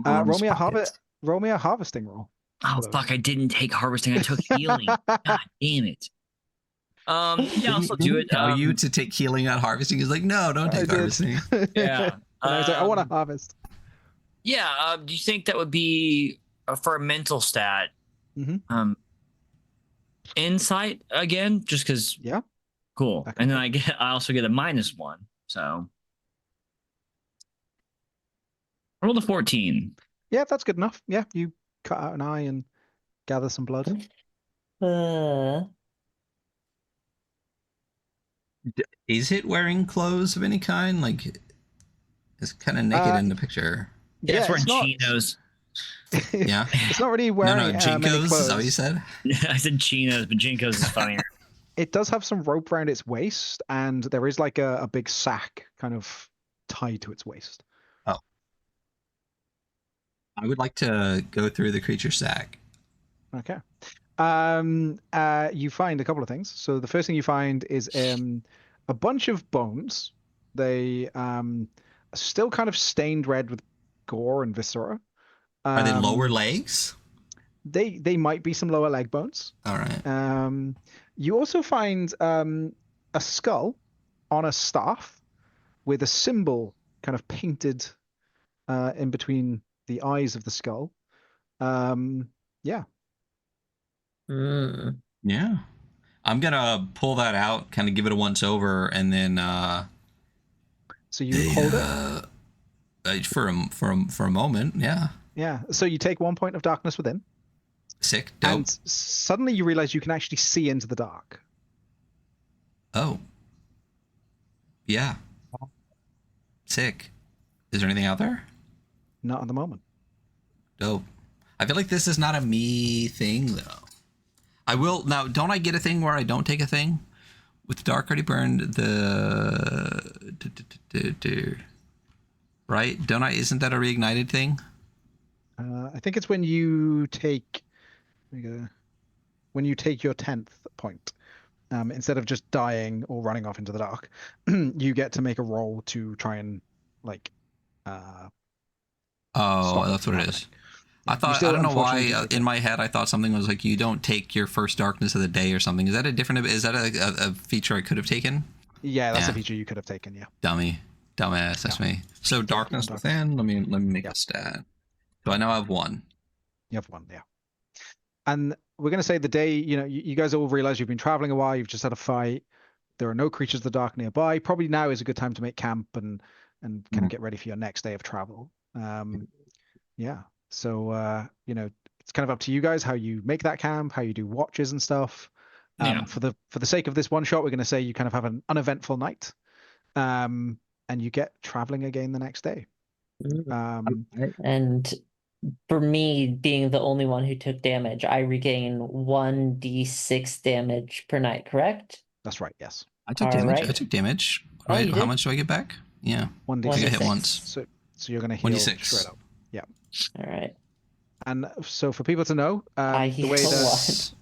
Speaker 4: Roll me a harvesting roll.
Speaker 2: Oh fuck! I didn't take harvesting. I took healing. God damn it. Yeah, I'll still do it.
Speaker 1: Tell you to take healing, not harvesting. He's like, no, don't take harvesting.
Speaker 2: Yeah.
Speaker 4: I was like, I want to harvest.
Speaker 2: Yeah. Do you think that would be for a mental stat?
Speaker 4: Mm-hmm.
Speaker 2: Insight again, just because.
Speaker 4: Yeah.
Speaker 2: Cool. And then I also get a -1. So I rolled a 14.
Speaker 4: Yeah, that's good enough. Yeah, you cut out an eye and gather some blood.
Speaker 1: Is it wearing clothes of any kind? Like, it's kind of naked in the picture.
Speaker 2: Yeah, it's wearing chinos.
Speaker 1: Yeah.
Speaker 4: It's not really wearing
Speaker 1: Jinkos, is that what you said?
Speaker 2: Yeah, I said chinos, but Jinkos is funnier.
Speaker 4: It does have some rope around its waist, and there is like a big sack kind of tied to its waist.
Speaker 1: Oh. I would like to go through the creature's sack.
Speaker 4: Okay. You find a couple of things. So the first thing you find is a bunch of bones. They are still kind of stained red with gore and viscera.
Speaker 1: Are they lower legs?
Speaker 4: They might be some lower leg bones.
Speaker 1: All right.
Speaker 4: You also find a skull on a staff with a symbol kind of painted in between the eyes of the skull. Yeah.
Speaker 1: Yeah. I'm gonna pull that out, kind of give it a once over, and then
Speaker 4: so you hold it
Speaker 1: for a moment. Yeah.
Speaker 4: Yeah. So you take 1 point of darkness within.
Speaker 1: Sick. Dope.
Speaker 4: And suddenly you realize you can actually see into the dark.
Speaker 1: Oh. Yeah. Sick. Is there anything out there?
Speaker 4: Not at the moment.
Speaker 1: Dope. I feel like this is not a me thing, though. I will now. Don't I get a thing where I don't take a thing with the dark already burned? Right? Don't I? Isn't that a reignited thing?
Speaker 4: I think it's when you take your 10th point. Instead of just dying or running off into the dark, you get to make a roll to try and
Speaker 1: oh, that's what it is. I don't know why in my head I thought something was like you don't take your first darkness of the day or something. Is that a feature I could have taken?
Speaker 4: Yeah, that's a feature you could have taken. Yeah.
Speaker 1: Dumbass. That's me. So darkness within. Let me make a stat. So I now have 1.
Speaker 4: You have 1. Yeah. And we're going to say the day, you guys all realize you've been traveling a while. You've just had a fight. There are no creatures of the dark nearby. Probably now is a good time to make camp and kind of get ready for your next day of travel. Yeah. So, it's kind of up to you guys how you make that camp, how you do watches and stuff. For the sake of this one shot, we're going to say you kind of have an uneventful night, and you get traveling again the next day.
Speaker 3: And for me, being the only one who took damage, I regain 1d6 damage per night, correct?
Speaker 4: That's right, yes.
Speaker 1: I took damage. Right. I took damage. Right. How much do I get back? Yeah.
Speaker 4: 1d6.
Speaker 1: I got hit once.
Speaker 4: So you're going to heal
Speaker 1: 1d6.
Speaker 4: straight up. Yeah.
Speaker 3: All right.
Speaker 4: And so for people to know, the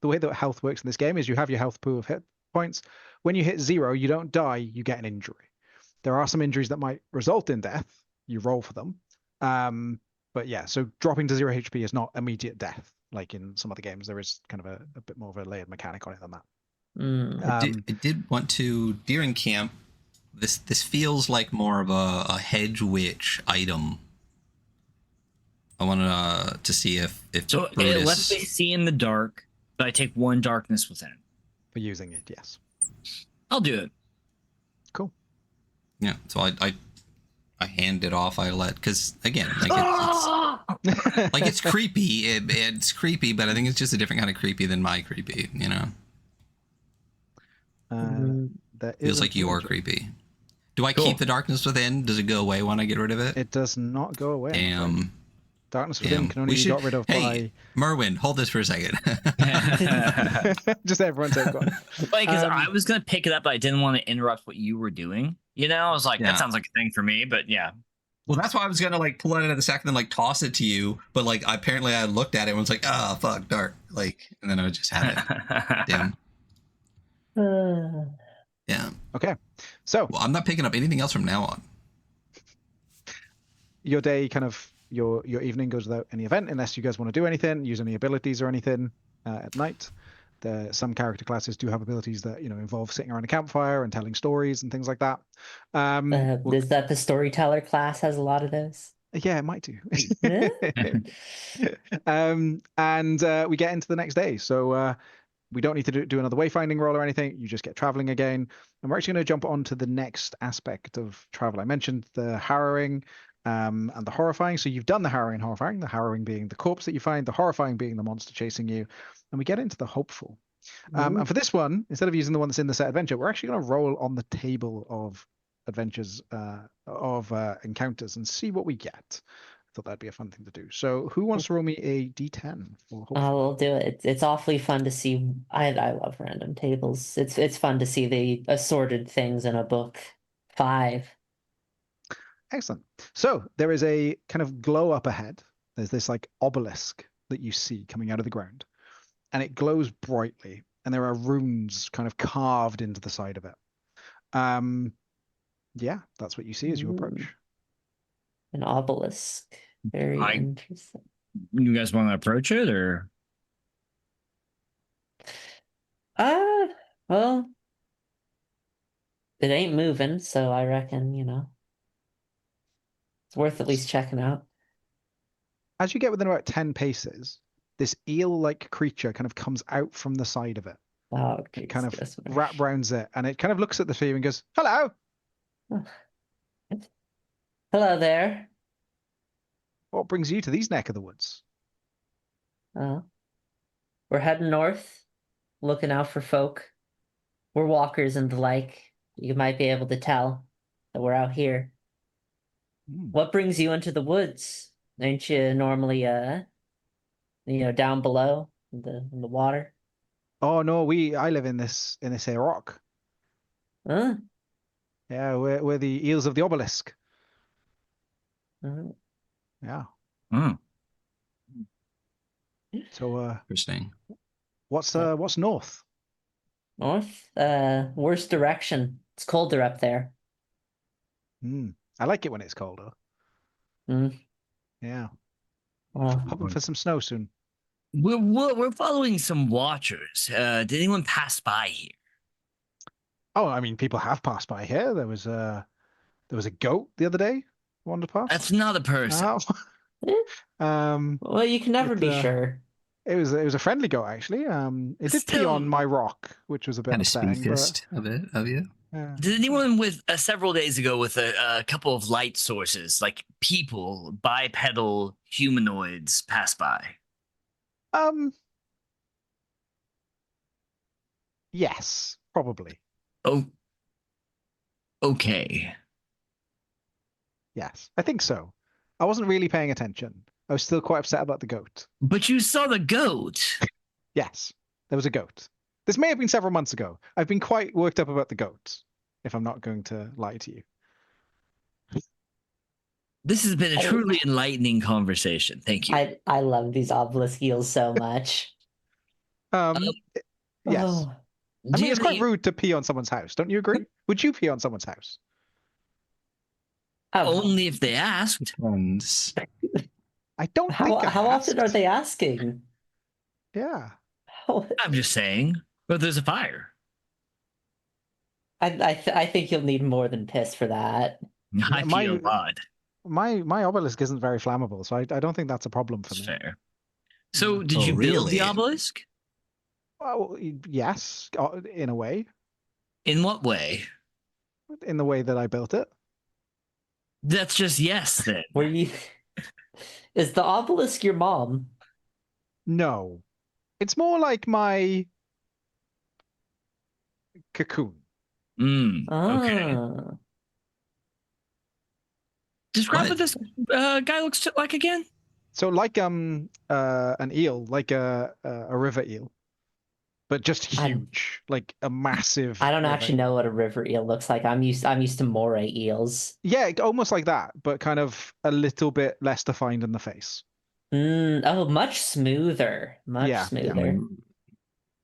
Speaker 4: way that health works in this game is you have your health pool of hit points. When you hit 0, you don't die, you get an injury. There are some injuries that might result in death. You roll for them. But yeah, so dropping to 0 HP is not immediate death. Like in some other games, there is kind of a bit more of a layered mechanic on it than that.
Speaker 1: I did want to, during camp, this feels like more of a hedge witch item. I wanted to see if
Speaker 2: so it lets me see in the dark, but I take 1 darkness within.
Speaker 4: For using it, yes.
Speaker 2: I'll do it.
Speaker 4: Cool.
Speaker 1: Yeah, so I hand it off. I let, because again, like it's creepy. It's creepy, but I think it's just a different kind of creepy than my creepy. Feels like you are creepy. Do I keep the darkness within? Does it go away when I get rid of it?
Speaker 4: It does not go away.
Speaker 1: Damn.
Speaker 4: Darkness within can only be got rid of by...
Speaker 1: Merwin, hold this for a second.
Speaker 4: Just everyone take one.
Speaker 2: Because I was going to pick it up, but I didn't want to interrupt what you were doing. I was like, that sounds like a thing for me, but yeah.
Speaker 1: Well, that's why I was going to pull it out of the sack and then toss it to you. But apparently I looked at it and was like, oh, fuck, dark. And then I just had it. Damn. Yeah.
Speaker 4: Okay. So.
Speaker 1: Well, I'm not picking up anything else from now on.
Speaker 4: Your day your evening goes without any event unless you guys want to do anything, use any abilities or anything at night. Some character classes do have abilities that involve sitting around a campfire and telling stories and things like that.
Speaker 3: Is that the storyteller class has a lot of those?
Speaker 4: Yeah, it might do. And we get into the next day, so we don't need to do another wayfinding roll or anything. You just get traveling again, and we're actually going to jump on to the next aspect of travel. I mentioned the harrowing and the horrifying. So you've done the harrowing and horrifying, the harrowing being the corpse that you find, the horrifying being the monster chasing you, and we get into the hopeful. And for this one, instead of using the one that's in the set adventure, we're actually going to roll on the table of adventures, encounters, and see what we get. I thought that'd be a fun thing to do. So who wants to roll me a d10 for hopeful?
Speaker 3: I'll do it. It's awfully fun to see. I love random tables. It's fun to see the assorted things in a book. 5.
Speaker 4: Excellent. So there is a kind of glow up ahead. There's this obelisk that you see coming out of the ground, and it glows brightly, and there are runes kind of carved into the side of it. Yeah, that's what you see as you approach.
Speaker 3: An obelisk. Very interesting.
Speaker 2: You guys want to approach it, or?
Speaker 3: Well, it ain't moving, so I reckon, it's worth at least checking out.
Speaker 4: As you get within about 10 paces, this eel-like creature kind of comes out from the side of it.
Speaker 3: Oh,
Speaker 4: it kind of wrap rounds it, and it kind of looks at the two and goes, "Hello."
Speaker 3: Hello there.
Speaker 4: What brings you to these neck of the woods?
Speaker 3: We're heading north, looking out for folk. We're walkers and the like. You might be able to tell that we're out here. What brings you into the woods? Ain't you normally, down below in the water?
Speaker 4: Oh no, I live in this here rock.
Speaker 3: Huh?
Speaker 4: Yeah, we're the eels of the obelisk. Yeah. So
Speaker 1: interesting.
Speaker 4: What's north?
Speaker 3: North? Worst direction. It's colder up there.
Speaker 4: I like it when it's colder. Yeah. hoping for some snow soon.
Speaker 2: We're following some watchers. Did anyone pass by here?
Speaker 4: Oh, I mean, people have passed by here. There was a goat the other day wandered past.
Speaker 2: That's not a person.
Speaker 3: Well, you can never be sure.
Speaker 4: It was a friendly goat actually. It did pee on my rock, which was a bit upsetting.
Speaker 1: Kind of you.
Speaker 2: Did anyone with several days ago with a couple of light sources, like people, bipedal humanoids, pass by?
Speaker 4: Yes, probably.
Speaker 2: Oh, okay.
Speaker 4: Yes, I think so. I wasn't really paying attention. I was still quite upset about the goat.
Speaker 2: But you saw the goat.
Speaker 4: Yes, there was a goat. This may have been several months ago. I've been quite worked up about the goat, if I'm not going to lie to you.
Speaker 2: This has been a truly enlightening conversation. Thank you.
Speaker 3: I love these obelisk eels so much.
Speaker 4: Yes.
Speaker 3: Oh.
Speaker 4: I mean, it's quite rude to pee on someone's house. Don't you agree? Would you pee on someone's house?
Speaker 2: Only if they asked.
Speaker 4: I don't think
Speaker 3: How often are they asking?
Speaker 4: Yeah.
Speaker 2: I'm just saying, but there's a fire.
Speaker 3: I think you'll need more than piss for that.
Speaker 2: I feel odd.
Speaker 4: My obelisk isn't very flammable, so I don't think that's a problem for me.
Speaker 2: Fair. So, did you build the obelisk?
Speaker 4: Well, yes, in a way.
Speaker 2: In what way?
Speaker 4: In the way that I built it.
Speaker 2: That's just yes, then.
Speaker 3: Is the obelisk your mom?
Speaker 4: No. It's more like my cocoon.
Speaker 2: Okay. Describe what this guy looks like again.
Speaker 4: So like an eel, like a river eel, but just huge, like a massive.
Speaker 3: I don't actually know what a river eel looks like. I'm used to moray eels. Yeah,
Speaker 4: almost like that, but kind of a little bit less defined in the face.
Speaker 3: Oh, much smoother. Much smoother.
Speaker 1: Yeah.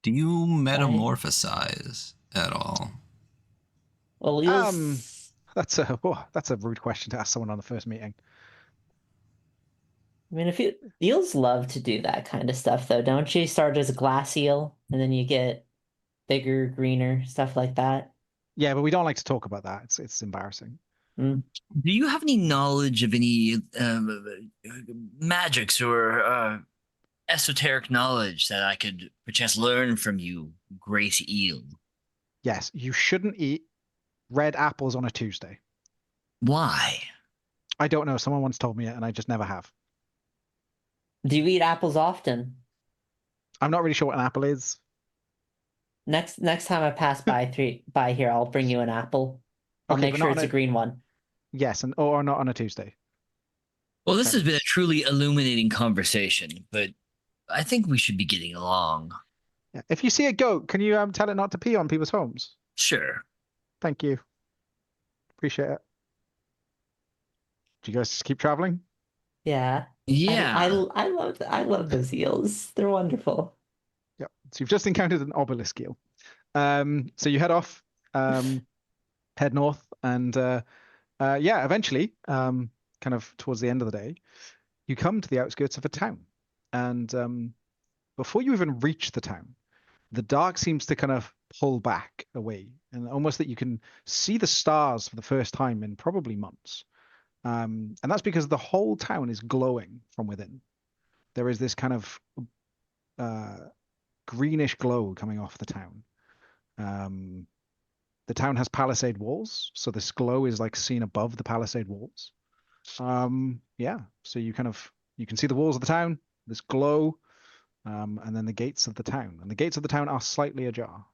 Speaker 1: Do you metamorphosize at all?
Speaker 3: Well, eels...
Speaker 4: that's a rude question to ask someone on the first meeting.
Speaker 3: I mean, eels love to do that kind of stuff, though, don't you? Start as a glass eel, and then you get bigger, greener, stuff like that.
Speaker 4: Yeah, but we don't like to talk about that. It's embarrassing.
Speaker 2: Do you have any knowledge of any magics or esoteric knowledge that I could perchance learn from you, Grace Eel?
Speaker 4: Yes, you shouldn't eat red apples on a Tuesday.
Speaker 2: Why?
Speaker 4: I don't know. Someone once told me it, and I just never have.
Speaker 3: Do you eat apples often?
Speaker 4: I'm not really sure what an apple is.
Speaker 3: Next time I pass by here, I'll bring you an apple. I'll make sure it's a green one.
Speaker 4: Yes, or not on a Tuesday.
Speaker 2: Well, this has been a truly illuminating conversation, but I think we should be getting along.
Speaker 4: Yeah. If you see a goat, can you tell it not to pee on people's homes?
Speaker 2: Sure.
Speaker 4: Thank you. Appreciate it. Do you guys just keep traveling?
Speaker 3: Yeah.
Speaker 2: Yeah.
Speaker 3: I love those eels. They're wonderful.
Speaker 4: Yeah. So you've just encountered an obelisk eel. So you head off, head north, and eventually, kind of towards the end of the day, you come to the outskirts of a town. And before you even reach the town, the dark seems to kind of pull back away, and almost that you can see the stars for the first time in probably months. And that's because the whole town is glowing from within. There is this kind of greenish glow coming off the town. The town has palisade walls, so this glow is like seen above the palisade walls. So you can see the walls of the town, this glow, and then the gates of the town. And the gates of the town are slightly ajar.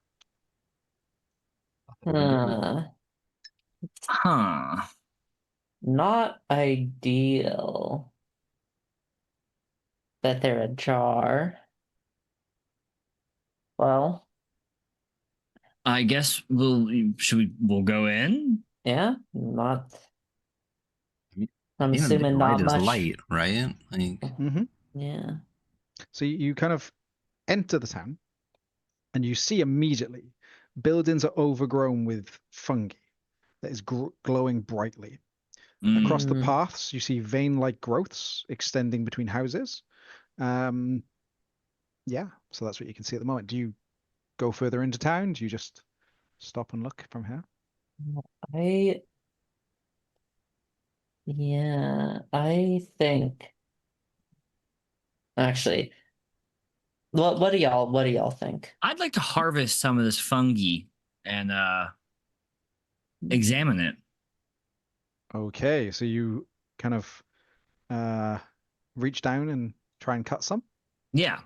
Speaker 3: Not ideal that they're ajar. Well,
Speaker 2: I guess we'll go in?
Speaker 3: Yeah, not. I'm assuming not much
Speaker 1: light, right?
Speaker 3: Yeah.
Speaker 4: So you kind of enter the town, and you see immediately buildings are overgrown with fungi that is glowing brightly. Across the
Speaker 3: Mm.
Speaker 4: paths, you see vein-like growths extending between houses. Yeah, so that's what you can see at the moment. Do you go further into town? Do you just stop and look from here?
Speaker 3: I I think actually, what do y'all think?
Speaker 2: I'd like to harvest some of this fungi and examine it.
Speaker 4: Okay, so you kind of reach down and try and cut some.
Speaker 2: Yeah.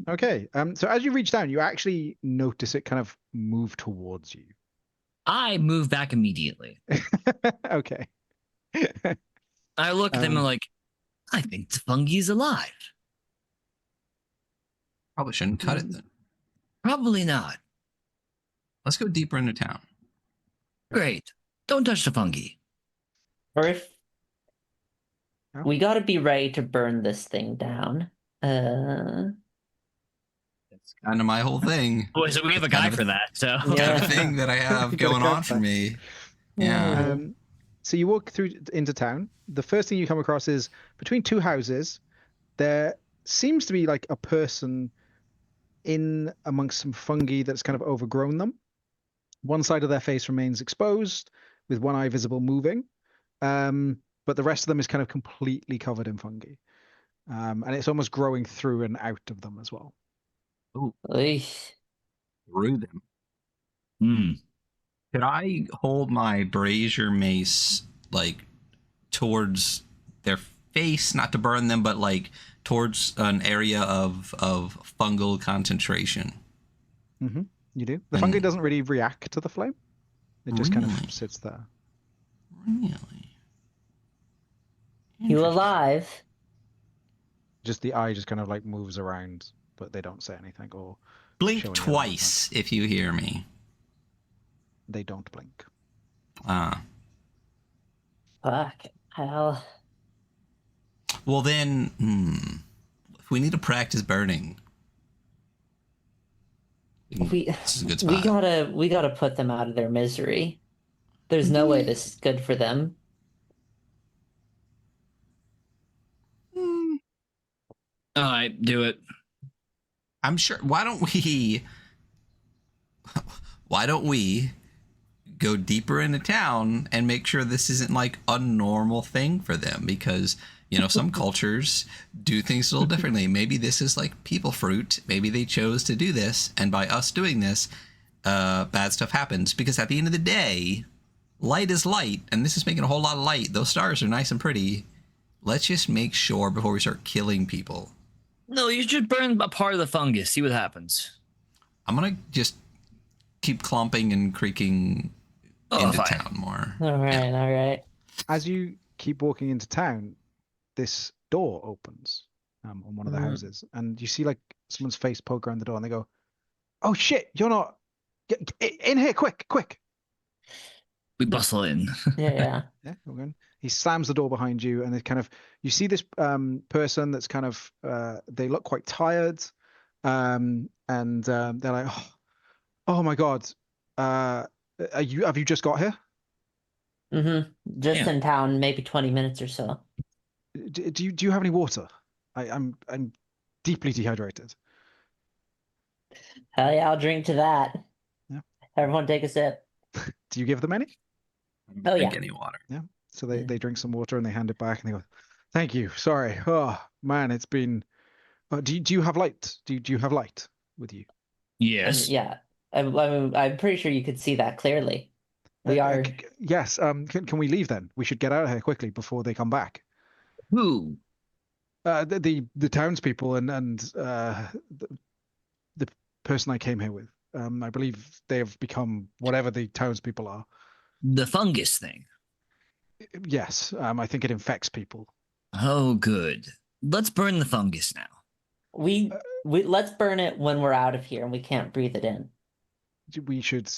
Speaker 4: Okay, so as you reach down, you actually notice it kind of move towards you.
Speaker 2: I move back immediately.
Speaker 4: Okay.
Speaker 2: I look at them and like, I think the fungi's alive.
Speaker 1: Probably shouldn't cut it then.
Speaker 2: Probably not.
Speaker 1: Let's go deeper into town.
Speaker 2: Great. Don't touch the fungi.
Speaker 3: Or if
Speaker 4: Yeah.
Speaker 3: we got to be ready to burn this thing down.
Speaker 1: That's kind of my whole thing.
Speaker 2: Boy, so we have a guy for that. So
Speaker 1: Kind of thing that I have
Speaker 4: You got a
Speaker 1: going on for
Speaker 4: character.
Speaker 1: me. Yeah.
Speaker 4: So you walk through into town. The first thing you come across is between two houses, there seems to be like a person in amongst some fungi that's kind of overgrown them. One side of their face remains exposed, with one eye visible moving, but the rest of them is kind of completely covered in fungi, and it's almost growing through and out of them as well.
Speaker 1: Ooh,
Speaker 3: Eesh.
Speaker 1: through them.
Speaker 2: Hmm.
Speaker 1: Could I hold my brazier mace like towards their face, not to burn them, but like towards an area of fungal concentration?
Speaker 4: Mm-hmm. You do. The fungi doesn't really react to the flame; it just kind
Speaker 1: Really?
Speaker 4: of sits there.
Speaker 1: Really?
Speaker 3: You alive?
Speaker 4: Just the eye just kind of like moves around, but they don't say anything or
Speaker 1: Blink
Speaker 4: show any
Speaker 1: twice if you hear me.
Speaker 4: They don't blink.
Speaker 3: Fuck hell.
Speaker 1: Well then, if we need to practice burning, this is a good spot.
Speaker 3: We gotta put them out of their misery. There's no way this is good for them.
Speaker 2: All right, do it.
Speaker 1: I'm sure. Why don't we go deeper into town and make sure this isn't like a normal thing for them? Because, you know, some cultures do things a little differently. Maybe this is like people fruit. Maybe they chose to do this, and by us doing this, bad stuff happens. Because at the end of the day, light is light, and this is making a whole lot of light. Those stars are nice and pretty. Let's just make sure before we start killing people.
Speaker 2: No, you should burn a part of the fungus. See what happens.
Speaker 1: I'm gonna just keep clomping and creaking into
Speaker 2: fine.
Speaker 1: town more.
Speaker 3: All right.
Speaker 4: As you keep walking into town, this door opens on one of the houses, and you see like someone's face poke around the door, and they go, "Oh shit, you're not get in here, quick!"
Speaker 2: We bustle in.
Speaker 3: Yeah.
Speaker 4: Yeah, we're going. He slams the door behind you, and it kind of you see this person that's kind of they look quite tired, and they're like, "Oh my god, have you just got here?
Speaker 3: Just
Speaker 2: Yeah.
Speaker 3: in town, maybe 20 minutes or so.
Speaker 4: Do you have any water? I'm deeply dehydrated."
Speaker 3: Hell yeah, I'll drink to that.
Speaker 4: Yeah.
Speaker 3: Everyone take a sip.
Speaker 4: Do you give them any?
Speaker 1: I don't
Speaker 3: Oh,
Speaker 1: drink
Speaker 3: yeah.
Speaker 1: any water.
Speaker 4: Yeah. So they drink some water and they hand it back and they go, "Thank you. Sorry. Oh man, it's been. Do you have light? Do you have light with you?"
Speaker 2: Yes.
Speaker 3: Yeah. I'm pretty sure you could see that clearly. We are.
Speaker 4: Yes. Can we leave then? We should get out of here quickly before they come back.
Speaker 2: Who?
Speaker 4: The townspeople and the person I came here with. I believe they have become whatever the townspeople are.
Speaker 2: The fungus thing.
Speaker 4: Yes. I think it infects people.
Speaker 2: Oh, good. Let's burn the fungus now.
Speaker 3: We let's burn it when we're out of here and we can't breathe it in.
Speaker 4: We should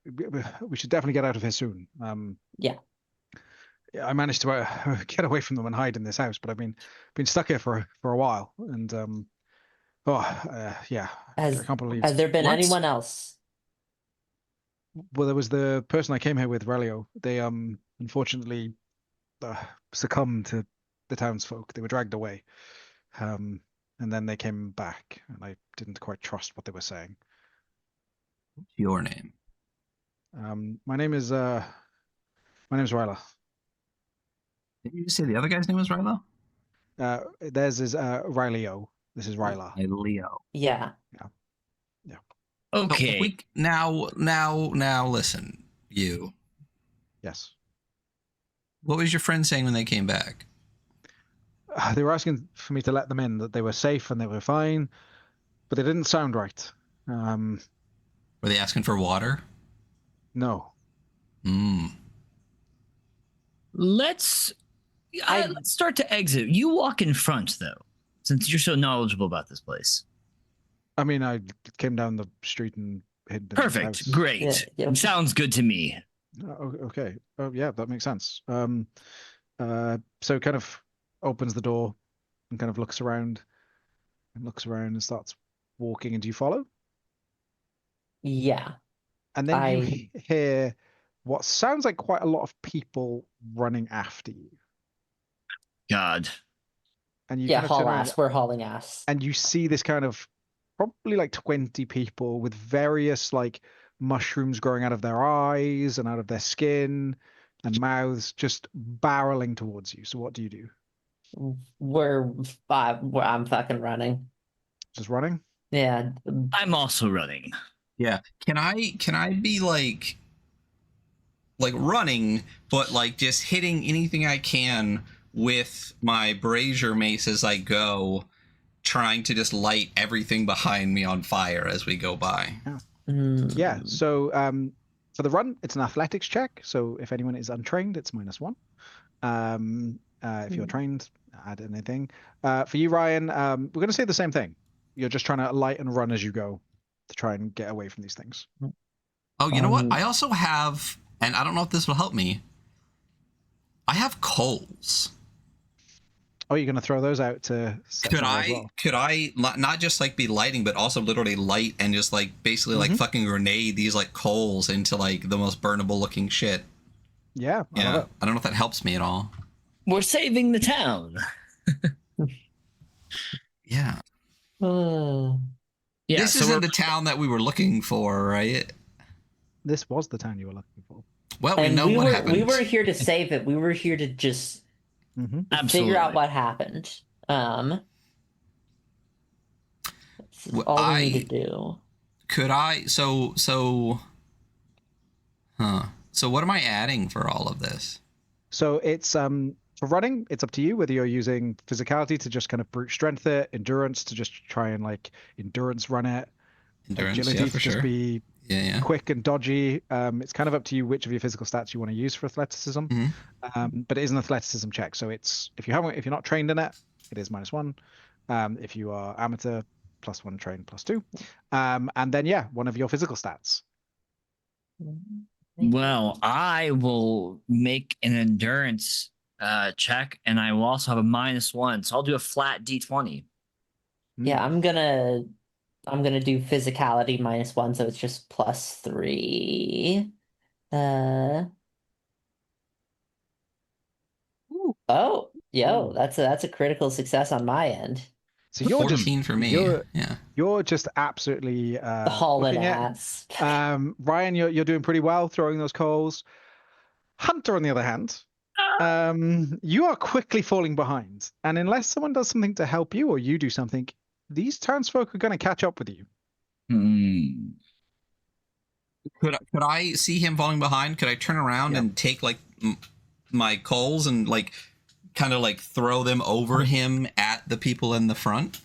Speaker 4: definitely get out of here soon.
Speaker 3: Yeah.
Speaker 4: I managed to get away from them and hide in this house, but I've been stuck here for a while, and yeah, I can't believe.
Speaker 3: Has there been
Speaker 2: What?
Speaker 3: anyone else?
Speaker 4: Well, there was the person I came here with, Relio. They unfortunately succumbed to the townsfolk. They were dragged away, and then they came back, and I didn't quite trust what they were saying.
Speaker 1: What's your name?
Speaker 4: My name is Ryla.
Speaker 1: Did you just say the other guy's name was Rilo?
Speaker 4: Theirs is Riley-O. This is Ryla.
Speaker 1: Leo.
Speaker 3: Yeah.
Speaker 2: Okay.
Speaker 1: Now, listen, you.
Speaker 4: Yes.
Speaker 1: What was your friend saying when they came back?
Speaker 4: They were asking for me to let them in, that they were safe and they were fine, but they didn't sound right.
Speaker 1: Were they asking for water?
Speaker 4: No.
Speaker 2: Let's start to exit. You walk in front, though, since you're so knowledgeable about this place.
Speaker 4: I mean, I came down the street and hid in the
Speaker 2: Perfect.
Speaker 4: house.
Speaker 2: Great.
Speaker 3: Yeah.
Speaker 2: Sounds good to me.
Speaker 4: Okay. Oh, yeah, that makes sense. So kind of opens the door and kind of looks around and starts walking. And do you follow?
Speaker 3: Yeah.
Speaker 4: And then you hear what sounds like quite a lot of people running after you.
Speaker 2: God.
Speaker 4: And you
Speaker 3: Yeah,
Speaker 4: kind of
Speaker 3: haul
Speaker 4: turn around
Speaker 3: ass. We're hauling ass.
Speaker 4: and you see this kind of probably like 20 people with various like mushrooms growing out of their eyes and out of their skin and mouths just barreling towards you. So what do you do?
Speaker 3: I'm fucking running.
Speaker 4: Just running?
Speaker 3: Yeah.
Speaker 2: I'm also running.
Speaker 1: Yeah. Can I be like running, but like just hitting anything I can with my brazier mace as I go, trying to just light everything behind me on fire as we go by?
Speaker 4: Yeah. So for the run, it's an athletics check. So if anyone is untrained, it's -1. If you're trained, add anything. For you, Ryan, we're going to say the same thing. You're just trying to light and run as you go to try and get away from these things.
Speaker 1: Oh, you know what? I also have, and I don't know if this will help me, I have coals.
Speaker 4: Oh, you're going to throw those out to set fire as well?
Speaker 1: Could I not just like be lighting, but also literally light and just like basically like fucking grenade these like coals into like the most burnable looking shit?
Speaker 4: Yeah.
Speaker 1: I don't know if that helps me at all.
Speaker 2: We're saving the town.
Speaker 1: Yeah.
Speaker 2: Yeah,
Speaker 1: This isn't the town that we were looking for, right?
Speaker 4: This was the town you were looking for.
Speaker 1: Well, we know what happened.
Speaker 3: We weren't here to save it. We were here to just figure out what happened. This is all we need to do.
Speaker 1: Could I? So what am I adding for all of this?
Speaker 4: So it's for running, it's up to you whether you're using physicality to just kind of brute strength it, endurance to just try and like endurance run it, agility to just be quick and dodgy. It's kind of up to you which of your physical stats you want to use for athleticism. But it is an athleticism check, so it's if you're not trained in it, it is -1. If you are amateur, +1, trained +2. And then one of your physical stats.
Speaker 2: Well, I will make an endurance check, and I will also have a -1, so I'll do a flat D20.
Speaker 3: Yeah, I'm gonna do physicality -1, so it's just +3. That's a critical success on my end.
Speaker 4: So you're
Speaker 1: 14 for me.
Speaker 4: You're just absolutely
Speaker 3: hauling ass.
Speaker 4: Ryan, you're doing pretty well throwing those coals. Hunter, on the other hand, you are quickly falling behind, and unless someone does something to help you or you do something, these townsfolk are going to catch up with you.
Speaker 1: Could I see him falling behind? Could I turn around and take like my coals and like kind of like throw them over him at the people in the front?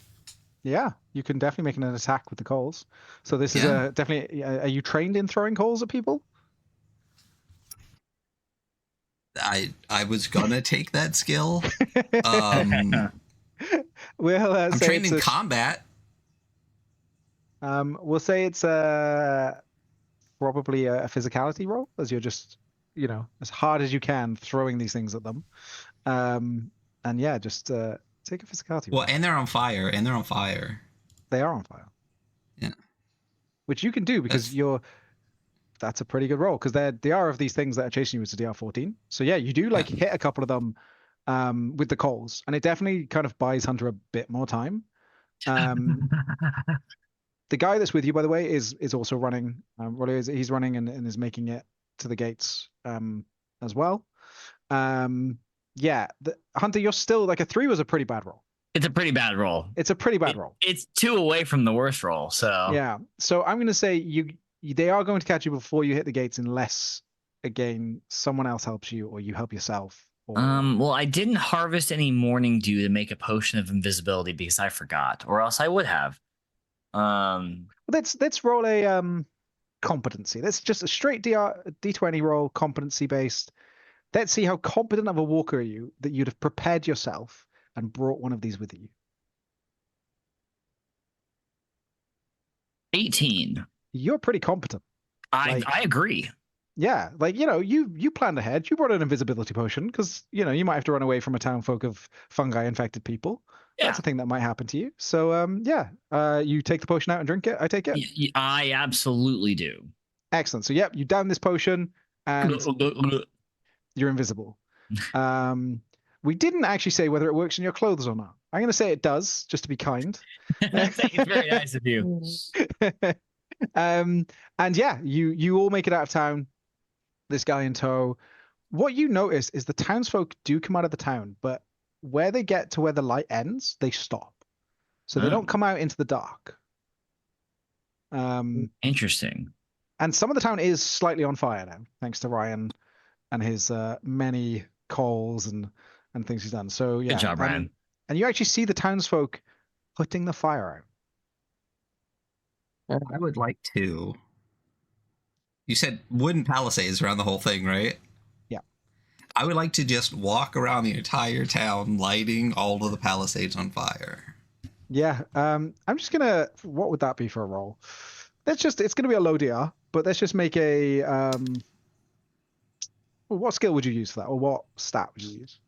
Speaker 4: Yeah, you can definitely make an attack with the coals. So this is definitely. Are you trained in throwing coals at people?
Speaker 1: I was gonna take that skill.
Speaker 4: Well,
Speaker 1: I'm trained in combat.
Speaker 4: We'll say it's probably a physicality roll, as you're just, as hard as you can throwing these things at them. And just take a physicality roll.
Speaker 1: Well, and they're on fire.
Speaker 4: They are on fire.
Speaker 1: Yeah.
Speaker 4: Which you can do because that's a pretty good roll because the DR of these things that are chasing you is a DR 14. So yeah, you do like hit a couple of them with the coals, and it definitely kind of buys Hunter a bit more time. The guy that's with you, by the way, is also running. He's running and is making it to the gates as well. Yeah, Hunter, you're still like a 3 was a pretty bad roll.
Speaker 2: It's a pretty bad roll.
Speaker 4: It's a pretty bad roll.
Speaker 2: It's 2 away from the worst roll. So
Speaker 4: yeah. So I'm going to say they are going to catch you before you hit the gates, unless again someone else helps you or you help yourself. Or...
Speaker 2: Well, I didn't harvest any morning dew to make a potion of invisibility because I forgot, or else I would have.
Speaker 4: Let's roll a competency. That's just a straight D20 roll, competency based. Let's see how competent of a walker are you that you'd have prepared yourself and brought one of these with you.
Speaker 2: 18.
Speaker 4: You're pretty competent.
Speaker 2: I agree.
Speaker 4: Yeah, like, you planned ahead. You brought an invisibility potion because, you might have to run away from a townfolk of fungi-infected people. Yeah. That's a thing that might happen to you. So, you take the potion out and drink it, I take it?
Speaker 2: I absolutely do.
Speaker 4: Excellent. So, yep, you down this potion and you're invisible. We didn't actually say whether it works in your clothes or not. I'm going to say it does, just to be kind.
Speaker 2: It's very nice of you.
Speaker 4: And yeah, you all make it out of town. This guy in tow. What you notice is the townsfolk do come out of the town, but where they get to where the light ends, they stop. So they don't come out into the dark.
Speaker 2: Interesting.
Speaker 4: And some of the town is slightly on fire now, thanks to Ryan and his many calls and things he's done. So yeah.
Speaker 2: Good job, Ryan.
Speaker 4: And you actually see the townsfolk putting the fire
Speaker 1: out. I would like to. You said wooden palisades around the whole thing, right?
Speaker 4: Yeah.
Speaker 1: I would like to just walk around the entire town, lighting all of the palisades on fire.
Speaker 4: Yeah. I'm just gonna. What would that be for a roll? It's gonna be a low DR, but let's just make a. What skill would you use for that, or what stat would you use?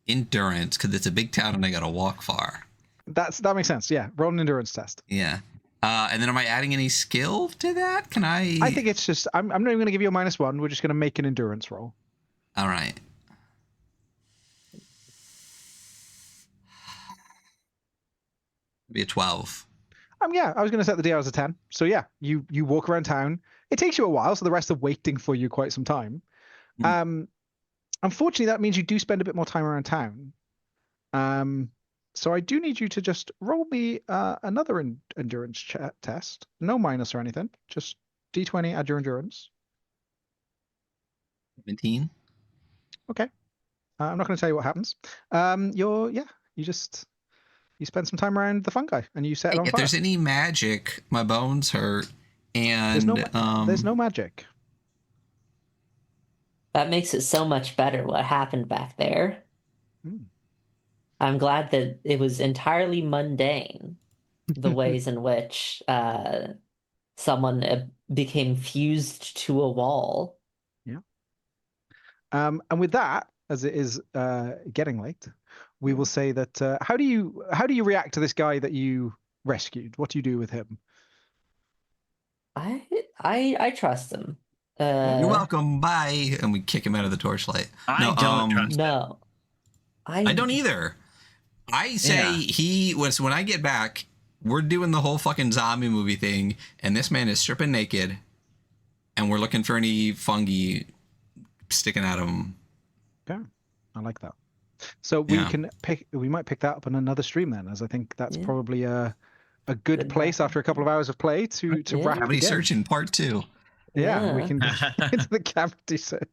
Speaker 1: Endurance, because it's a big town and I gotta walk far.
Speaker 4: That makes sense. Yeah, roll an endurance test.
Speaker 1: Yeah. And then am I adding any skill to that? Can I?
Speaker 4: I think it's just. I'm not even going to give you a -1. We're just going to make an endurance roll.
Speaker 1: All right. It'd be a 12.
Speaker 4: Yeah, I was going to set the DR as a 10. So yeah, you walk around town. It takes you a while, so the rest are waiting for you quite some time. Unfortunately, that means you do spend a bit more time around town. So I do need you to just roll me another endurance test. No minus or anything. Just D20, add your endurance.
Speaker 1: 17.
Speaker 4: Okay. I'm not going to tell you what happens. You spend some time around the fungi and you set it on fire.
Speaker 1: If there's any magic, my bones hurt, and
Speaker 4: there's no magic.
Speaker 3: That makes it so much better what happened back there. I'm glad that it was entirely mundane, the ways in which someone became fused to a wall.
Speaker 4: Yeah. And with that, as it is getting late, we will say that how do you react to this guy that you rescued? What do you do with him?
Speaker 3: I trust him.
Speaker 1: You're welcome. Bye. And we kick him out of the torchlight.
Speaker 2: I don't trust him.
Speaker 3: No.
Speaker 1: I don't either. I say when I get back, we're doing the whole fucking zombie movie thing, and this man is stripping naked, and we're looking for any fungi sticking out of him.
Speaker 4: Okay, I like that. So we might pick that up on another stream then, as I think that's probably a good place after a couple of hours of play to wrap.
Speaker 1: Cavity search in part 2.
Speaker 4: Yeah, we can get into the cavity search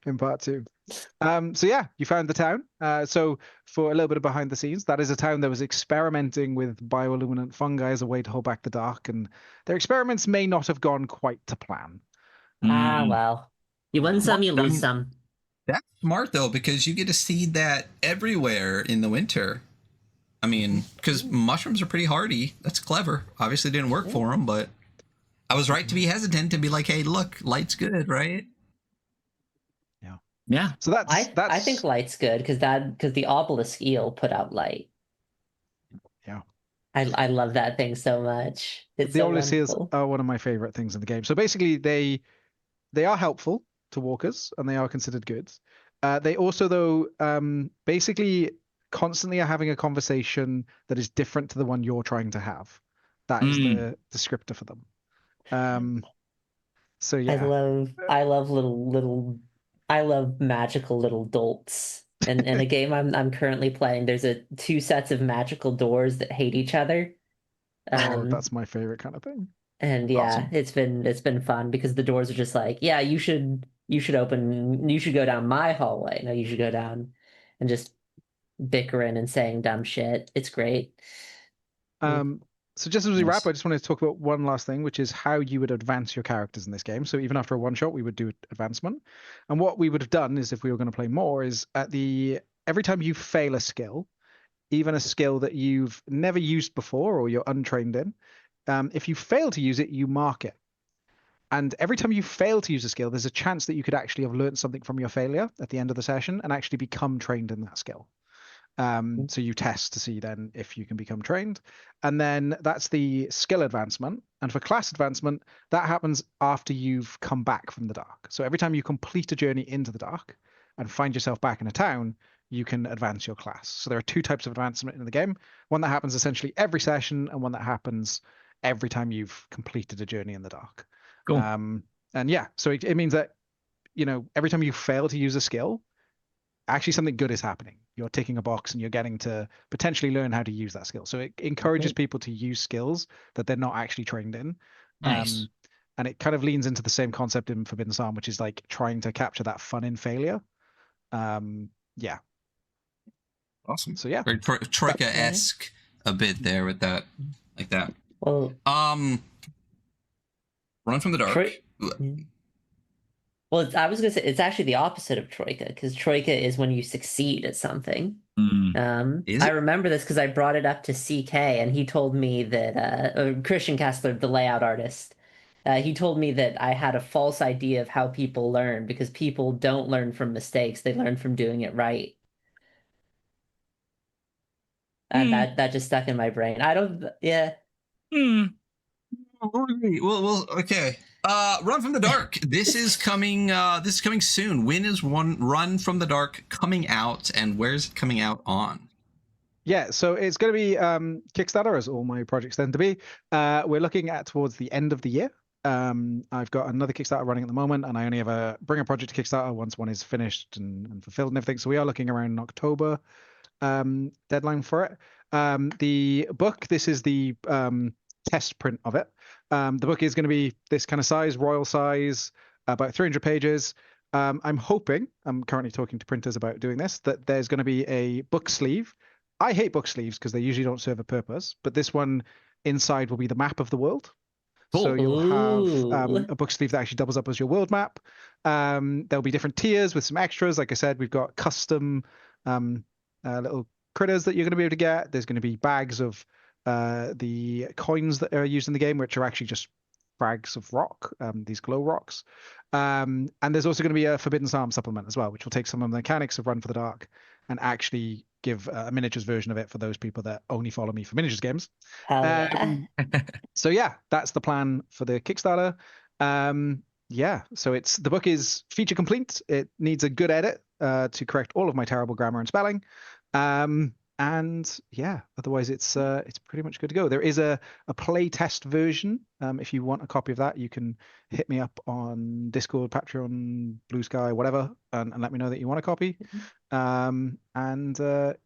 Speaker 4: in part 2. So yeah, you found the town. So for a little bit of behind the scenes, that is a town that was experimenting with bioluminescent fungi as a way to hold back the dark, and their experiments may not have gone quite to plan.
Speaker 3: Well, you win some, you lose some.
Speaker 1: That's smart though, because you get to see that everywhere in the winter. I mean, because mushrooms are pretty hardy. That's clever. Obviously didn't work for them, but I was right to be hesitant to be like, hey, look, light's good, right?
Speaker 2: Yeah.
Speaker 4: So that's
Speaker 3: I think light's good because the obelisk eel put out light.
Speaker 4: Yeah.
Speaker 3: I love that thing so much. It's
Speaker 4: The
Speaker 3: so
Speaker 4: Overseers
Speaker 3: wonderful.
Speaker 4: are one of my favorite things in the game. So basically, they are helpful to walkers and they are considered goods. They also, though, basically constantly are having a conversation that is different to the one you're trying to have. That is the descriptor for them. So yeah,
Speaker 3: I love magical little dolts. And in a game I'm currently playing, there's two sets of magical doors that hate each other.
Speaker 4: oh, that's my favorite kind of thing.
Speaker 3: And yeah,
Speaker 1: Awesome.
Speaker 3: it's been fun because the doors are just like, yeah, you should go down my hallway. No, you should go down and just bickering and saying dumb shit. It's great.
Speaker 4: So just as we wrap,
Speaker 2: Nice.
Speaker 4: I just wanted to talk about one last thing, which is how you would advance your characters in this game. So even after a one shot, we would do advancement. And what we would have done is, if we were going to play more, is every time you fail a skill, even a skill that you've never used before or you're untrained in, if you fail to use it, you mark it. And every time you fail to use a skill, there's a chance that you could actually have learned something from your failure at the end of the session and actually become trained in that skill. So you test to see then if you can become trained. And then that's the skill advancement. And for class advancement, that happens after you've come back from the dark. So every time you complete a journey into the dark and find yourself back in a town, you can advance your class. So there are two types of advancement in the game. One that happens essentially every session and one that happens every time you've completed a journey in the dark.
Speaker 2: Cool.
Speaker 4: And yeah, so it means that, every time you fail to use a skill, actually something good is happening. You're ticking a box and you're getting to potentially learn how to use that skill. So it encourages people to use skills that they're not actually trained in.
Speaker 2: Nice.
Speaker 4: And it kind of leans into the same concept in Forbidden Psalm, which is like trying to capture that fun in failure. Yeah.
Speaker 1: Awesome.
Speaker 4: So yeah.
Speaker 1: Very Troika-esque a bit there with that, like that.
Speaker 3: Well,
Speaker 1: Run from the dark.
Speaker 3: Well, I was gonna say it's actually the opposite of Troika, because Troika is when you succeed at something. I remember this because I brought it up to CK, and he told me that Christian Kessler, the layout artist, he told me that I had a false idea of how people learn, because people don't learn from mistakes; they learn from doing it right. And that just stuck in my brain. I don't. Yeah.
Speaker 1: Well, okay. Run from the Dark. This is coming. This is coming soon. When is Run from the Dark coming out, and where's it coming out on?
Speaker 4: Yeah, so it's going to be Kickstarter, as all my projects tend to be. We're looking at towards the end of the year. I've got another Kickstarter running at the moment, and I only ever bring a project to Kickstarter once one is finished and fulfilled and everything. So we are looking around October deadline for it. The book. This is the test print of it. The book is going to be this kind of size, royal size, about 300 pages. I'm hoping, I'm currently talking to printers about doing this, that there's going to be a book sleeve. I hate book sleeves because they usually don't serve a purpose, but this one inside will be the map of the world. Cool. So you'll have a book sleeve that actually doubles up as your world map. There'll be different tiers with some extras. Like I said, we've got custom little critters that you're going to be able to get. There's going to be bags of the coins that are used in the game, which are actually just frags of rock, these glow rocks. And there's also going to be a Forbidden Psalm supplement as well, which will take some of the mechanics of Run for the Dark and actually give a miniatures version of it for those people that only follow me for miniatures games. So yeah, that's the plan for the Kickstarter. Yeah, so the book is feature complete. It needs a good edit to correct all of my terrible grammar and spelling. And yeah, otherwise it's pretty much good to go. There is a play test version. If you want a copy of that, you can hit me up on Discord, Patreon, Blue Sky, whatever, and let me know that you want a copy. And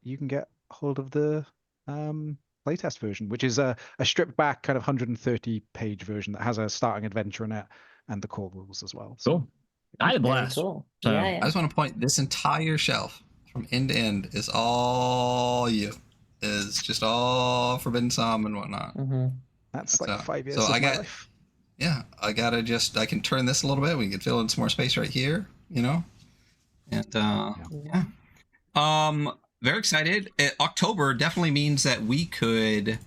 Speaker 4: you can get hold of the playtest version, which is a stripped back kind of 130 page version that has a starting adventure in it and the core rules as well. So
Speaker 2: cool. I had a blast.
Speaker 3: Cool.
Speaker 2: So,
Speaker 3: yeah.
Speaker 1: I just want to point this entire shelf from end to end is all you. Is just all Forbidden Psalm and whatnot.
Speaker 4: That's like 5 years.
Speaker 1: So
Speaker 4: of my life.
Speaker 1: Yeah, I can turn this a little bit. We can fill in some more space right here, and very excited. October definitely means that we could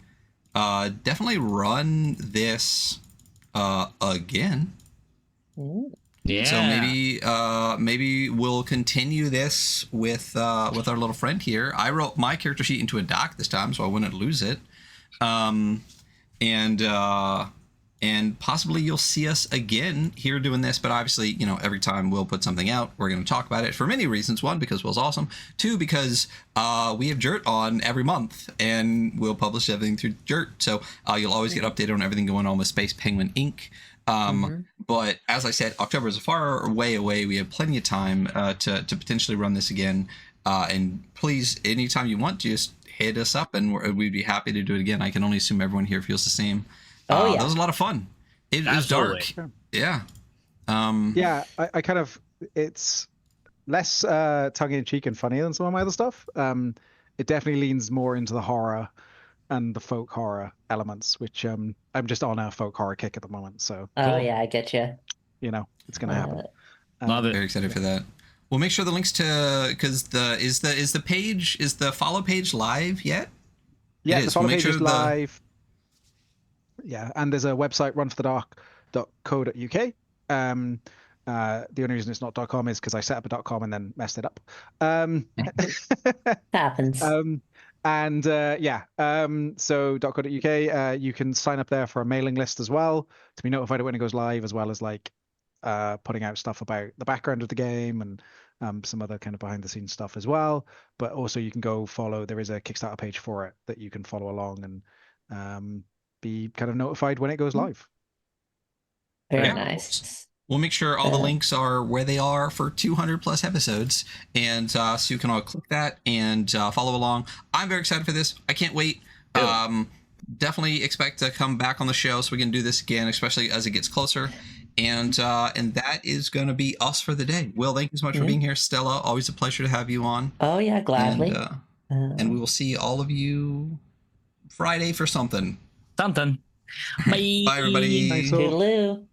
Speaker 1: definitely run this again.
Speaker 2: Yeah.
Speaker 1: So maybe we'll continue this with our little friend here. I wrote my character sheet into a doc this time, so I wouldn't lose it. And possibly you'll see us again here doing this, but obviously, every time Will put something out, we're going to talk about it for many reasons. One, because Will's awesome. Two, because we have Jert on every month, and we'll publish everything through Jert. So you'll always get updated on everything going on with Space Penguin Inc. But as I said, October is far way away. We have plenty of time to potentially run this again. And please, anytime you want, just hit us up, and we'd be happy to do it again. I can only assume everyone here feels the same.
Speaker 3: Oh, yeah.
Speaker 1: That was a lot of fun. It was dark. Yeah.
Speaker 4: I kind of, it's less tongue-in-cheek and funny than some of my other stuff. It definitely leans more into the horror and the folk horror elements, which I'm just on a folk horror kick at the moment. So
Speaker 3: yeah, I get you.
Speaker 4: It's gonna happen.
Speaker 2: Love it.
Speaker 1: Very excited for that. We'll make sure the links to, because is the follow page live yet?
Speaker 4: Yeah, the follow page is live. Yeah, and there's a website, runforthedark.co.uk. The only reason it's not .com is because I set up a .com and then messed it up.
Speaker 3: Happens.
Speaker 4: So .co.uk, you can sign up there for a mailing list as well to be notified when it goes live, as well as putting out stuff about the background of the game and some other kind of behind the scenes stuff as well. But also you can go follow, there is a Kickstarter page for it that you can follow along and be kind of notified when it goes live.
Speaker 3: Very nice.
Speaker 1: We'll make sure all the links are where they are for 200 plus episodes, and so you can all click that and follow along. I'm very excited for this. I can't wait. Definitely expect to come back on the show so we can do this again, especially as it gets closer. And that is going to be us for the day. Will, thank you so much for being here. Stella, always a pleasure to have you on.
Speaker 3: Oh yeah, gladly.
Speaker 1: And we will see all of you Friday for something.
Speaker 2: Bye.
Speaker 1: Bye, everybody.
Speaker 4: Thanks,
Speaker 3: Toodaloo.